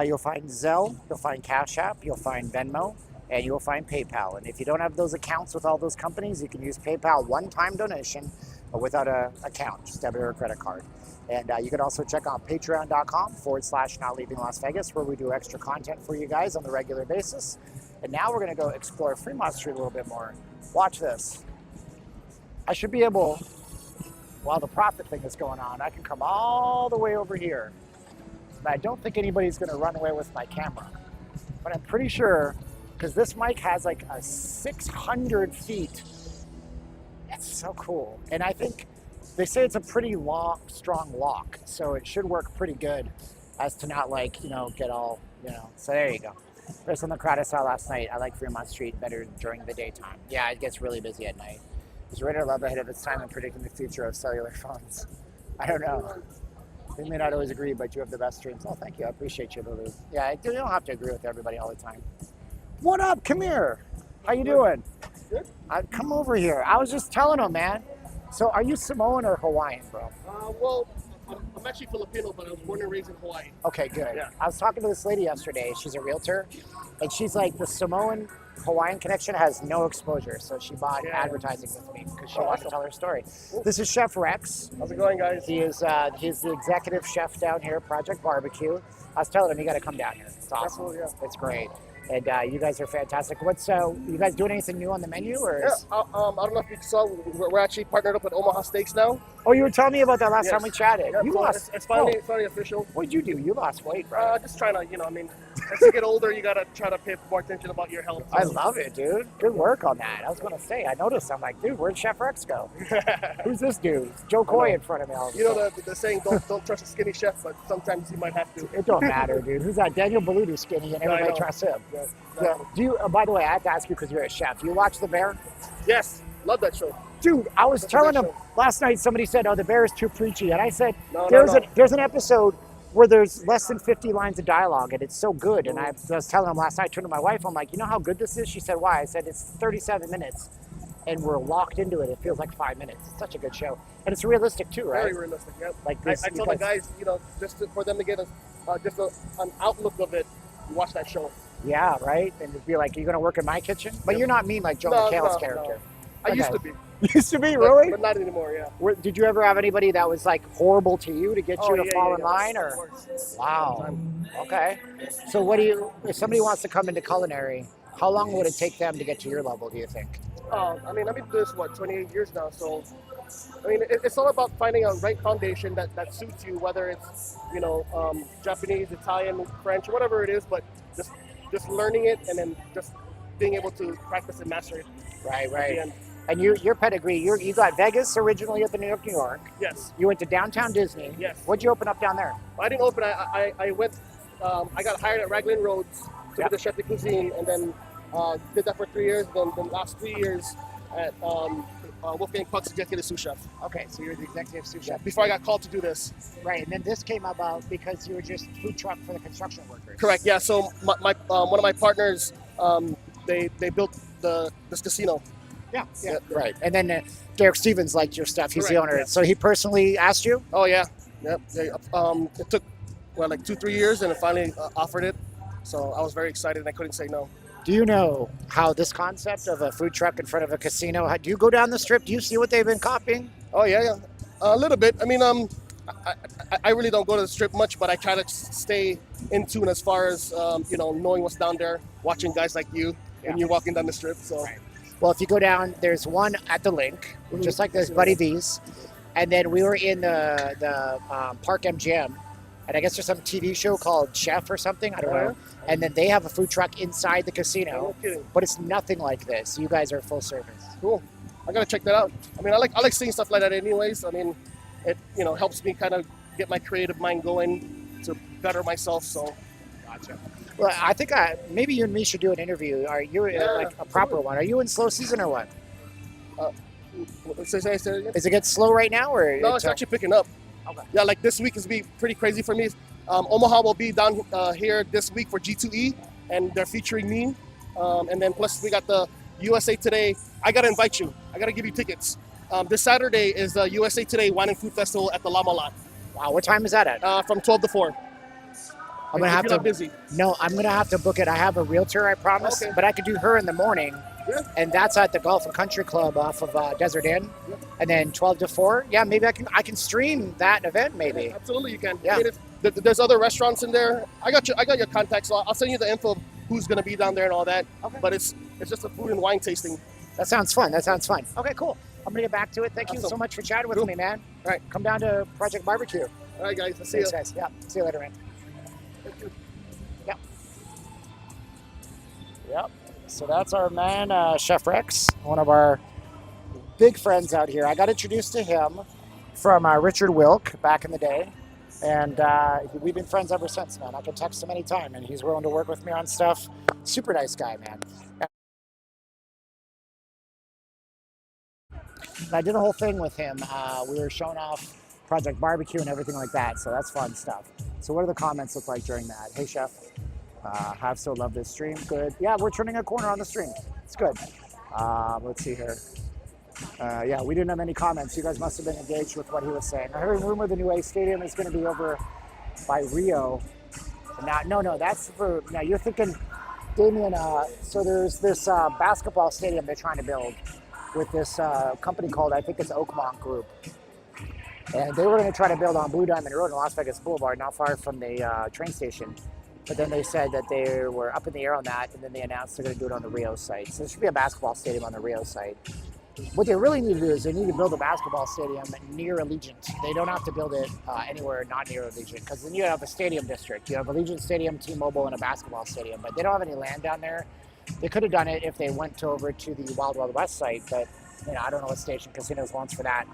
You'll find Zelle, you'll find Cash App, you'll find Venmo, and you'll find PayPal. And if you don't have those accounts with all those companies, you can use PayPal one-time donation, but without an account, just debit or a credit card. And you can also check out patreon.com/NotLeavingLasVegas, where we do extra content for you guys on a regular basis. And now we're going to go explore Fremont Street a little bit more. Watch this. I should be able, while the profit thing is going on, I can come all the way over here. But I don't think anybody's going to run away with my camera. But I'm pretty sure, because this mic has like a 600 feet. It's so cool. And I think they say it's a pretty strong lock. So it should work pretty good as to not like, get all, So there you go. Based on the crowd I saw last night, I like Fremont Street better during the daytime. Yeah, it gets really busy at night. Is Radar Love ahead of its time in predicting the future of cellular phones? I don't know. We may not always agree, but you have the best streams. Oh, thank you. I appreciate you, Lulu. Yeah, you don't have to agree with everybody all the time. What up? Come here. How you doing? Good. Come over here. I was just telling him, man. So are you Samoan or Hawaiian, bro? Well, I'm actually Filipino, but I was born and raised in Hawaii. Okay, good. Yeah. I was talking to this lady yesterday. She's a realtor, and she's like, the Samoan Hawaiian connection has no exposure, so she bought advertising with me because she wanted to tell her story. Cool. This is Chef Rex. How's it going, guys? He's the executive chef down here, Project Barbecue. I was telling him you got to come down here. It's awesome. Absolutely, yeah. It's great. And you guys are fantastic. What's you guys doing anything new on the menu? Or Yeah, I don't know if you saw, we're actually partnered up with Omaha Steaks now. Oh, you were telling me about that last time we chatted. Yeah, You so lost. it's finally official. What'd you do? You lost weight, bro. Just trying to, as you get older, you gotta try to pay more attention about your health. I love it, dude. Good work on that. I was gonna say, I noticed. I'm like, dude, where'd Chef Rex go? Who's this dude? It's Joe Coy in front of me. The saying, don't trust a skinny chef, but sometimes you might have to. It don't matter, dude. Who's that? Daniel Beludu skinny, and everybody trusts him. Yeah, Yeah. Do you? By the way, I have to ask you because you're a chef. Do you watch The Bear? Yes, love that show. Dude, I was That's a telling great him show. last night. Somebody said, "Oh, The Bear is too preachy," and I said, No, "There's an episode where there's less than 50 lines of dialogue, and it's so good." And I was telling him last night. I turned to my wife. I'm like, "You know how good this is?" She said, "Why?" I said, "It's 37 minutes, and we're locked into it. It feels like 5 minutes. It's such a good show, and it's realistic too, right?" Very realistic, yeah. Like I this, tell the guys, for them to get an outlook of it, you watch that show. Yeah, right. And it'd be like, "You're gonna work in my kitchen," but you're not mean like Joe McHale's character. I used to be. Used to be, really? But not anymore, yeah. Did you ever have anybody that was like horrible to you to get you to fall in line, Of or? course. Wow. Okay. So if somebody wants to come into culinary, how long would it take them to get to your level, do you think? I've been doing this, 28 years now, so, it's all about finding a right foundation that suits you, whether it's, Japanese, Italian, French, whatever it is, but just learning it and then just being able to practice and master it. Right. And your pedigree, you got Vegas originally at the New York. Yes. You went to downtown Disney. Yes. What'd you open up down there? I didn't open. I went. I got hired at Raglan Roads to be the chef de cuisine, and then did that for 3 years. Then the last 3 years at Wolfgang Puck's executive sous chef. Okay, so you're the executive sous chef. Before I got called to do this. Right, and then this came about because you were just food truck for the construction workers. Correct. Yeah. So my one of my partners, they built this casino. Yeah, right. And then Derek Stevens liked your stuff. He's the Correct, owner. yeah. So he personally asked you? Oh yeah. Yep. Yeah. It took like 2-3 years, and it finally offered it. So I was very excited, and I couldn't say no. Do you know how this concept of a food truck in front of a casino, do you go down the strip? Do you see what they've been copying? Oh yeah. A little bit. I mean, I really don't go to the strip much, but I try to stay in tune as far as knowing what's down there, watching guys like you when you're walking down the strip. So. Right. Well, if you go down, there's one at the link, just like this Buddy V's. And then we were in the Park MGM, and I guess there's some TV show called Chef or something, I don't know. And then they have a food truck inside the casino, but it's nothing like this. You guys are full service. Cool. I gotta check that out. I mean, I like seeing stuff like that anyways. I mean, it helps me kind of get my creative mind going to better myself. So. Gotcha. Well, I think maybe you and me should do an interview. Are you like a proper one? Are you in slow season or what? Say it again? Is it get slow right now, or no? It's actually picking up. Okay. Yeah, like this week is be pretty crazy for me. Omaha will be down here this week for G2E, and they're featuring me. And then plus we got the USA Today. I gotta invite you. I gotta give you tickets. This Saturday is the USA Today Wine and Food Festival at the Llama Lot. Wow, what time is that at? From 12 to 4. I'm gonna have to. Busy. No, I'm gonna have to book it. I have a realtor, I promise. Okay. But I could do her in the morning, and that's at the Golf and Country Club off of Desert Inn. Yeah. And then 12 to 4. Yeah, maybe I can stream that event. Maybe. Yeah, absolutely, you can. Yeah. I mean, there's other restaurants in there. I got your contacts. So I'll send you the info of who's gonna be down there and all that. Okay. But it's just a food and wine tasting. That sounds fun. Okay, cool. I'm gonna get back to it. Thank you so much for chatting with me, man. All right, come down to Project Barbecue. All right, guys. I'll see you. Thanks, guys. Yeah. See you later, man. Thank you. Yep. So that's our man, Chef Rex, one of our big friends out here. I got introduced to him from Richard Wilk back in the day, and we've been friends ever since, man. I can text him anytime, and he's willing to work with me on stuff. Super nice guy, man. And I did a whole thing with him. We were showing off Project Barbecue and everything like that, so that's fun stuff. So what do the comments look like during that? Hey, Chef. Have so loved this stream. Good. Yeah, we're turning a corner on the stream. It's good. Let's see here. Yeah, we didn't have any comments. You guys must have been engaged with what he was saying. I heard a rumor the new A Stadium is going to be over by Rio. No, that's for, now you're thinking, Damien, so there's this basketball stadium they're trying to build with this company called, I think it's Oakmont Group. And they were going to try to build on Blue Diamond Road in Las Vegas Boulevard, not far from the train station. But then they said that they were up in the air on that, and then they announced they're going to do it on the Rio site. So there should be a basketball stadium on the Rio site. What they really need to do is they need to build a basketball stadium near Allegiant. They don't have to build it anywhere not near Allegiant, because then you have a stadium district. You have Allegiant Stadium, T-Mobile, and a basketball stadium. But they don't have any land down there. They could have done it if they went over to the Wild Wild West site, but I don't know what Station Casinos wants for that.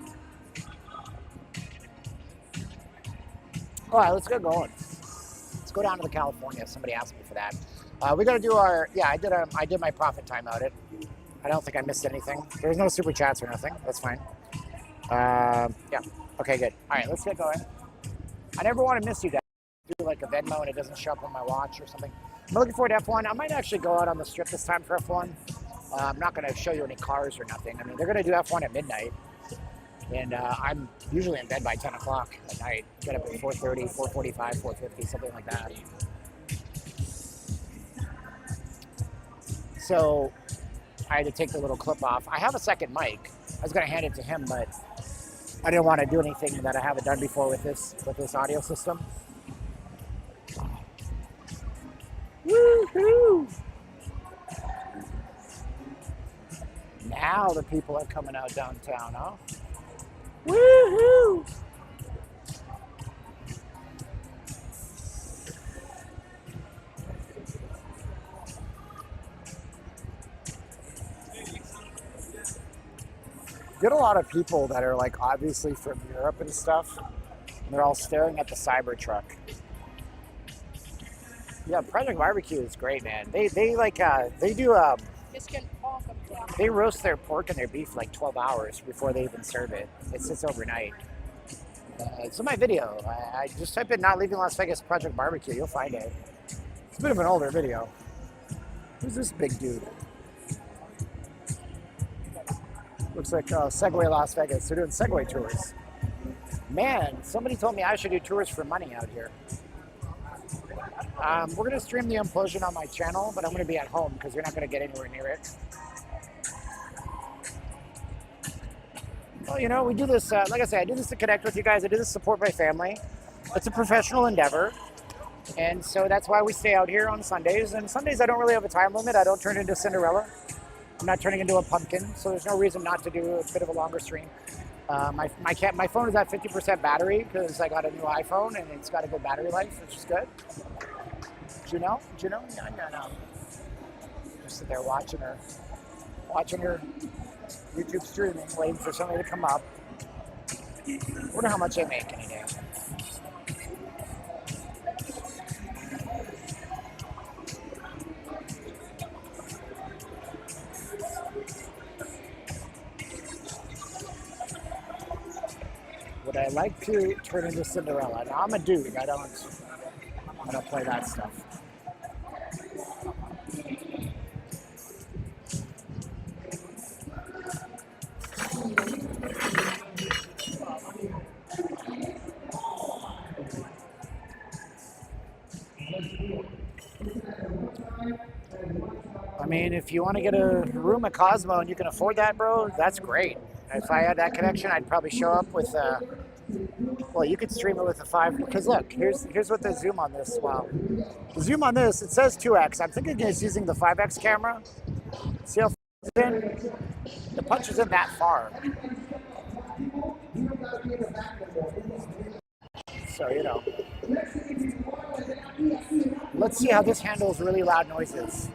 All right, let's get going. Let's go down to the California. Somebody asked me for that. We got to do our, I did my profit time audit. I don't think I missed anything. There's no super chats or nothing. That's fine. Yeah. Okay, good. All right, let's get going. I never want to miss you guys. Do like a Venmo and it doesn't show up on my watch or something. I'm looking forward to F1. I might actually go out on the strip this time for F1. I'm not going to show you any cars or nothing. I mean, they're going to do F1 at midnight. And I'm usually in bed by 10 o'clock at night. Get up at 4:30, 4:45, 4:50, something like that. So I had to take the little clip off. I have a second mic. I was going to hand it to him, but I didn't want to do anything that I haven't done before with this audio system. Woohoo! Now the people are coming out downtown, huh? Woohoo! Get a lot of people that are like obviously from Europe and stuff, and they're all staring at the Cybertruck. Yeah, Project Barbecue is great, man. They do They roast their pork and their beef like 12 hours before they even serve it. It sits overnight. It's in my video. I just type in "Not Leaving Las Vegas Project Barbecue." You'll find it. It's a bit of an older video. Who's this big dude? Looks like Segway Las Vegas. They're doing Segway tours. Man, somebody told me I should do tours for money out here. We're going to stream the implosion on my channel, but I'm going to be at home because you're not going to get anywhere near it. Well, you know, we do this, like I said, I do this to connect with you guys. I do this to support my family. It's a professional endeavor. And so that's why we stay out here on Sundays. And Sundays I don't really have a time limit. I don't turn into Cinderella. I'm not turning into a pumpkin. So there's no reason not to do a bit of a longer stream. My phone is at 50% battery because I got a new iPhone and it's got a good battery life, which is good. Juno? No. Just sit there watching her YouTube streaming, waiting for somebody to come up. Wonder how much they make in a day. Would I like to turn into Cinderella? Now I'm a dude. I don't play that stuff. I mean, if you want to get a room at Cosmo and you can afford that, bro, that's great. If I had that connection, I'd probably show up with well, you could stream it with a 5, because look, here's what the zoom on this, wow. The zoom on this, it says 2x. I'm thinking it's using the 5x camera. See how far it's in? The punch isn't that far. So, you know. Let's see how this handles really loud noises.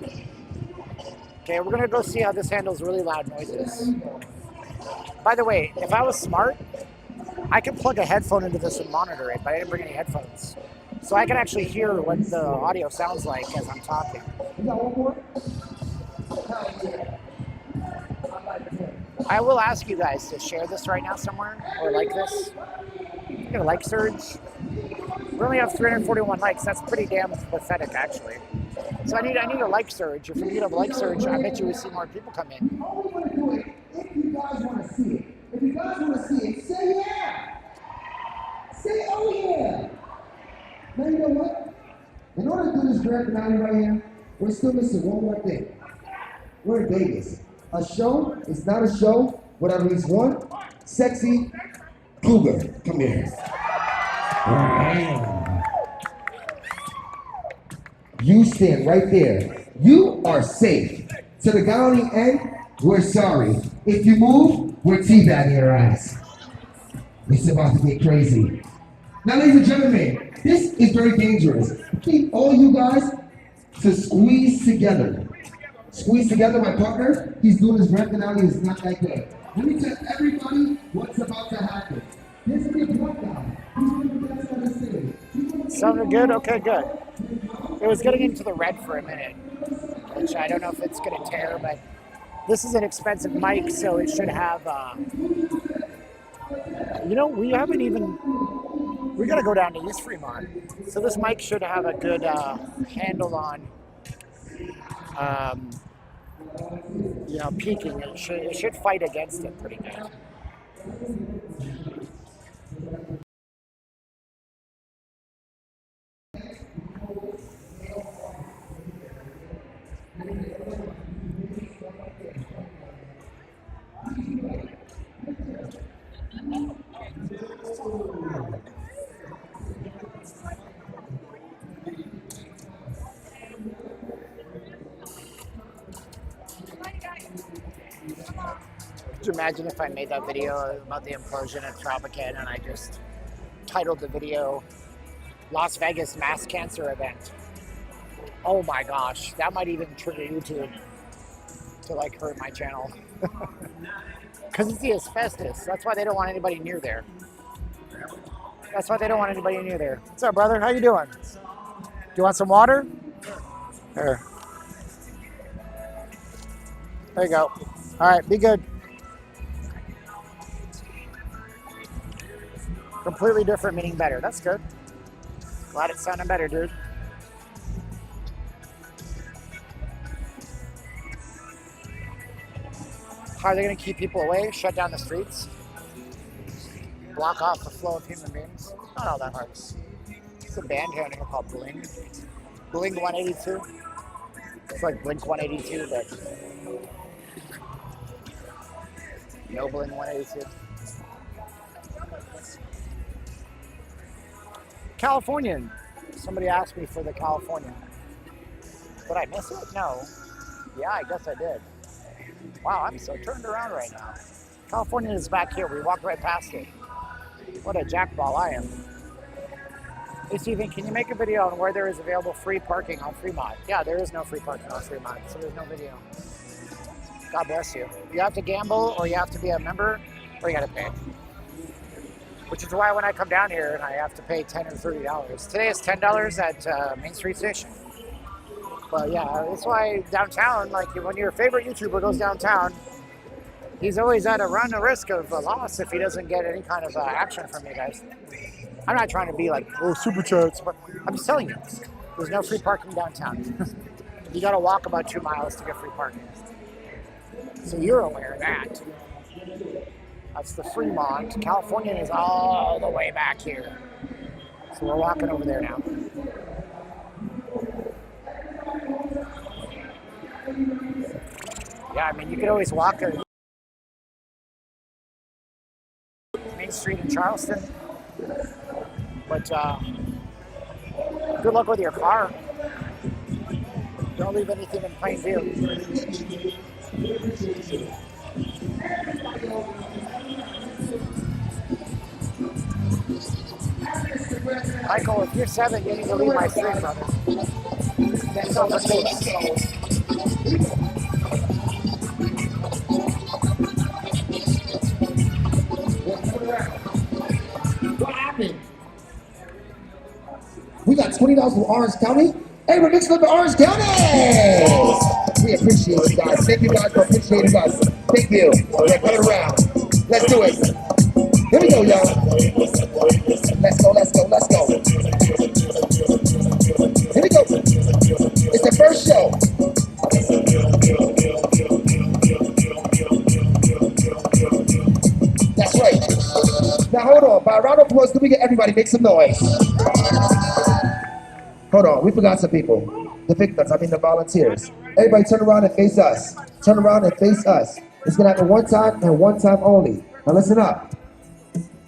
Okay, we're gonna go see how this handles really loud noises. By the way, if I was smart, I could plug a headphone into this and monitor it, but I didn't bring any headphones. So I can actually hear what the audio sounds like as I'm talking. I will ask you guys to share this right now somewhere, or like this. Get a like surge. We only have 341 likes. That's pretty damn pathetic, actually. So I need a like surge. If we need a like surge, I bet you we see more people come in. If you guys want to see it, say yeah. Say oh yeah. Now you know what? In order to do this grand finale right here, we're still missing one more thing. We're in Vegas. A show is not a show without at least one sexy cougar. Come here. You stand right there. You are safe. To the guy on the end, we're sorry. If you move, we're teabagging your ass. It's about to get crazy. Now, ladies and gentlemen, this is very dangerous. I need all you guys to squeeze together. Squeeze together, my partner. He's doing his grand finale. It's not that good. Let me tell everybody what's about to happen. There's a big one guy. He's one of the best on the stage. Sounded good? Okay, good. It was getting into the red for a minute, which I don't know if it's going to tear, but this is an expensive mic, so it should have, you know, we got to go down to East Fremont. So this mic should have a good handle on, you know, peaking. It should fight against it pretty good. Could you imagine if I made that video about the implosion at Tropicana and I just titled the video Las Vegas Mass Cancer Event? Oh my gosh, that might even trigger YouTube to like hurt my channel. Because it's the asbestos. That's why they don't want anybody near there. That's why they don't want anybody near there. What's up, brother? How you doing? Do you want some water? Here. There you go. All right, be good. Completely different, meaning better. That's good. Glad it's sounding better, dude. How are they going to keep people away? Shut down the streets? Block off the flow of human beings? Not all that hard. It's a band here called Bling. Bling 182. It's like Blink 182, but no Bling 182. Californian. Somebody asked me for the Californian. Did I miss it? No. Yeah, I guess I did. Wow, I'm so turned around right now. California is back here. We walked right past it. What a jackball I am. Hey, Steven, can you make a video on where there is available free parking on Fremont? Yeah, there is no free parking on Fremont, so there's no video. God bless you. You have to gamble, or you have to be a member, or you got to pay. Which is why when I come down here and I have to pay $10 or $30. Today is $10 at Main Street Station. But yeah, that's why downtown, like when your favorite YouTuber goes downtown, he's always at a risk of a loss if he doesn't get any kind of action from you guys. I'm not trying to be like, oh, super chats, but I'm just telling you, there's no free parking downtown. You gotta walk about 2 miles to get free parking. So you're aware of that. That's the Fremont. California is all the way back here. So we're walking over there now. Yeah, I mean, you could always walk Main Street in Charleston. But good luck with your car. Don't leave anything in plain view. Michael, if you're 7, you need to leave my street, brother. That's all the things. What happened? We got $20 from Orange County. Hey, we're mixing up in Orange County! We appreciate you guys. Thank you guys for appreciating us. Thank you. Okay, cut it around. Let's do it. Here we go, y'all. Let's go, let's go, let's go. Here we go. It's the first show. That's right. Now hold on. By a round of applause, can we get everybody make some noise? Hold on, we forgot some people. The victims, I mean the volunteers. Everybody turn around and face us. Turn around and face us. It's gonna happen one time and one time only. Now listen up.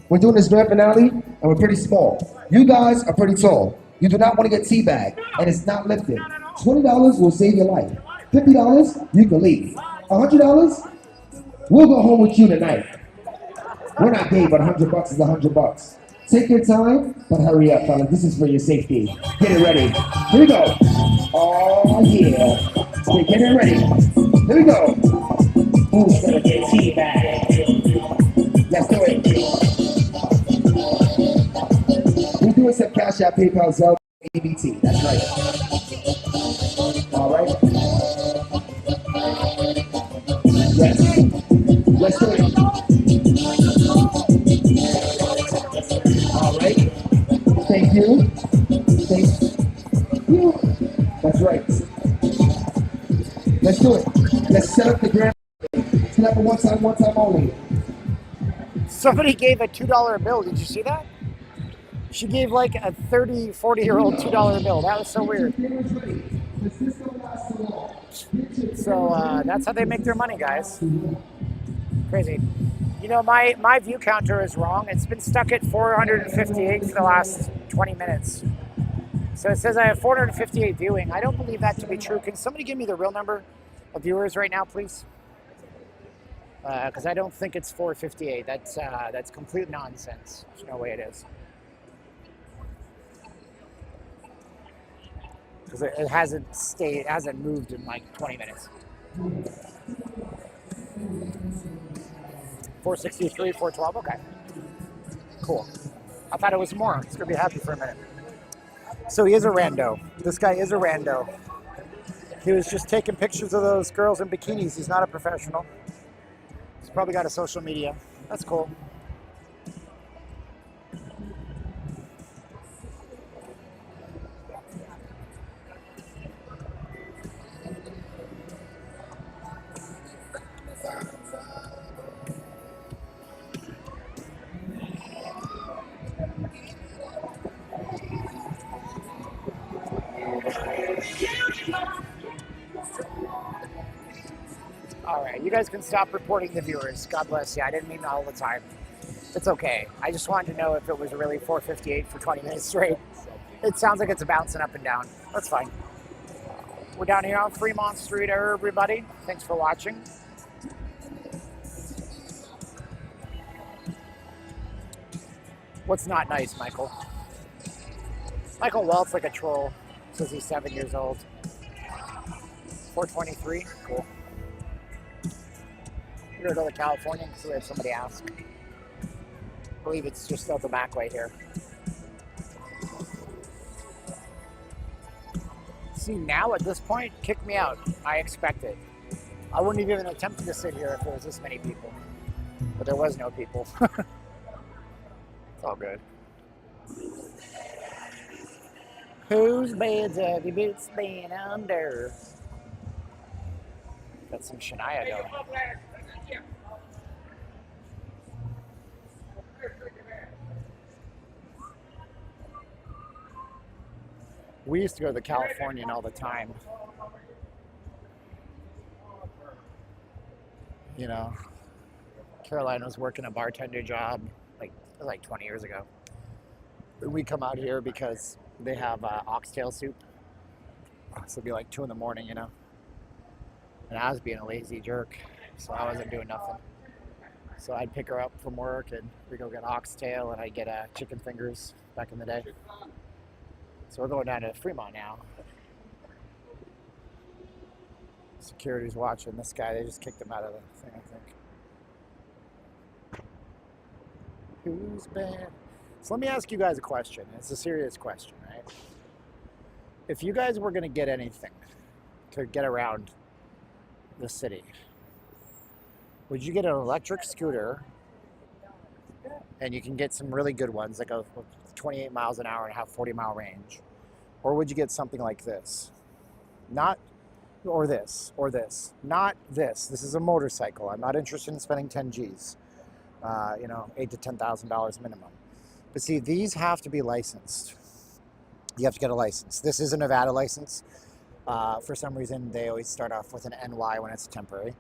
We're doing this grand finale and we're pretty small. You guys are pretty tall. You do not want to get teabagged and it's not lifted. $20 will save your life. $50, you can leave. $100, we'll go home with you tonight. We're not gay, but $100 is $100. Take your time, but hurry up, fellas. This is for your safety. Get it ready. Here we go. Oh, yeah. Okay, get it ready. Here we go. Who's gonna get teabagged? Let's do it. We're doing some Cash App, PayPal, Zelle, ABT. That's right. All right. Yes. Let's do it. All right. Thank you. Thank you. That's right. Let's do it. Let's set up the grand. Set up a one time only. Somebody gave a $2 bill. Did you see that? She gave like a 30, 40-year-old $2 bill. That was so weird. So that's how they make their money, guys. Crazy. You know, my view counter is wrong. It's been stuck at 458 for the last 20 minutes. So it says I have 458 viewing. I don't believe that to be true. Can somebody give me the real number of viewers right now, please? Because I don't think it's 458. That's complete nonsense. There's no way it is. Because it hasn't moved in like 20 minutes. 463, 412, okay. Cool. I thought it was more. It's gonna be happy for a minute. So he is a rando. This guy is a rando. He was just taking pictures of those girls in bikinis. He's not a professional. He's probably got a social media. That's cool. All right, you guys can stop reporting the viewers. God bless you. I didn't mean all the time. It's okay. I just wanted to know if it was really 4:58 for 20 minutes straight. It sounds like it's bouncing up and down. That's fine. We're down here on Fremont Street, everybody. Thanks for watching. What's not nice, Michael? Michael Welt's like a troll. Says he's 7 years old. 423. Cool. We're gonna go to California because we have somebody ask. I believe it's just out the back way here. See, now at this point, kick me out. I expect it. I wouldn't have even attempted to sit here if there was this many people. But there was no people. It's all good. Whose bed's have you boots been under? Got some Shania going. We used to go to the Californian all the time. You know, Caroline was working a bartender job like 20 years ago. We come out here because they have oxtail soup. So it'd be like 2 in the morning, you know. And I was being a lazy jerk, so I wasn't doing nothing. So I'd pick her up from work and we'd go get oxtail and I'd get chicken fingers back in the day. So we're going down to Fremont now. Security's watching this guy. They just kicked him out of the thing, I think. Who's bad? So let me ask you guys a question. It's a serious question, right? If you guys were going to get anything to get around the city, would you get an electric scooter? And you can get some really good ones that go 28 miles an hour and have 40-mile range. Or would you get something like this? Not, or this, or this. Not this. This is a motorcycle. I'm not interested in spending 10 G's. You know, $8,000 to $10,000 minimum. But see, these have to be licensed. You have to get a license. This is a Nevada license. For some reason, they always start off with an NY when it's temporary.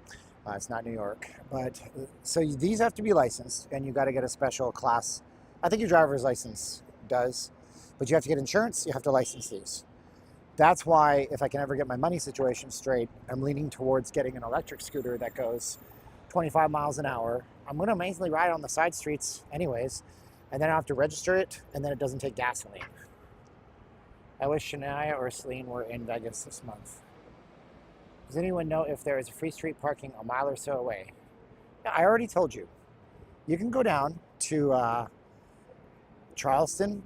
It's not New York. But so these have to be licensed, and you got to get a special class. I think your driver's license does, but you have to get insurance. You have to license these. That's why, if I can ever get my money situation straight, I'm leaning towards getting an electric scooter that goes 25 miles an hour. I'm going to mainly ride on the side streets anyways, and then I have to register it, and then it doesn't take gasoline. I wish Shania or Celine were in Vegas this month. Does anyone know if there is free street parking a mile or so away? Yeah, I already told you. You can go down to Charleston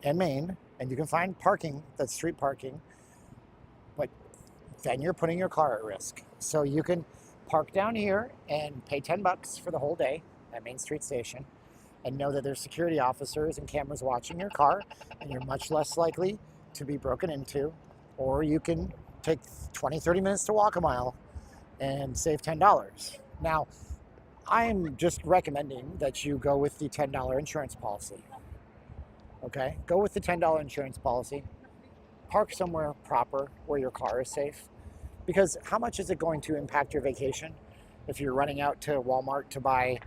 and Maine, and you can find parking that's street parking, but then you're putting your car at risk. So you can park down here and pay $10 for the whole day at Main Street Station and know that there's security officers and cameras watching your car, and you're much less likely to be broken into. Or you can take 20, 30 minutes to walk a mile and save $10. Now, I'm just recommending that you go with the $10 insurance policy. Okay, go with the $10 insurance policy. Park somewhere proper where your car is safe. Because how much is it going to impact your vacation if you're running out to Walmart to buy,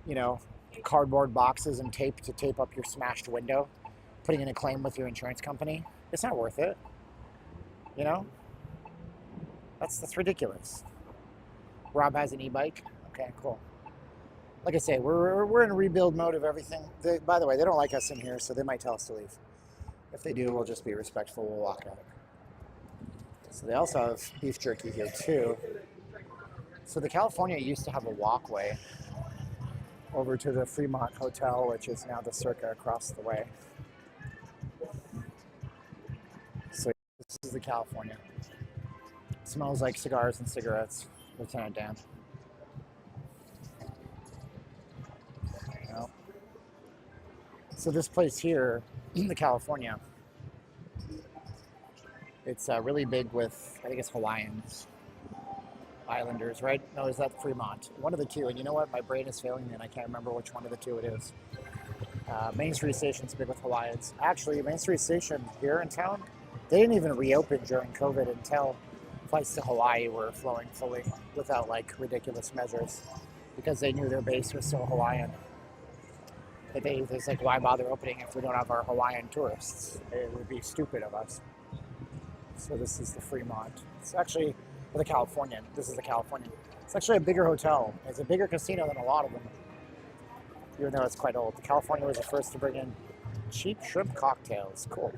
you know, cardboard boxes and tape to tape up your smashed window, putting in a claim with your insurance company? It's not worth it. You know? That's ridiculous. Rob has an e-bike. Okay, cool. Like I say, we're in a rebuild mode of everything. By the way, they don't like us in here, so they might tell us to leave. If they do, we'll just be respectful. We'll walk out. So they also have beef jerky here too. So the California used to have a walkway over to the Fremont Hotel, which is now the Circa across the way. So this is the California. Smells like cigars and cigarettes, Lieutenant Dan. Well, so this place here, in the California, it's really big with, I think it's Hawaiians, Islanders, right? No, is that Fremont? One of the two. And you know what? My brain is failing me, and I can't remember which one of the two it is. Main Street Station's big with Hawaiians. Actually, Main Street Station here in town, they didn't even reopen during COVID until flights to Hawaii were flowing fully without like ridiculous measures, because they knew their base was so Hawaiian. It's like, why bother opening if we don't have our Hawaiian tourists? It would be stupid of us. So this is the Fremont. It's actually, for the Californian, this is the Californian. It's actually a bigger hotel. It's a bigger casino than a lot of them, even though it's quite old. The California was the first to bring in cheap shrimp cocktails. Cool.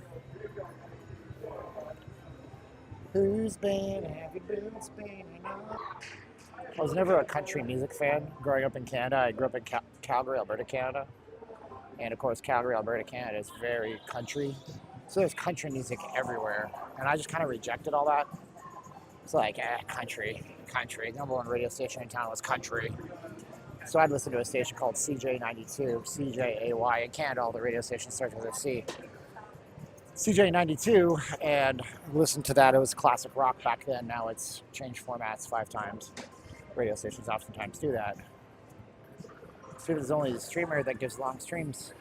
Who's been happy boots been enough? I was never a country music fan growing up in Canada. I grew up in Calgary, Alberta, Canada. And of course, Calgary, Alberta, Canada is very country. So there's country music everywhere. And I just kind of rejected all that. It's like, country. Number one radio station in town was country. So I'd listen to a station called CJ92, CJAY. In Canada, all the radio stations start with a C. CJ92, and listen to that. It was classic rock back then. Now it's changed formats 5 times. Radio stations oftentimes do that. Steven is only the streamer that gives long streams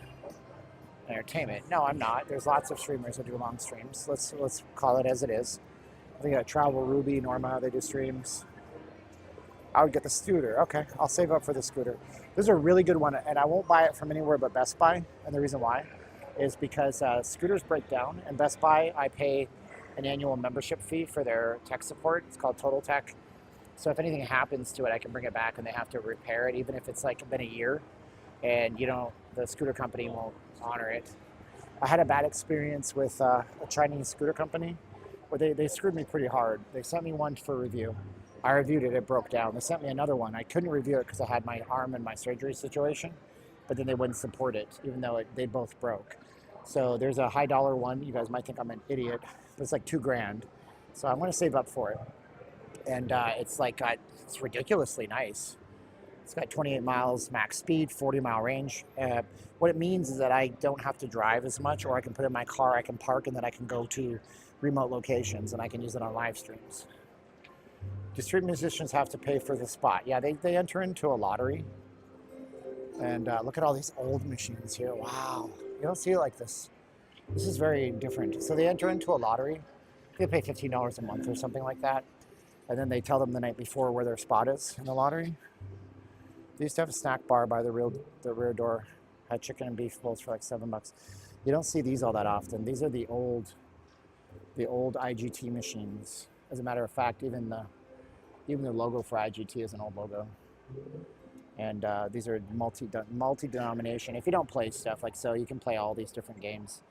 entertainment. No, I'm not. There's lots of streamers that do long streams. Let's call it as it is. I think Travel Ruby, Norma, they do streams. I would get the scooter. Okay, I'll save up for the scooter. This is a really good one, and I won't buy it from anywhere but Best Buy. And the reason why is because scooters break down. And Best Buy, I pay an annual membership fee for their tech support. It's called Total Tech. So if anything happens to it, I can bring it back and they have to repair it, even if it's like been a year. And the scooter company won't honor it. I had a bad experience with a Chinese scooter company where they screwed me pretty hard. They sent me one for review. I reviewed it, it broke down. They sent me another one. I couldn't review it because I had my arm in my surgery situation, but then they wouldn't support it, even though they both broke. So there's a high dollar one. You guys might think I'm an idiot, but it's like $2,000. So I'm going to save up for it. And it's ridiculously nice. It's got 28 miles max speed, 40-mile range. What it means is that I don't have to drive as much, or I can put it in my car, I can park, and then I can go to remote locations, and I can use it on live streams. Do street musicians have to pay for the spot? Yeah, they enter into a lottery. And look at all these old machines here. Wow, you don't see it like this. This is very different. So they enter into a lottery. They pay $15 a month or something like that. And then they tell them the night before where their spot is in the lottery. They used to have a snack bar by the rear door. Had chicken and beef bowls for like $7. You don't see these all that often. These are the old IGT machines. As a matter of fact, even the logo for IGT is an old logo. And these are multi-denomination. If you don't play stuff like so, you can play all these different games.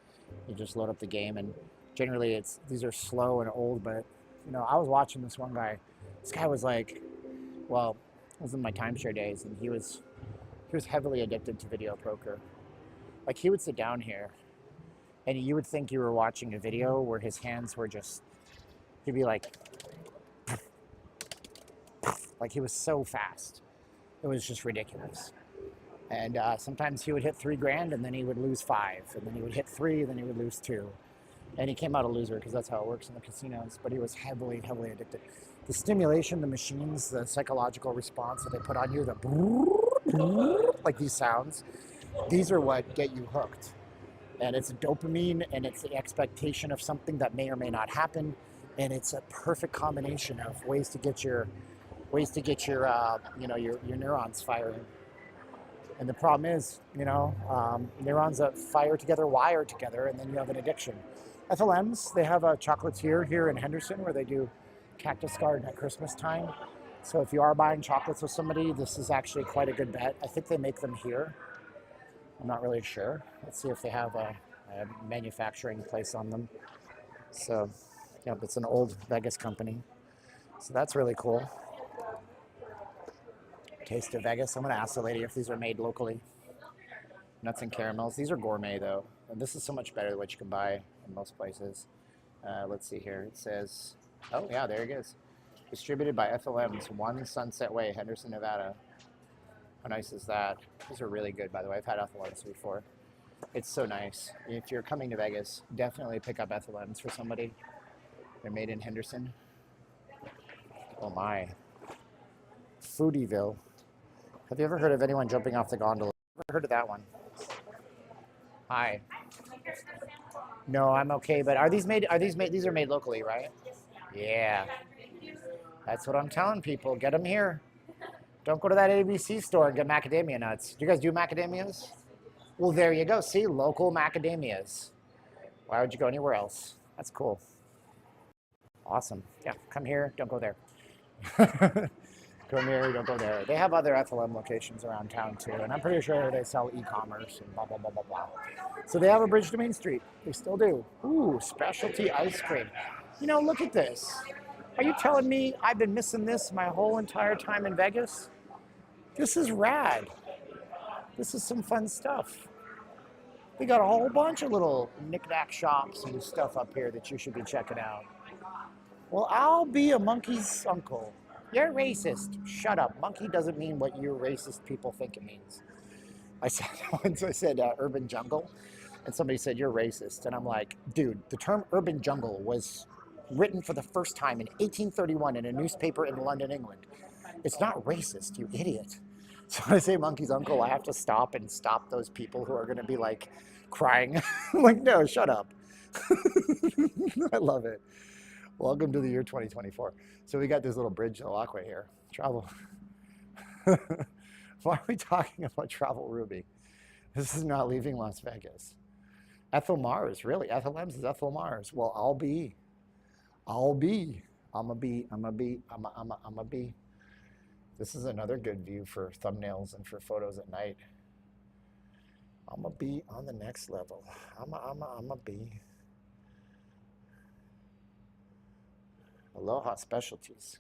You just load up the game, and generally these are slow and old, but I was watching this one guy. This guy was like, well, it was in my timeshare days, and he was heavily addicted to video poker. Like, he would sit down here, and you would think you were watching a video where his hands were just, he'd be like he was so fast. It was just ridiculous. And sometimes he would hit $3,000, and then he would lose 5, and then he would hit 3, and then he would lose 2. And he came out a loser because that's how it works in the casinos. But he was heavily, heavily addicted. The stimulation, the machines, the psychological response that they put on you, like these sounds, these are what get you hooked. And it's dopamine, and it's the expectation of something that may or may not happen. And it's a perfect combination of ways to get your neurons firing. And the problem is, neurons that fire together wire together, and then you have an addiction. FLMs, they have a chocolatier here in Henderson where they do Cactus Garden at Christmas time. So if you are buying chocolates with somebody, this is actually quite a good bet. I think they make them here. I'm not really sure. Let's see if they have a manufacturing place on them. So, it's an old Vegas company. So that's really cool. Taste of Vegas. I'm going to ask the lady if these are made locally. Nuts and caramels. These are gourmet, though. And this is so much better than what you can buy in most places. Let's see here. It says, oh, yeah, there it is. Distributed by FLM's 1 Sunset Way, Henderson, Nevada. How nice is that? These are really good, by the way. I've had FLM's before. It's so nice. If you're coming to Vegas, definitely pick up FLM's for somebody. They're made in Henderson. Oh my. Foodieville. Have you ever heard of anyone jumping off the gondola? Never heard of that one. Hi. No, I'm okay, but these are made locally, right? Yeah. That's what I'm telling people. Get them here. Don't go to that ABC store and get macadamia nuts. Do you guys do macadamias? Well, there you go. See, local macadamias. Why would you go anywhere else? That's cool. Awesome. Yeah, come here. Don't go there. Come here. Don't go there. They have other FLM locations around town too, and I'm pretty sure they sell e-commerce and blah, blah, blah, blah, blah. So they have a bridge to Main Street. They still do. Ooh, specialty ice cream. You know, look at this. Are you telling me I've been missing this my whole entire time in Vegas? This is rad. This is some fun stuff. We got a whole bunch of little knick-knack shops and stuff up here that you should be checking out. Well, I'll be a monkey's uncle. You're racist. Shut up. Monkey doesn't mean what you racist people think it means. I said once, urban jungle, and somebody said, you're racist. And I'm like, dude, the term urban jungle was written for the first time in 1831 in a newspaper in London, England. It's not racist, you idiot. So when I say monkey's uncle, I have to stop those people who are going to be like crying. I'm like, no, shut up. I love it. Welcome to the year 2024. So we got this little bridge walkway here. Travel. Why are we talking about Travel Ruby? This is not leaving Las Vegas. Ethel Mars, really? Ethel M's is Ethel Mars. Well, I'll be. This is another good view for thumbnails and for photos at night. I'm gonna be on the next level. I'm gonna be. Aloha Specialties.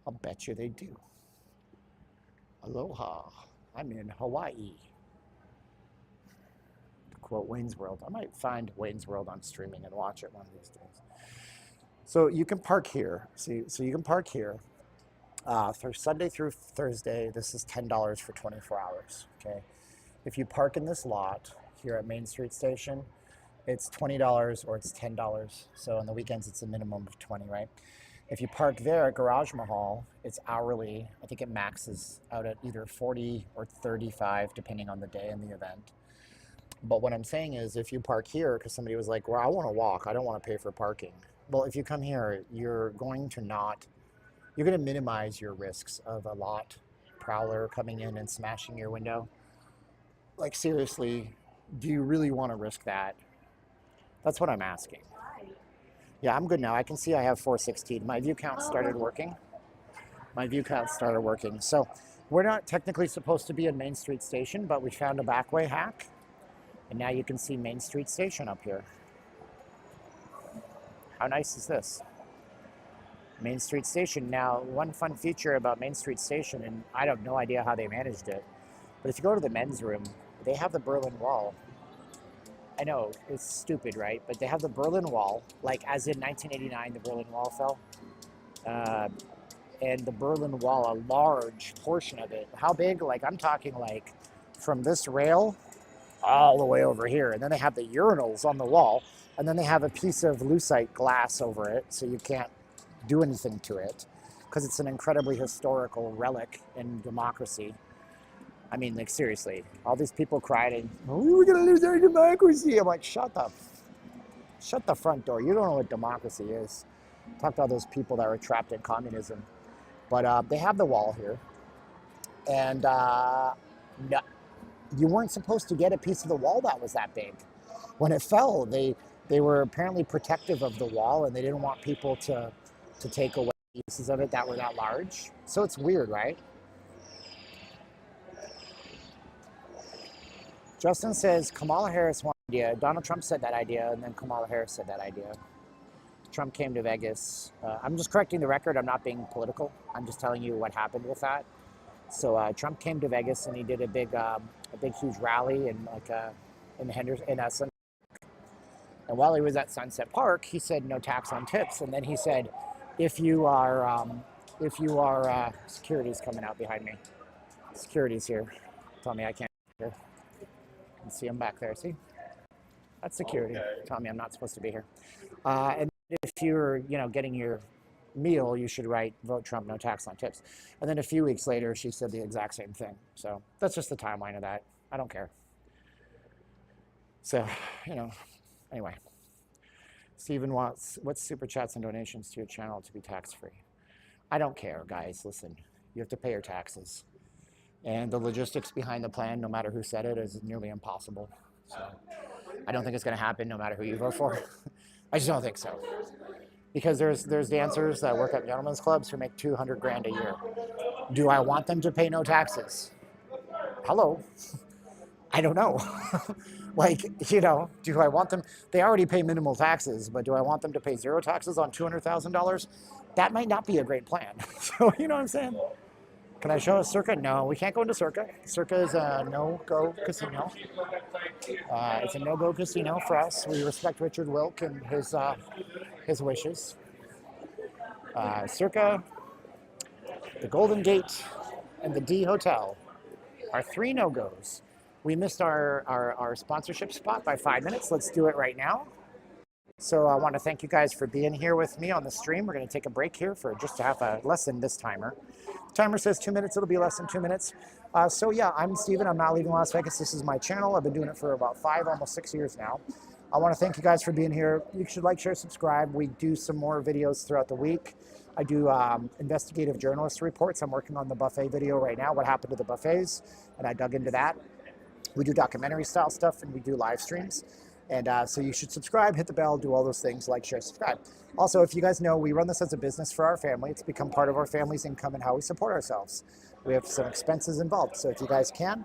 I'll bet you they do. Aloha. I'm in Hawaii. To quote Wayne's World. I might find Wayne's World on streaming and watch it one of these days. So you can park here. See, so you can park here. For Sunday through Thursday, this is $10 for 24 hours, okay? If you park in this lot here at Main Street Station, it's $20 or it's $10. So on the weekends, it's a minimum of 20, right? If you park there at Garage Mahal, it's hourly. I think it maxes out at either 40 or 35, depending on the day and the event. But what I'm saying is if you park here, because somebody was like, well, I want to walk, I don't want to pay for parking. Well, if you come here, you're going to minimize your risks of a lot prowler coming in and smashing your window. Like, seriously, do you really want to risk that? That's what I'm asking. Yeah, I'm good now. I can see I have 416. My view count started working. So we're not technically supposed to be in Main Street Station, but we found a backway hack. And now you can see Main Street Station up here. How nice is this? Main Street Station. Now, one fun feature about Main Street Station, and I have no idea how they managed it, but if you go to the men's room, they have the Berlin Wall. I know, it's stupid, right? But they have the Berlin Wall, like as in 1989, the Berlin Wall fell. And the Berlin Wall, a large portion of it. How big? Like, I'm talking like from this rail all the way over here. And then they have the urinals on the wall. And then they have a piece of lucite glass over it, so you can't do anything to it, because it's an incredibly historical relic in democracy. I mean, like, seriously, all these people crying, oh, we're gonna lose our democracy. I'm like, shut the front door. You don't know what democracy is. Talk to all those people that were trapped in communism. But they have the wall here, and no, you weren't supposed to get a piece of the wall that was that big. When it fell, they were apparently protective of the wall, and they didn't want people to take away pieces of it that were that large. So it's weird, right? Justin says Kamala Harris one idea. Donald Trump said that idea, and then Kamala Harris said that idea. Trump came to Vegas. I'm just correcting the record. I'm not being political. I'm just telling you what happened with that. So Trump came to Vegas, and he did a big, huge rally in Sunset. And while he was at Sunset Park, he said no tax on tips. And then he said, if you are, security's coming out behind me. Security's here. Tell me I can't hear. You can see him back there. See? That's security. Tell me I'm not supposed to be here. And if you're, getting your meal, you should write "Vote Trump, no tax on tips." And then a few weeks later, she said the exact same thing. So that's just the timeline of that. I don't care. So, anyway. Steven wants super chats and donations to your channel to be tax-free. I don't care, guys. Listen, you have to pay your taxes. And the logistics behind the plan, no matter who said it, is nearly impossible. So I don't think it's going to happen no matter who you vote for. I just don't think so. Because there's dancers that work at gentlemen's clubs who make $200,000 a year. Do I want them to pay no taxes? Hello? I don't know. Do I want them? They already pay minimal taxes, but do I want them to pay zero taxes on $200,000? That might not be a great plan. So, you know what I'm saying? Can I show a Circa? No, we can't go into Circa. Circa is a no-go casino. It's a no-go casino for us. We respect Richard Wilk and his wishes. Circa, the Golden Gate, and the D Hotel are 3 no-goes. We missed our sponsorship spot by 5 minutes. Let's do it right now. So I want to thank you guys for being here with me on the stream. We're going to take a break here for just to have less than this timer. The timer says 2 minutes. It'll be less than 2 minutes. So yeah, I'm Steven. I'm not leaving Las Vegas. This is my channel. I've been doing it for about 5, almost 6 years now. I want to thank you guys for being here. You should like, share, subscribe. We do some more videos throughout the week. I do investigative journalist reports. I'm working on the buffet video right now, what happened to the buffets, and I dug into that. We do documentary style stuff, and we do live streams. And so you should subscribe, hit the bell, do all those things, like, share, subscribe. Also, if you guys know, we run this as a business for our family. It's become part of our family's income and how we support ourselves. We have some expenses involved. So if you guys can,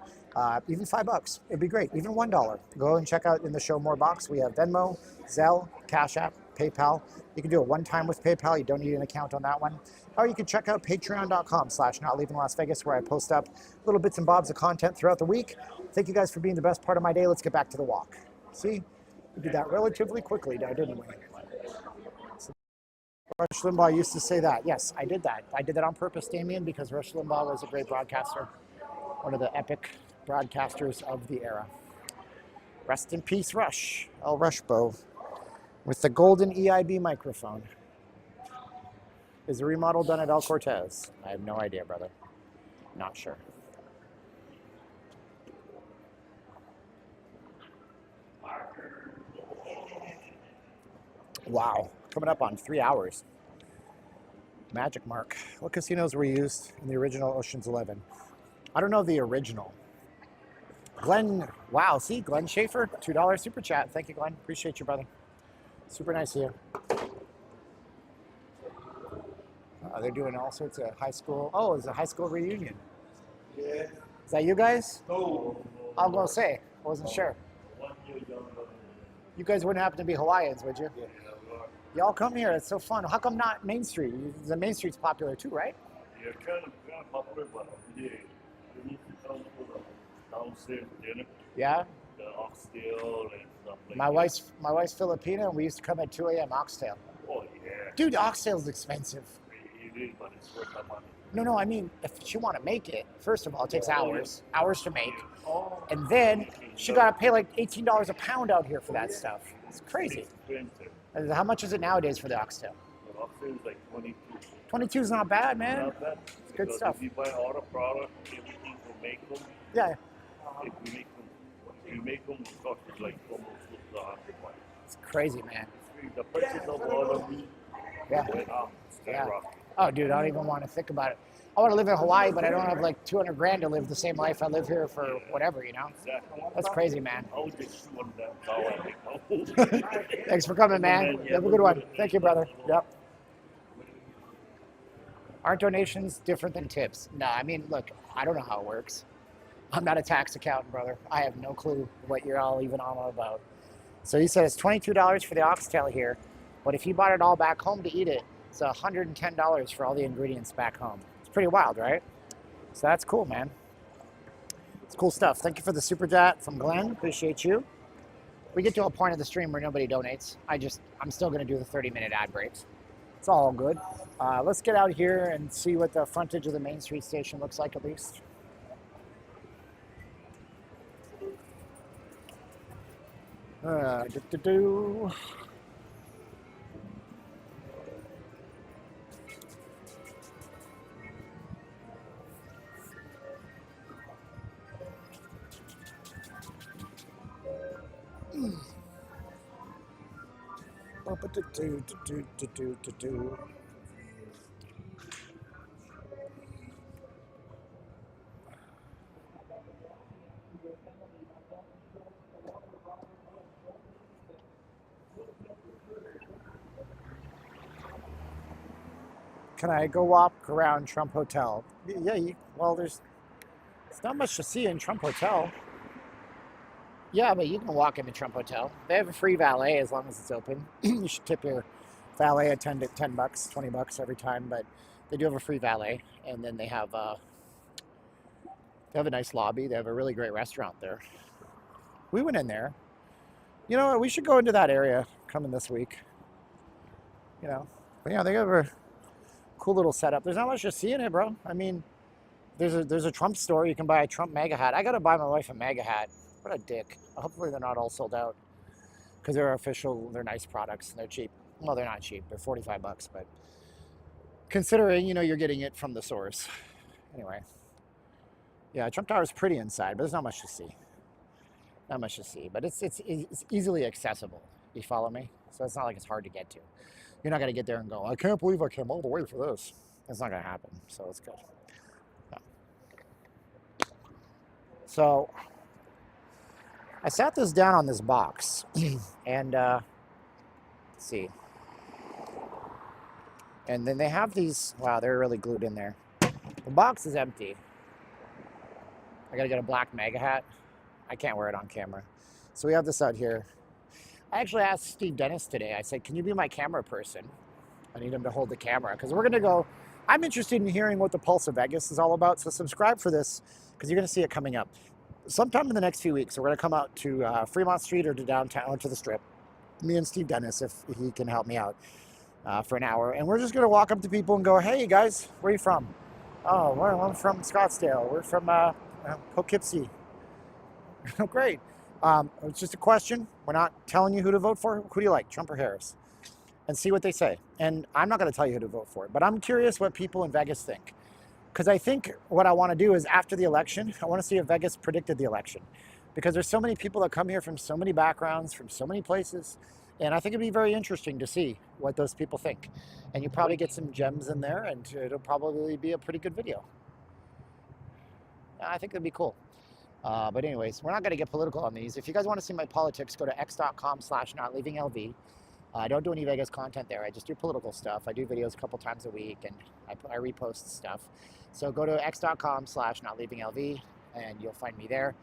even $5, it'd be great. Even $1. Go and check out in the show more box. We have Venmo, Zelle, Cash App, PayPal. You can do it one time with PayPal. You don't need an account on that one. Or you can check out patreon.com/notleavinglasvegas, where I post up little bits and bobs of content throughout the week. Thank you guys for being the best part of my day. Let's get back to the walk. See, we did that relatively quickly now, didn't we? So Rush Limbaugh used to say that. Yes, I did that. I did that on purpose, Damien, because Rush Limbaugh was a great broadcaster, one of the epic broadcasters of the era. Rest in peace, Rush. El Rushbo, with the golden EIB microphone. Is the remodel done at El Cortez? I have no idea, brother. Not sure. Wow, coming up on 3 hours. Magic mark. What casinos were used in the original Ocean's 11? I don't know the original. Glenn, wow, see, Glenn Schaefer, $2 super chat. Thank you, Glenn. Appreciate you, brother. Super nice of you. They're doing all sorts of high school. Oh, it's a high school reunion. Yeah. Is that you guys? No. I'll go say. I wasn't sure. 1 year younger. You guys wouldn't happen to be Hawaiians, would you? Yeah. Y'all come here. It's so fun. How come not Main Street? The Main Street's popular too, right? Yeah, kind of popular, but yeah, we need to come for the downstairs dinner, Yeah. the oxtail and stuff like My wife's Filipina, and we used to come at 2 a.m. oxtail. Oh yeah. Dude, oxtail's expensive. It is, but it's worth the money. No, I mean, if she want to make it, first of all, it takes hours to make. Oh. And then she got to pay like $18 a pound out here for that stuff. It's crazy. Expensive. And how much is it nowadays for the oxtail? The oxtail is like 22. 22 is not bad, man. Not bad. It's good Because stuff. If you buy all the product, everything will make them. Yeah, If you make them, it costs like almost $100. it's crazy, man. The prices of all the meat Yeah. went up. Yeah. Skyrocketed. Oh, dude, I don't even want to think about it. I want to live in Hawaii, but I don't have like 200 grand to live the same life I live here for whatever, you know? Exactly. That's crazy, man. I was just shooting them down. Thanks for coming, man. Have a good one. Thank you, brother. Yep. Aren't donations different than tips? No, I mean, look, I don't know how it works. I'm not a tax accountant, brother. I have no clue what you're all even on about. So you said it's $22 for the oxtail here, but if you bought it all back home to eat it, it's $110 for all the ingredients back home. It's pretty wild, right? So that's cool, man. It's cool stuff. Thank you for the super chat from Glenn. Appreciate you. We get to a point of the stream where nobody donates. I'm still going to do the 30-minute ad breaks. It's all good. Let's get out here and see what the frontage of the Main Street station looks like at least. Do-do-do. Do-do-do-do-do-do-do-do. Can I go walk around Trump Hotel? Yeah, well, there's not much to see in Trump Hotel. Yeah, but you can walk into Trump Hotel. They have a free valet as long as it's open. You should tip your valet attendant $10, $20 every time, but they do have a free valet. And then they have a nice lobby. They have a really great restaurant there. We went in there. You know what? We should go into that area coming this week. You know, but yeah, they have a cool little setup. There's not much to see in it, bro. I mean, there's a Trump store. You can buy a Trump MAGA hat. I gotta buy my wife a MAGA hat. What a dick. Hopefully they're not all sold out because they're official. They're nice products and they're cheap. Well, they're not cheap. They're $45, but considering, you know, you're getting it from the source. Anyway, yeah, Trump Tower is pretty inside, but there's not much to see. Not much to see, but it's easily accessible. You follow me? So it's not like it's hard to get to. You're not gonna get there and go, I can't believe I came all the way for this. It's not gonna happen. So it's good. Yeah. So I sat this down on this box and let's see. And then they have these, wow, they're really glued in there. The box is empty. I gotta get a black MAGA hat. I can't wear it on camera. So we have this out here. I actually asked Steve Dennis today. I said, can you be my camera person? I need him to hold the camera because we're gonna go. I'm interested in hearing what the Pulse of Vegas is all about. So subscribe for this because you're gonna see it coming up. Sometime in the next few weeks, we're going to come out to Fremont Street or to downtown or to the Strip. Me and Steve Dennis, if he can help me out for an hour. And we're just going to walk up to people and go, hey, guys, where are you from? Oh, well, I'm from Scottsdale. We're from Poughkeepsie. Great. It's just a question. We're not telling you who to vote for. Who do you like, Trump or Harris? And see what they say. And I'm not going to tell you who to vote for. But I'm curious what people in Vegas think. Because I think what I want to do is after the election, I want to see if Vegas predicted the election. Because there's so many people that come here from so many backgrounds, from so many places. And I think it'd be very interesting to see what those people think. And you probably get some gems in there and it'll probably be a pretty good video. I think it'd be cool. But anyways, we're not going to get political on these. If you guys want to see my politics, go to x.com/notleavinglv. I don't do any Vegas content there. I just do political stuff. I do videos a couple times a week and I repost stuff. So go to x.com/notleavinglv and you'll find me there.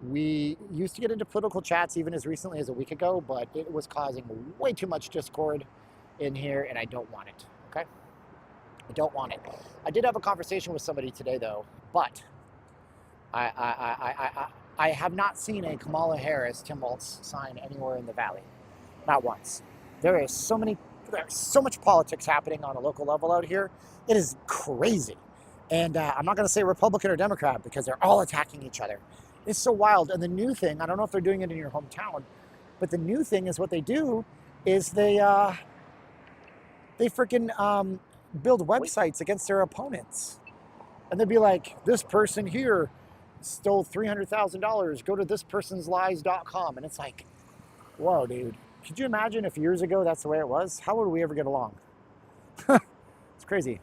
We used to get into political chats even as recently as a week ago, but it was causing way too much discord in here and I don't want it, okay? I don't want it. I did have a conversation with somebody today though, but I have not seen a Kamala Harris Tim Walz sign anywhere in the Valley. Not once. There's so much politics happening on a local level out here. It is crazy. And I'm not going to say Republican or Democrat because they're all attacking each other. It's so wild. And the new thing, I don't know if they're doing it in your hometown, but the new thing is what they do is they freaking build websites against their opponents. And they'd be like, this person here stole $300,000. Go to thispersonslies.com. And it's like, whoa, dude. Could you imagine if years ago that's the way it was? How would we ever get along? It's crazy.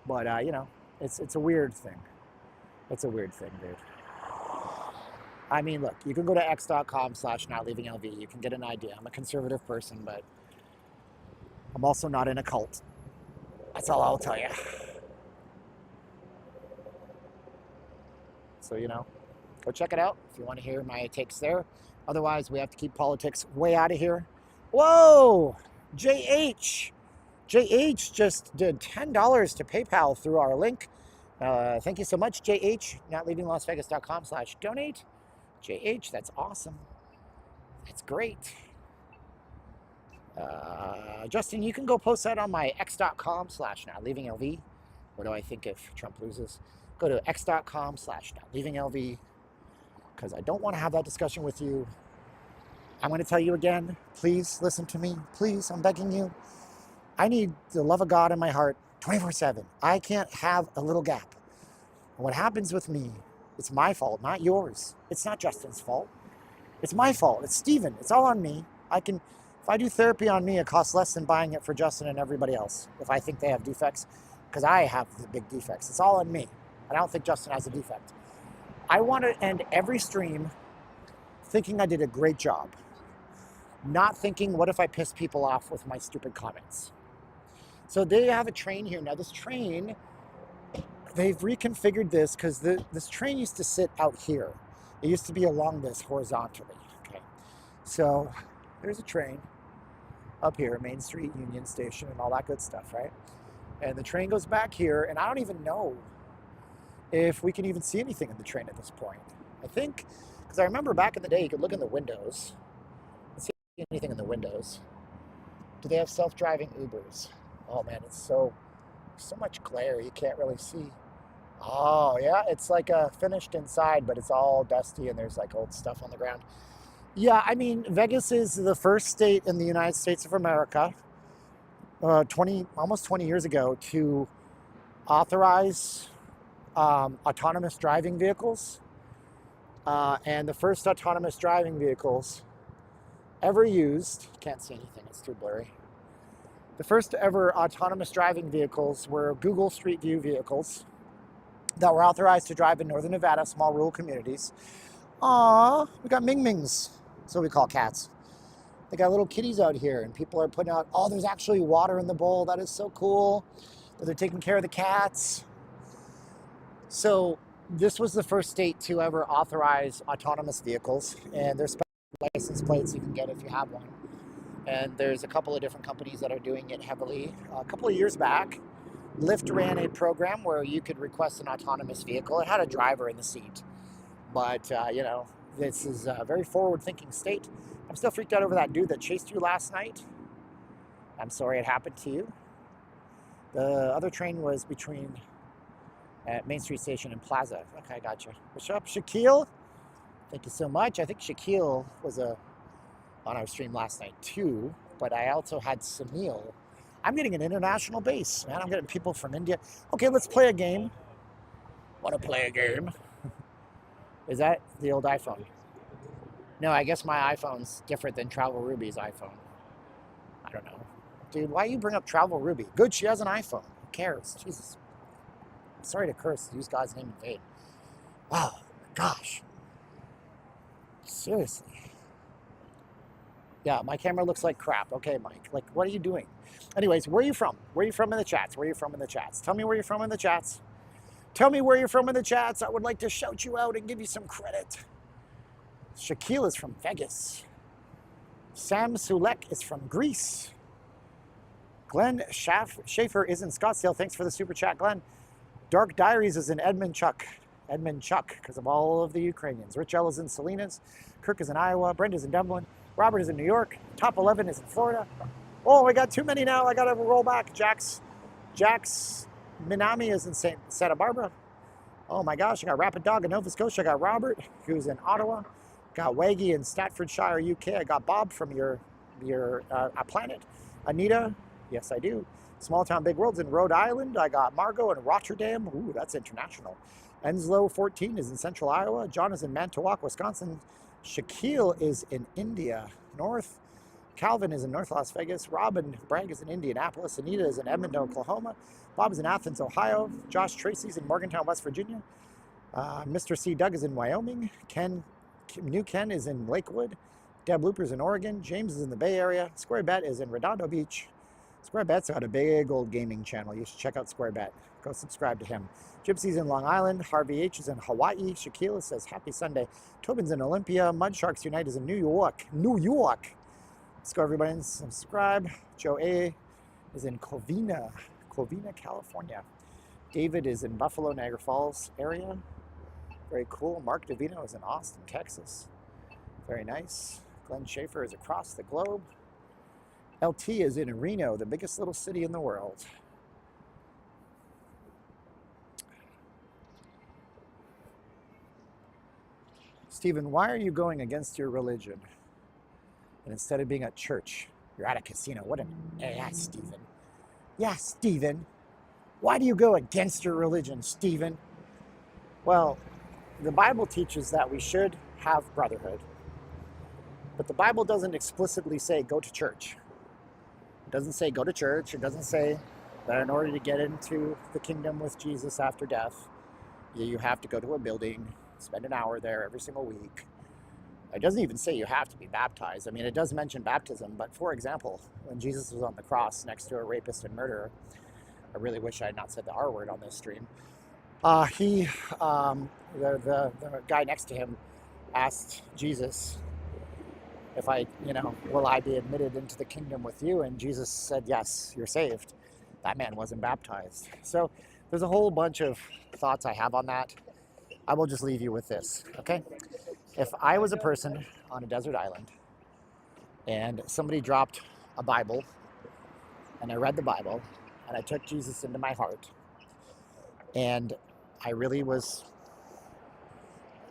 But, you know, it's a weird thing. It's a weird thing, dude. I mean, look, you can go to x.com/notleavinglv. You can get an idea. I'm a conservative person, but I'm also not in a cult. That's all I'll tell you. So, you know, go check it out if you want to hear my takes there. Otherwise, we have to keep politics way out of here. Whoa! JH just did $10 to PayPal through our link. Thank you so much, JH. NotLeavingLasVegas.com/donate. JH, that's awesome. That's great. Justin, you can go post that on my x.com/notleavinglv. What do I think if Trump loses? Go to x.com/notleavinglv, because I don't want to have that discussion with you. I'm going to tell you again, please listen to me. Please, I'm begging you. I need the love of God in my heart 24/7. I can't have a little gap. And what happens with me, it's my fault, not yours. It's not Justin's fault. It's my fault. It's Steven. It's all on me. If I do therapy on me, it costs less than buying it for Justin and everybody else. If I think they have defects, because I have the big defects. It's all on me. I don't think Justin has a defect. I want to end every stream thinking I did a great job. Not thinking, what if I piss people off with my stupid comments? So they have a train here. Now this train, they've reconfigured this because this train used to sit out here. It used to be along this horizontally. Okay, so there's a train up here, Main Street, Union Station, and all that good stuff, right? And the train goes back here, and I don't even know if we can even see anything in the train at this point. I think, because I remember back in the day, you could look in the windows and see anything in the windows. Do they have self-driving Ubers? Oh man, it's so much glare, you can't really see. Oh yeah, it's like finished inside, but it's all dusty and there's like old stuff on the ground. Yeah, I mean, Vegas is the first state in the United States of America, almost 20 years ago, to authorize autonomous driving vehicles. And the first autonomous driving vehicles ever used, can't see anything, it's too blurry. The first ever autonomous driving vehicles were Google Street View vehicles that were authorized to drive in northern Nevada, small rural communities. Aww, we got Ming Mings, that's what we call cats. They got little kitties out here, and people are putting out, oh, there's actually water in the bowl. That is so cool. But they're taking care of the cats. So this was the first state to ever authorize autonomous vehicles, and there's special license plates you can get if you have one. And there's a couple of different companies that are doing it heavily. A couple of years back, Lyft ran a program where you could request an autonomous vehicle. It had a driver in the seat. But, you know, this is a very forward-thinking state. I'm still freaked out over that dude that chased you last night. I'm sorry it happened to you. The other train was between Main Street Station and Plaza. Okay, gotcha. What's up, Shaquille? Thank you so much. I think Shaquille was on our stream last night too, but I also had Samil. I'm getting an international base, man. I'm getting people from India. Okay, let's play a game. Want to play a game? Is that the old iPhone? No, I guess my iPhone's different than Travel Ruby's iPhone. I don't know. Dude, why you bring up Travel Ruby? Good, she has an iPhone. Who cares? Jesus. Sorry to curse, use God's name in vain. Wow, gosh. Seriously. Yeah, my camera looks like crap. Okay, Mike. Like, what are you doing? Anyways, where are you from? Where are you from in the chats? Where are you from in the chats? Tell me where you're from in the chats. Tell me where you're from in the chats. I would like to shout you out and give you some credit. Shaquille is from Vegas. Sam Sulek is from Greece. Glenn Schaefer is in Scottsdale. Thanks for the super chat, Glenn. Dark Diaries is in Edmund, because of all of the Ukrainians. Rich L is in Salinas. Kirk is in Iowa. Brenda's in Dublin. Robert is in New York. Top 11 is in Florida. Oh, we got too many now. I got to roll back. Jax Minami is in Santa Barbara. Oh my gosh, I got Rapid Dog in Nova Scotia. I got Robert, who's in Ottawa. Got Waggy in Staffordshire, UK. I got Bob from your planet. Anita, yes I do. Small Town Big World's in Rhode Island. I got Margot in Rotterdam. Ooh, that's international. Enslow 14 is in Central Iowa. John is in Manitowoc, Wisconsin. Shaquille is in India North. Calvin is in North Las Vegas. Robin Bragg is in Indianapolis. Anita is in Edmonton, Oklahoma. Bob is in Athens, Ohio. Josh Tracy's in Morgantown, West Virginia. Mr. C. Doug is in Wyoming. New Ken is in Lakewood. Deb Looper's in Oregon. James is in the Bay Area. Square Bet is in Redondo Beach. Square Bet's got a big old gaming channel. You should check out Square Bet. Go subscribe to him. Gypsy's in Long Island. Harvey H is in Hawaii. Shaquille says happy Sunday. Tobin's in Olympia. Mud Sharks Unite is in New York. Let's go, everybody, and subscribe. Joe A is in Covina, California. David is in Buffalo, Niagara Falls area. Very cool. Mark DeVino is in Austin, Texas. Very nice. Glenn Schaefer is across the globe. LT is in Reno, the biggest little city in the world. Steven, why are you going against your religion? And instead of being at church, you're at a casino. What an ass, Steven. Yeah, Steven. Why do you go against your religion, Steven? Well, the Bible teaches that we should have brotherhood. But the Bible doesn't explicitly say go to church. It doesn't say go to church. It doesn't say that in order to get into the kingdom with Jesus after death, you have to go to a building, spend an hour there every single week. It doesn't even say you have to be baptized. I mean, it does mention baptism, but for example, when Jesus was on the cross next to a rapist and murderer, I really wish I had not said the R word on this stream. The guy next to him asked Jesus, if will I be admitted into the kingdom with you? And Jesus said, yes, you're saved. That man wasn't baptized. So there's a whole bunch of thoughts I have on that. I will just leave you with this, okay? If I was a person on a desert island and somebody dropped a Bible and I read the Bible and I took Jesus into my heart and I really was,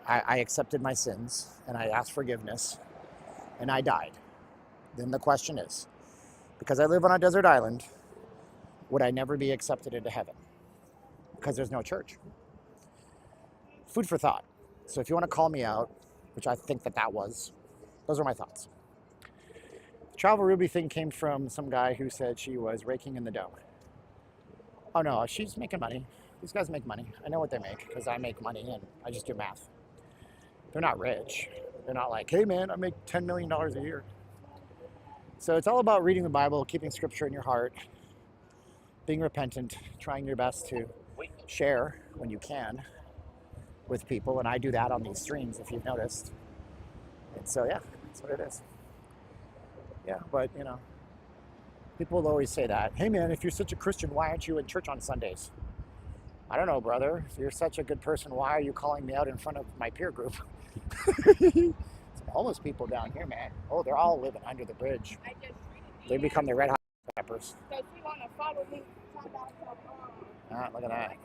I accepted my sins and I asked forgiveness and I died, then the question is, because I live on a desert island, would I never be accepted into heaven? Because there's no church. Food for thought. So if you want to call me out, which I think that was, those are my thoughts. The Travel Ruby thing came from some guy who said she was raking in the dough. Oh no, she's making money. These guys make money. I know what they make because I make money and I just do math. They're not rich. They're not like, hey man, I make $10 million a year. So it's all about reading the Bible, keeping scripture in your heart, being repentant, trying your best to share when you can with people, and I do that on these streams if you've noticed. And so yeah, that's what it is. Yeah, but people will always say that. Hey man, if you're such a Christian, why aren't you in church on Sundays? I don't know, brother. If you're such a good person, why are you calling me out in front of my peer group? Some homeless people down here, man. Oh, they're all living under the bridge. They become the red hot peppers. Ah, look at that.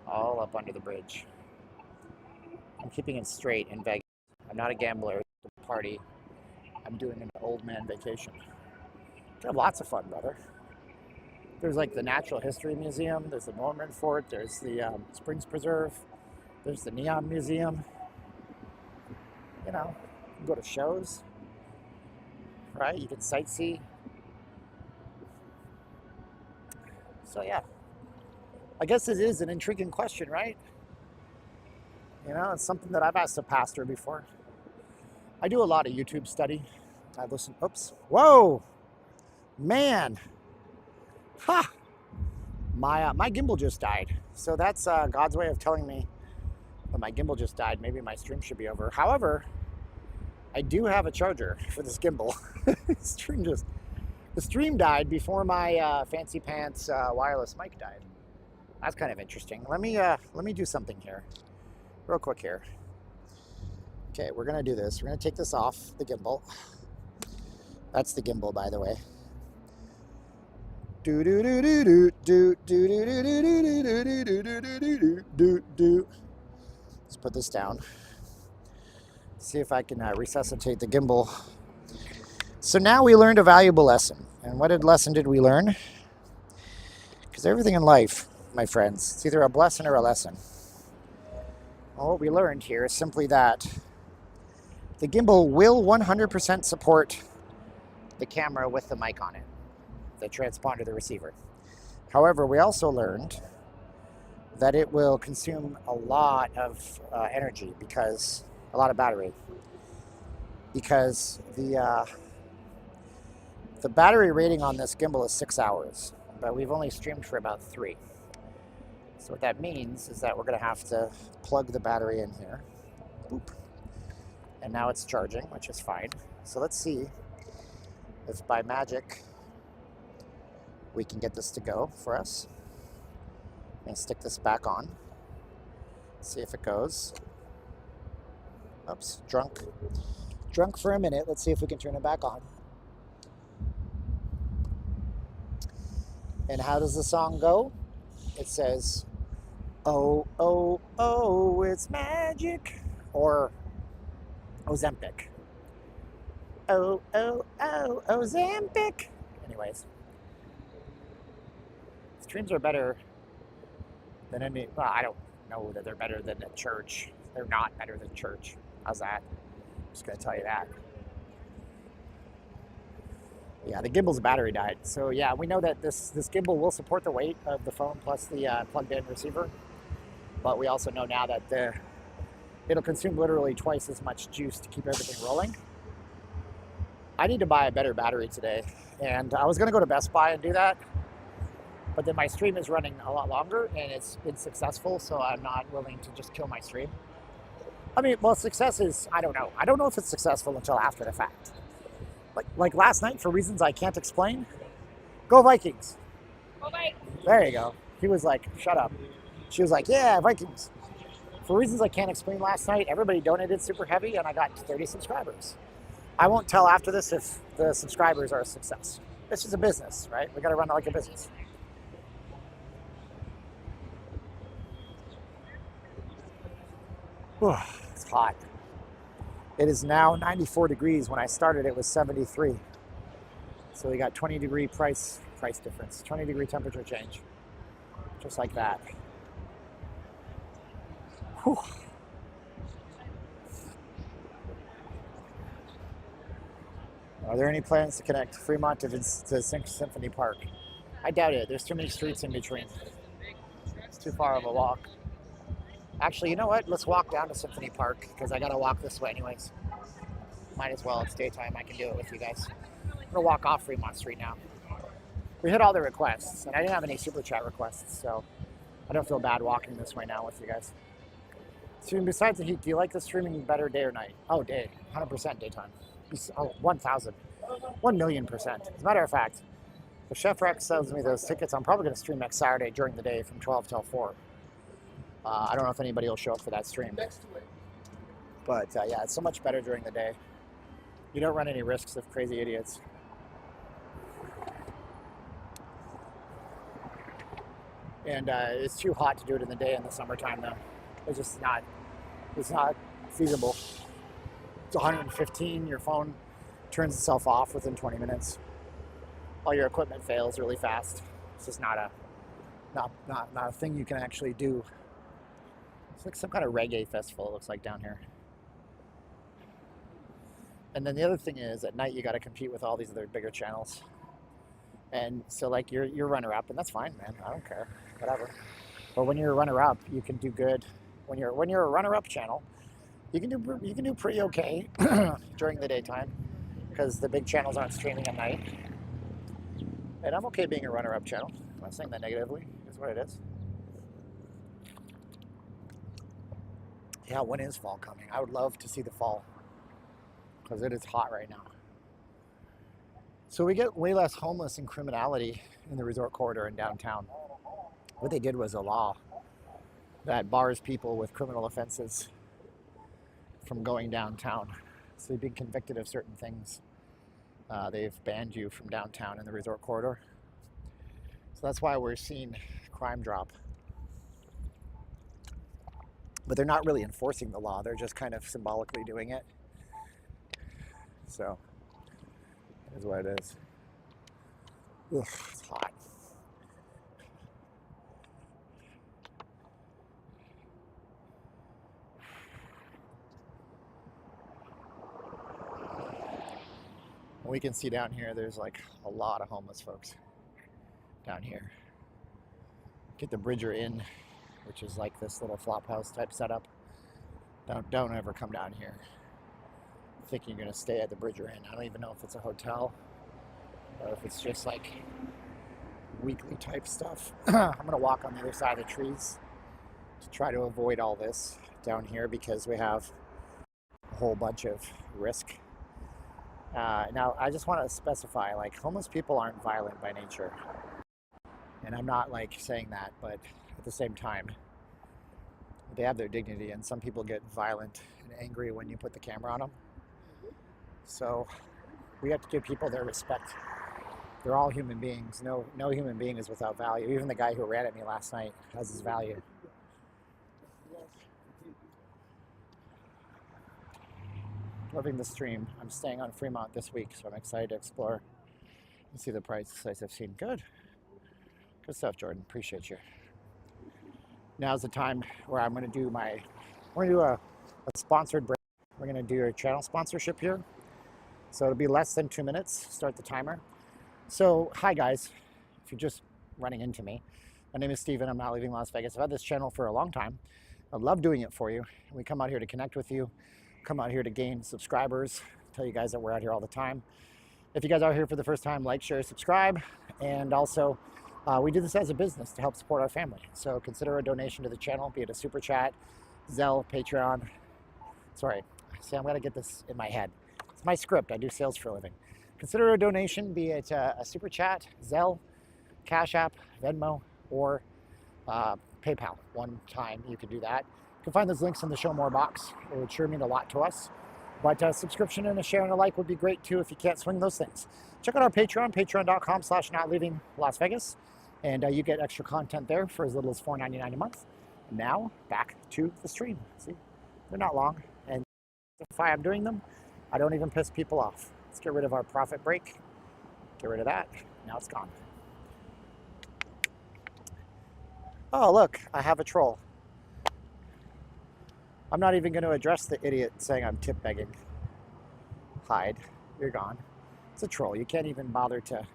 All up under the bridge. I'm keeping it straight in Vegas. I'm not a gambler. It's a party. I'm doing an old man vacation. I have lots of fun, brother. There's like the Natural History Museum. There's the Norman Fort. There's the Springs Preserve. There's the Neon Museum. You can go to shows, right? You can sightsee. So yeah, I guess it is an intriguing question, right? It's something that I've asked a pastor before. I do a lot of YouTube study. I listen, oops, whoa, man. Ha! My gimbal just died. So that's God's way of telling me that my gimbal just died. Maybe my stream should be over. However, I do have a charger for this gimbal. The stream died before my fancy pants wireless mic died. That's kind of interesting. Let me do something here, real quick here. Okay, we're gonna do this. We're gonna take this off the gimbal. That's the gimbal, by the way. Do do do do do do do do do do do do do do. Let's put this down. See if I can resuscitate the gimbal. So now we learned a valuable lesson. And what lesson did we learn? Because everything in life, my friends, it's either a blessing or a lesson. Well, what we learned here is simply that the gimbal will 100% support the camera with the mic on it, the transponder, the receiver. However, we also learned that it will consume a lot of energy, because a lot of battery, because the battery rating on this gimbal is 6 hours, but we've only streamed for about 3. So what that means is that we're going to have to plug the battery in here. Boop. And now it's charging, which is fine. So let's see if by magic we can get this to go for us. I'm going to stick this back on. See if it goes. Oops, drunk for a minute. Let's see if we can turn it back on. And how does the song go? It says, oh, oh, oh, it's magic. Or Ozempic. Oh, oh, oh, Ozempic. Anyways, streams are better than any, well, I don't know that they're better than a church. They're not better than church. How's that? I'm just going to tell you that. Yeah, the gimbal's battery died. So yeah, we know that this gimbal will support the weight of the phone plus the plugged-in receiver. But we also know now that it'll consume literally twice as much juice to keep everything rolling. I need to buy a better battery today. And I was going to go to Best Buy and do that. But then my stream is running a lot longer and it's been successful. So I'm not willing to just kill my stream. I mean, well, success is, I don't know. I don't know if it's successful until after the fact. Like last night, for reasons I can't explain. Go Vikings. Go Vikings. There you go. He was like, shut up. She was like, yeah, Vikings. For reasons I can't explain last night, everybody donated super heavy and I got 30 subscribers. I won't tell after this if the subscribers are a success. This is a business, right? We got to run it like a business. Whew, it's hot. It is now 94 degrees. When I started, it was 73. So we got 20-degree price difference, 20-degree temperature change, just like that. Whew. Are there any plans to connect Fremont to Symphony Park? I doubt it. There's too many streets in between. It's too far of a walk. Actually, you know what? Let's walk down to Symphony Park because I gotta walk this way anyways. Might as well. It's daytime. I can do it with you guys. I'm gonna walk off Fremont Street now. We hit all the requests, and I didn't have any super chat requests, so I don't feel bad walking this way now with you guys. So besides the heat, do you like the streaming better day or night? Oh, day. 100% daytime. Oh, 1,000. 1,000,000%. As a matter of fact, if Chef Rex sells me those tickets, I'm probably going to stream next Saturday during the day from 12 till 4. I don't know if anybody will show up for that stream. But yeah, it's so much better during the day. You don't run any risks of crazy idiots. And it's too hot to do it in the day in the summertime though. It's just not, it's not feasible. It's 115, your phone turns itself off within 20 minutes. All your equipment fails really fast. It's just not a thing you can actually do. It's like some kind of reggae festival, it looks like down here. And then the other thing is, at night you got to compete with all these other bigger channels. And so like you're runner-up, and that's fine, man. I don't care, whatever. But when you're a runner-up, you can do good. When you're a runner-up channel, you can do pretty okay during the daytime because the big channels aren't streaming at night. And I'm okay being a runner-up channel. I'm not saying that negatively. It's what it is. Yeah, when is fall coming? I would love to see the fall because it is hot right now. So we get way less homeless and criminality in the resort corridor in downtown. What they did was a law that bars people with criminal offenses from going downtown. So you've been convicted of certain things. They've banned you from downtown in the resort corridor. So that's why we're seeing crime drop. But they're not really enforcing the law. They're just kind of symbolically doing it. So, that is what it is. Ugh, it's hot. We can see down here, there's like a lot of homeless folks down here. Get the Bridger Inn, which is like this little flop house type setup. Don't ever come down here thinking you're gonna stay at the Bridger Inn. I don't even know if it's a hotel or if it's just like weekly type stuff. I'm gonna walk on the other side of the trees to try to avoid all this down here because we have a whole bunch of risk. Now, I just want to specify, like, homeless people aren't violent by nature. And I'm not, like, saying that, but at the same time, they have their dignity, and some people get violent and angry when you put the camera on them. So, we have to give people their respect. They're all human beings. No human being is without value. Even the guy who ran at me last night has his value. Loving the stream. I'm staying on Fremont this week, so I'm excited to explore and see the prices I've seen. Good stuff, Jordan. Appreciate you. Now's the time where I'm going to do a sponsored break. We're going to do a channel sponsorship here. So it'll be less than 2 minutes. Start the timer. So, hi guys. If you're just running into me, my name is Steven. I'm not leaving Las Vegas. I've had this channel for a long time. I love doing it for you. We come out here to connect with you, come out here to gain subscribers, tell you guys that we're out here all the time. If you guys are here for the first time, like, share, subscribe, and also we do this as a business to help support our family. So consider a donation to the channel, be it a super chat, Zelle, Patreon. Sorry, see, I'm gonna get this in my head. It's my script. I do sales for a living. Consider a donation, be it a super chat, Zelle, Cash App, Venmo, or PayPal. One time you can do that. You can find those links in the show more box. It would sure mean a lot to us. But a subscription and a share and a like would be great too if you can't swing those things. Check out our Patreon, patreon.com/notleavinglasvegas. And you get extra content there for as little as $4.99 a month. Now, back to the stream. See, they're not long. And if I'm doing them, I don't even piss people off. Let's get rid of our profit break. Get rid of that. Now it's gone. Oh, look, I have a troll. I'm not even going to address the idiot saying I'm tip begging. Hide. You're gone. It's a troll. You can't even bother to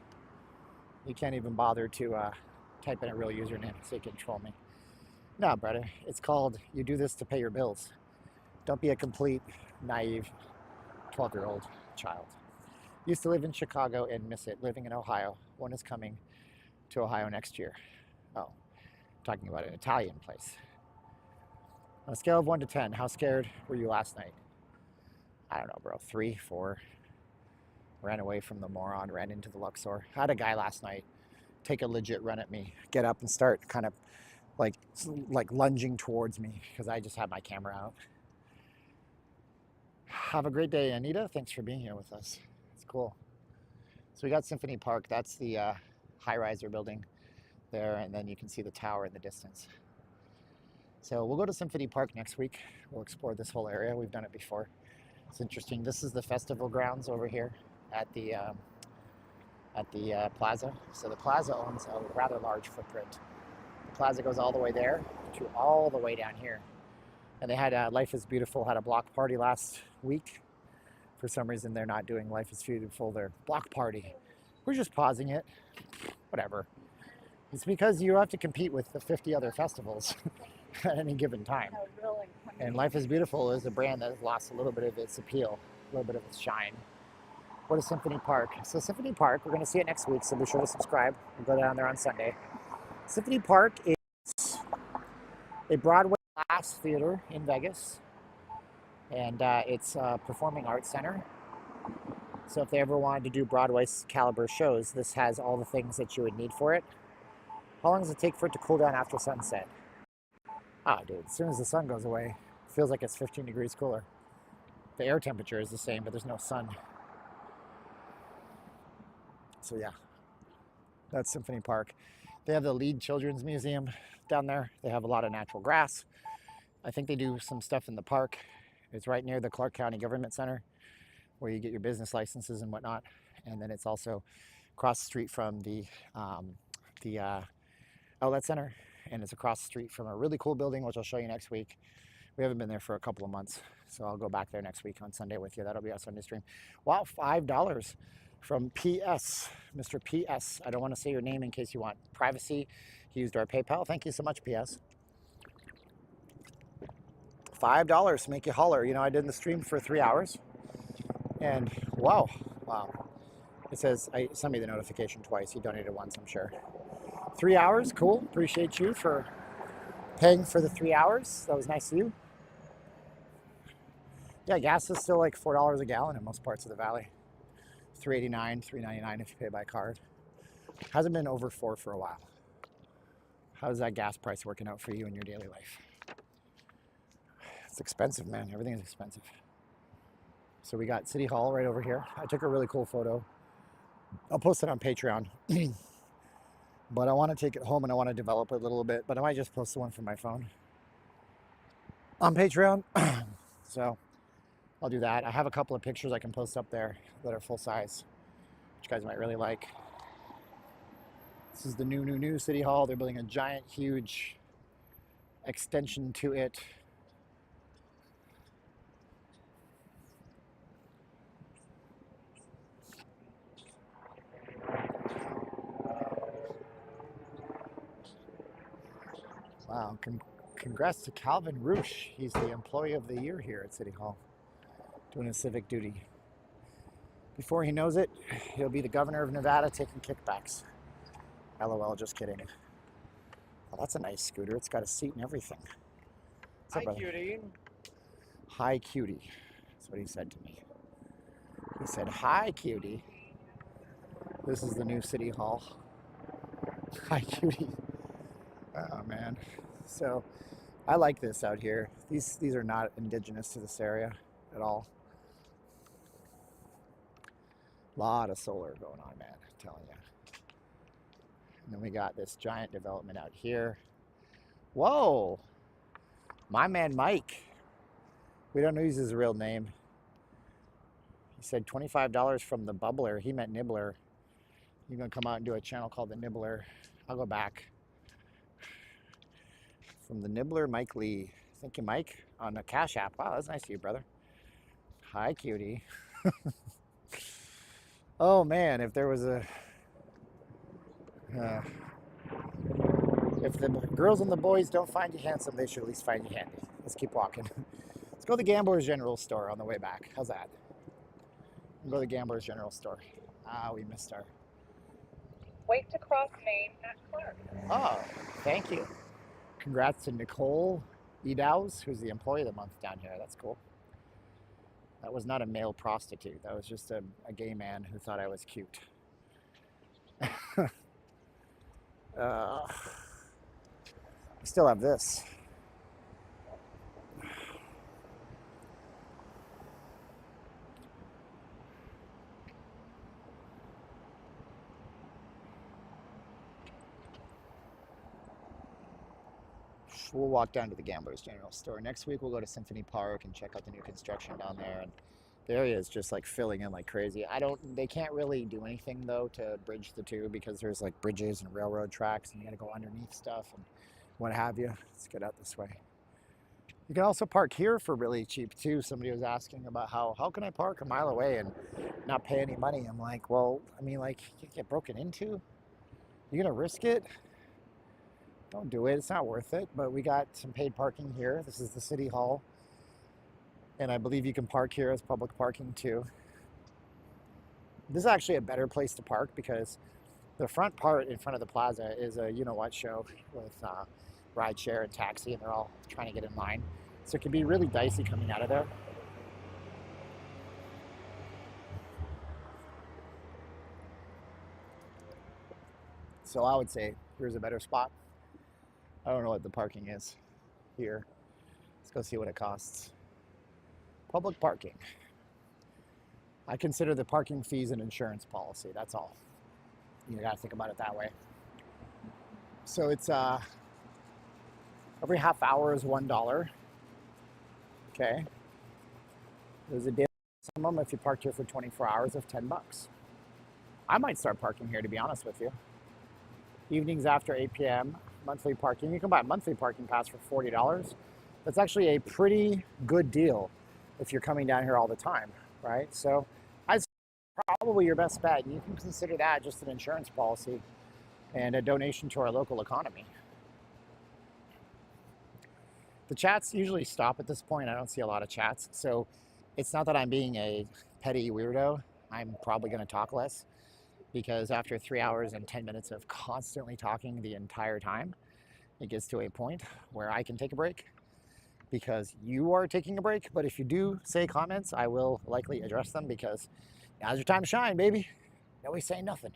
type in a real username so you can troll me. No, brother. It's called you do this to pay your bills. Don't be a complete, naive 12-year-old child. Used to live in Chicago and miss it. Living in Ohio. One is coming to Ohio next year. Oh, talking about an Italian place. On a scale of 1 to 10, how scared were you last night? I don't know, bro. 3, 4. Ran away from the moron, ran into the Luxor. Had a guy last night take a legit run at me, get up and start kind of like lunging towards me because I just had my camera out. Have a great day, Anita. Thanks for being here with us. It's cool. So we got Symphony Park. That's the high-riser building there, and then you can see the tower in the distance. So we'll go to Symphony Park next week. We'll explore this whole area. We've done it before. It's interesting. This is the festival grounds over here at the Plaza. So the Plaza owns a rather large footprint. The Plaza goes all the way there to all the way down here. And they had Life is Beautiful had a block party last week. For some reason, they're not doing Life is Beautiful, their block party. We're just pausing it. Whatever. It's because you have to compete with the 50 other festivals at any given time. And Life is Beautiful is a brand that has lost a little bit of its appeal, a little bit of its shine. What is Symphony Park? So Symphony Park, we're going to see it next week, so be sure to subscribe. We'll go down there on Sunday. Symphony Park is a Broadway glass theater in Vegas, and it's a performing arts center. So if they ever wanted to do Broadway caliber shows, this has all the things that you would need for it. How long does it take for it to cool down after sunset? Ah, dude, as soon as the sun goes away, it feels like it's 15 degrees cooler. The air temperature is the same, but there's no sun. So yeah, that's Symphony Park. They have the Lead Children's Museum down there. They have a lot of natural grass. I think they do some stuff in the park. It's right near the Clark County Government Center where you get your business licenses and whatnot. And then it's also across the street from the outlet center. And it's across the street from a really cool building, which I'll show you next week. We haven't been there for a couple of months, so I'll go back there next week on Sunday with you. That'll be our Sunday stream. Wow, $5 from PS, Mr. PS. I don't want to say your name in case you want privacy. He used our PayPal. Thank you so much, PS. $5 to make you holler. You know, I did the stream for 3 hours, and wow. It says, I sent me the notification twice. He donated once, I'm sure. 3 hours, cool. Appreciate you for paying for the 3 hours. That was nice of you. Yeah, gas is still like $4 a gallon in most parts of the valley. $3.89, $3.99 if you pay by card. Hasn't been over $4 for a while. How's that gas price working out for you in your daily life? It's expensive, man. Everything is expensive. So we got City Hall right over here. I took a really cool photo I'll post it on Patreon. But I want to take it home and I want to develop it a little bit. But I might just post the one from my phone on Patreon. So I'll do that. I have a couple of pictures I can post up there that are full size, which you guys might really like. This is the new City Hall. They're building a giant, huge extension to it. Wow, congrats to Calvin Roosh. He's the Employee of the Year here at City Hall, doing his civic duty. Before he knows it, he'll be the governor of Nevada taking kickbacks. LOL, just kidding. Oh, that's a nice scooter. It's got a seat and everything. What's up, brother? cutie. Hi, cutie. That's what he said to me. He said, hi, cutie. This is the new City Hall. Hi, cutie. Oh, man. So, I like this out here. These are not indigenous to this area at all. A lot of solar going on, man. I'm telling you. And then we got this giant development out here. Whoa! My man Mike. We don't use his real name. He said $25 from the bubbler. He meant nibbler. You're gonna come out and do a channel called the Nibbler. I'll go back. From the Nibbler, Mike Lee. Thank you, Mike, on the Cash App. Wow, that's nice of you, brother. Hi, cutie. Oh man, if there was a if the girls and the boys don't find you handsome, they should at least find you handy. Let's keep walking. Let's go to the Gamblers General Store on the way back. How's that? We'll go to the Gamblers General Store. Ah, we missed our... Wait to cross Main at Clark. Oh, thank you. Congrats to Nicole Edows, who's the Employee of the Month down here. That's cool. That was not a male prostitute. That was just a gay man who thought I was cute. I still have this. We'll walk down to the Gamblers General Store. Next week we'll go to Symphony Park and check out the new construction down there. And the area is just like filling in like crazy. They can't really do anything though to bridge the two because there's like bridges and railroad tracks and you gotta go underneath stuff and what have you. Let's get out this way. You can also park here for really cheap too. Somebody was asking about how can I park a mile away and not pay any money? I'm like, well, I mean, like, you get broken into? You gonna risk it? Don't do it, it's not worth it. But we got some paid parking here. This is the City Hall. And I believe you can park here as public parking too. This is actually a better place to park because the front part in front of the Plaza is a you-know-what show with rideshare and taxi, and they're all trying to get in line. So it can be really dicey coming out of there. So I would say here's a better spot. I don't know what the parking is here. Let's go see what it costs. Public parking. I consider the parking fees an insurance policy, that's all. You gotta think about it that way. So it's every half hour is $1. Okay. There's a daily maximum if you parked here for 24 hours of $10. I might start parking here, to be honest with you. Evenings after 8 p.m. monthly parking. You can buy a monthly parking pass for $40. That's actually a pretty good deal if you're coming down here all the time, right? So I'd say probably your best bet. You can consider that just an insurance policy and a donation to our local economy. The chats usually stop at this point. I don't see a lot of chats. So it's not that I'm being a petty weirdo. I'm probably going to talk less because after 3 hours and 10 minutes of constantly talking the entire time, it gets to a point where I can take a break because you are taking a break. But if you do say comments, I will likely address them because now's your time to shine, baby. Nobody's saying nothing.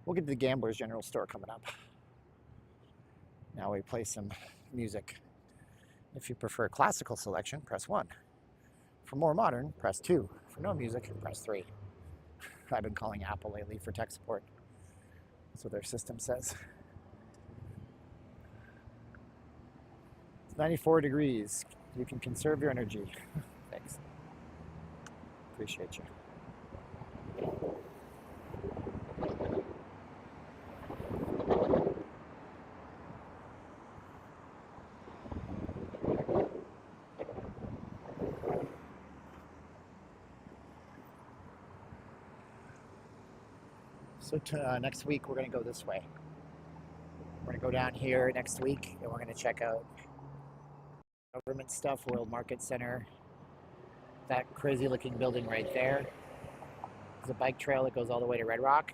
We'll get to the Gamblers General Store coming up. Now we play some music. If you prefer classical selection, press 1. For more modern, press 2. For no music, press 3. I've been calling Apple lately for tech support. That's what their system says. It's 94 degrees. You can conserve your energy. Thanks. Appreciate you. So next week we're going to go this way. We're going to go down here next week and we're going to check out government stuff, World Market Center. That crazy looking building right there. There's a bike trail that goes all the way to Red Rock.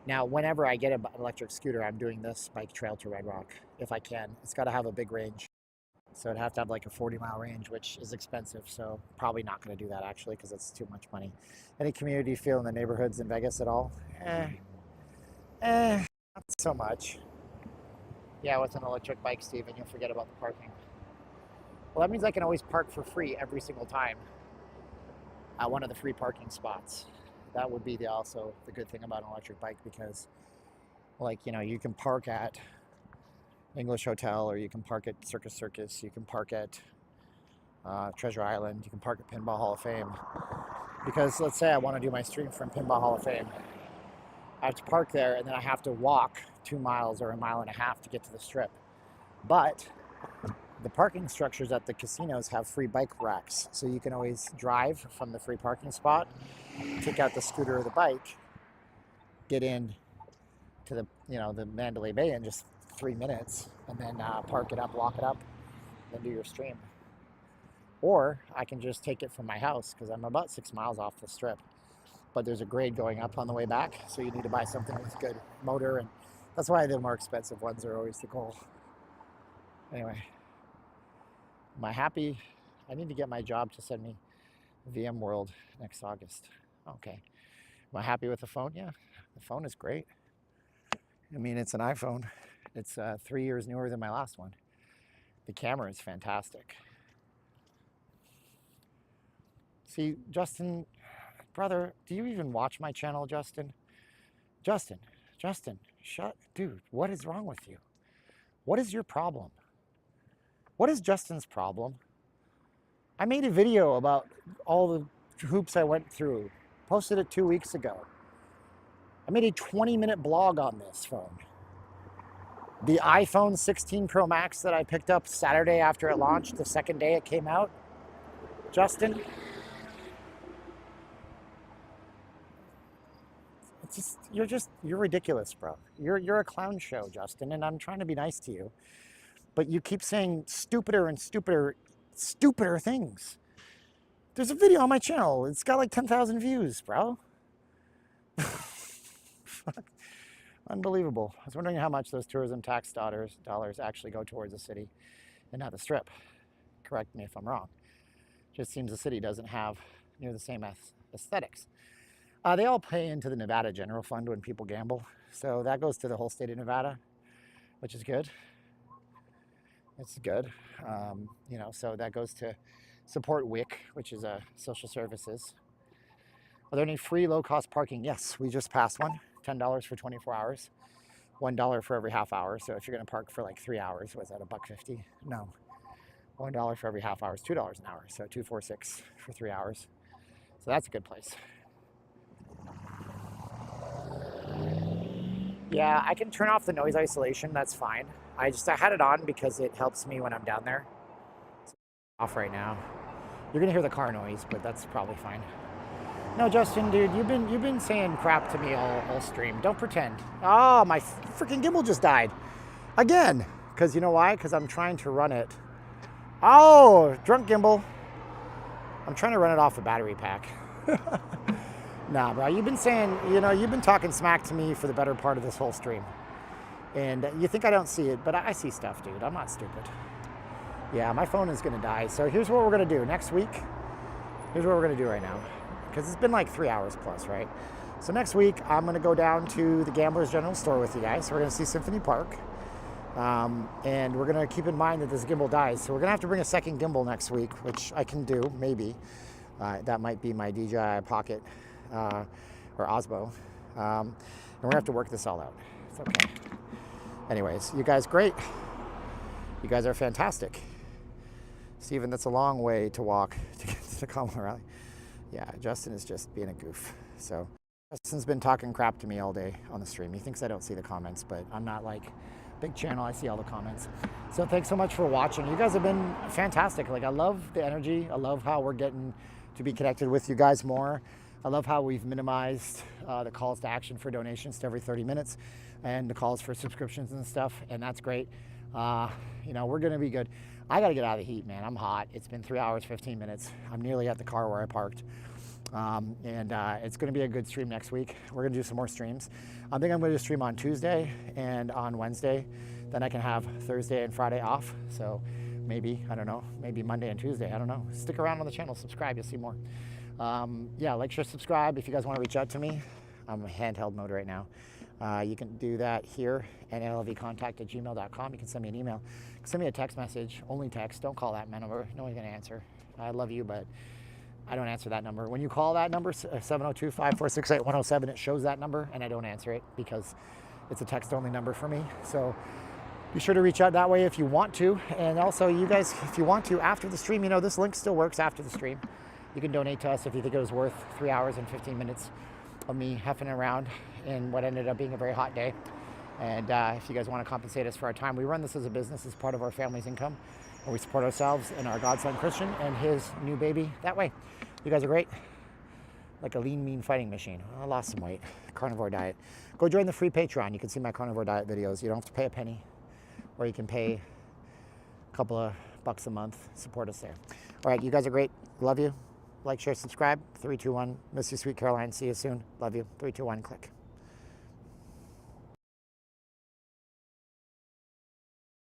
Now, whenever I get an electric scooter, I'm doing this bike trail to Red Rock, if I can. It's got to have a big range. So it'd have to have like a 40-mile range, which is expensive. So probably not going to do that actually, because it's too much money. Any community feel in the neighborhoods in Vegas at all? Not so much. Yeah, with an electric bike, Steven, you'll forget about the parking. Well, that means I can always park for free every single time at one of the free parking spots. That would be also the good thing about an electric bike, because, like, you know, you can park at English Hotel, or you can park at Circus, you can park at Treasure Island, you can park at Pinball Hall of Fame. Because let's say I want to do my stream from Pinball Hall of Fame. I have to park there, and then I have to walk 2 miles or 1.5 miles to get to the strip. But the parking structures at the casinos have free bike racks, so you can always drive from the free parking spot, take out the scooter or the bike, get in to the, you know, the Mandalay Bay in just 3 minutes, and then park it up, lock it up, then do your stream. Or I can just take it from my house, because I'm about 6 miles off the strip. But there's a grade going up on the way back, so you need to buy something with good motor, and that's why the more expensive ones are always the goal. Anyway, am I happy? I need to get my job to send me VMworld next August. Okay. Am I happy with the phone? Yeah, the phone is great. I mean, it's an iPhone. It's 3 years newer than my last one. The camera is fantastic. See, Justin, brother, do you even watch my channel, Justin? Justin, dude, what is wrong with you? What is your problem? What is Justin's problem? I made a video about all the hoops I went through, posted it 2 weeks ago. I made a 20-minute blog on this phone. The iPhone 16 Pro Max that I picked up Saturday after it launched, the second day it came out. Justin, you're ridiculous, bro. You're a clown show, Justin, and I'm trying to be nice to you. But you keep saying stupider and stupider things. There's a video on my channel. It's got like 10,000 views, bro. Unbelievable. I was wondering how much those tourism tax dollars actually go towards the city and not the strip. Correct me if I'm wrong. Just seems the city doesn't have near the same aesthetics. They all pay into the Nevada General Fund when people gamble. So that goes to the whole state of Nevada, which is good. It's good. You know, so that goes to support WIC, which is social services. Are there any free low-cost parking? Yes, we just passed one. $10 for 24 hours. $1 for every half hour. So if you're going to park for like 3 hours, was that $1.50? No. $1 for every half hour is $2 an hour. So $2.46 for 3 hours. So that's a good place. Yeah, I can turn off the noise isolation. That's fine. I had it on because it helps me when I'm down there. It's off right now. You're gonna hear the car noise, but that's probably fine. No, Justin, dude, you've been saying crap to me all stream. Don't pretend. Oh, my freaking gimbal just died again. Because you know why? Because I'm trying to run it. Oh, drunk gimbal. I'm trying to run it off a battery pack. Nah, bro, you've been saying, you know, you've been talking smack to me for the better part of this whole stream. And you think I don't see it, but I see stuff, dude. I'm not stupid. Yeah, my phone is going to die. So here's what we're going to do next week. Here's what we're going to do right now. Because it's been like 3 hours plus, right? So next week, I'm going to go down to the Gamblers General Store with you guys. So we're going to see Symphony Park. And we're going to keep in mind that this gimbal dies. So we're going to have to bring a second gimbal next week, which I can do, maybe. That might be my DJI Pocket. or Osbo. And we're gonna have to work this all out. It's okay. Anyways, you guys great. You guys are fantastic. Steven, that's a long way to walk to get to the Kamala rally. Yeah, Justin is just being a goof. So Justin's been talking crap to me all day on the stream. He thinks I don't see the comments, but I'm not like big channel. I see all the comments. So thanks so much for watching. You guys have been fantastic. Like, I love the energy. I love how we're getting to be connected with you guys more. I love how we've minimized the calls to action for donations to every 30 minutes and the calls for subscriptions and stuff. And that's great. You know, we're going to be good. I got to get out of the heat, man. I'm hot. It's been 3 hours, 15 minutes. I'm nearly at the car where I parked. It's going to be a good stream next week. We're going to do some more streams. I think I'm going to stream on Tuesday and on Wednesday. Then I can have Thursday and Friday off. So maybe, I don't know, maybe Monday and Tuesday. I don't know. Stick around on the channel. Subscribe. You'll see more. Yeah, like, share, subscribe. If you guys want to reach out to me, I'm in handheld mode right now. You can do that here at nllvcontact@gmail.com. You can send me an email. You can send me a text message. Only text. Don't call that number. No one's going to answer. I love you, but I don't answer that number. When you call that number, 702-546-8107, it shows that number, and I don't answer it because it's a text-only number for me. So be sure to reach out that way if you want to. And also, you guys, if you want to, after the stream, you know, this link still works after the stream. You can donate to us if you think it was worth 3 hours and 15 minutes of me heffing around in what ended up being a very hot day. And if you guys want to compensate us for our time, we run this as a business as part of our family's income. And we support ourselves and our godson Christian and his new baby that way. You guys are great. Like a lean, mean fighting machine. I lost some weight. Carnivore diet. Go join the free Patreon. You can see my carnivore diet videos. You don't have to pay a penny. Or you can pay a couple of bucks a month. Support us there. All right, you guys are great. Love you. Like, share, subscribe. 3, 2, 1. Miss you, sweet Caroline. See you soon. Love you. 3, 2, 1. Click.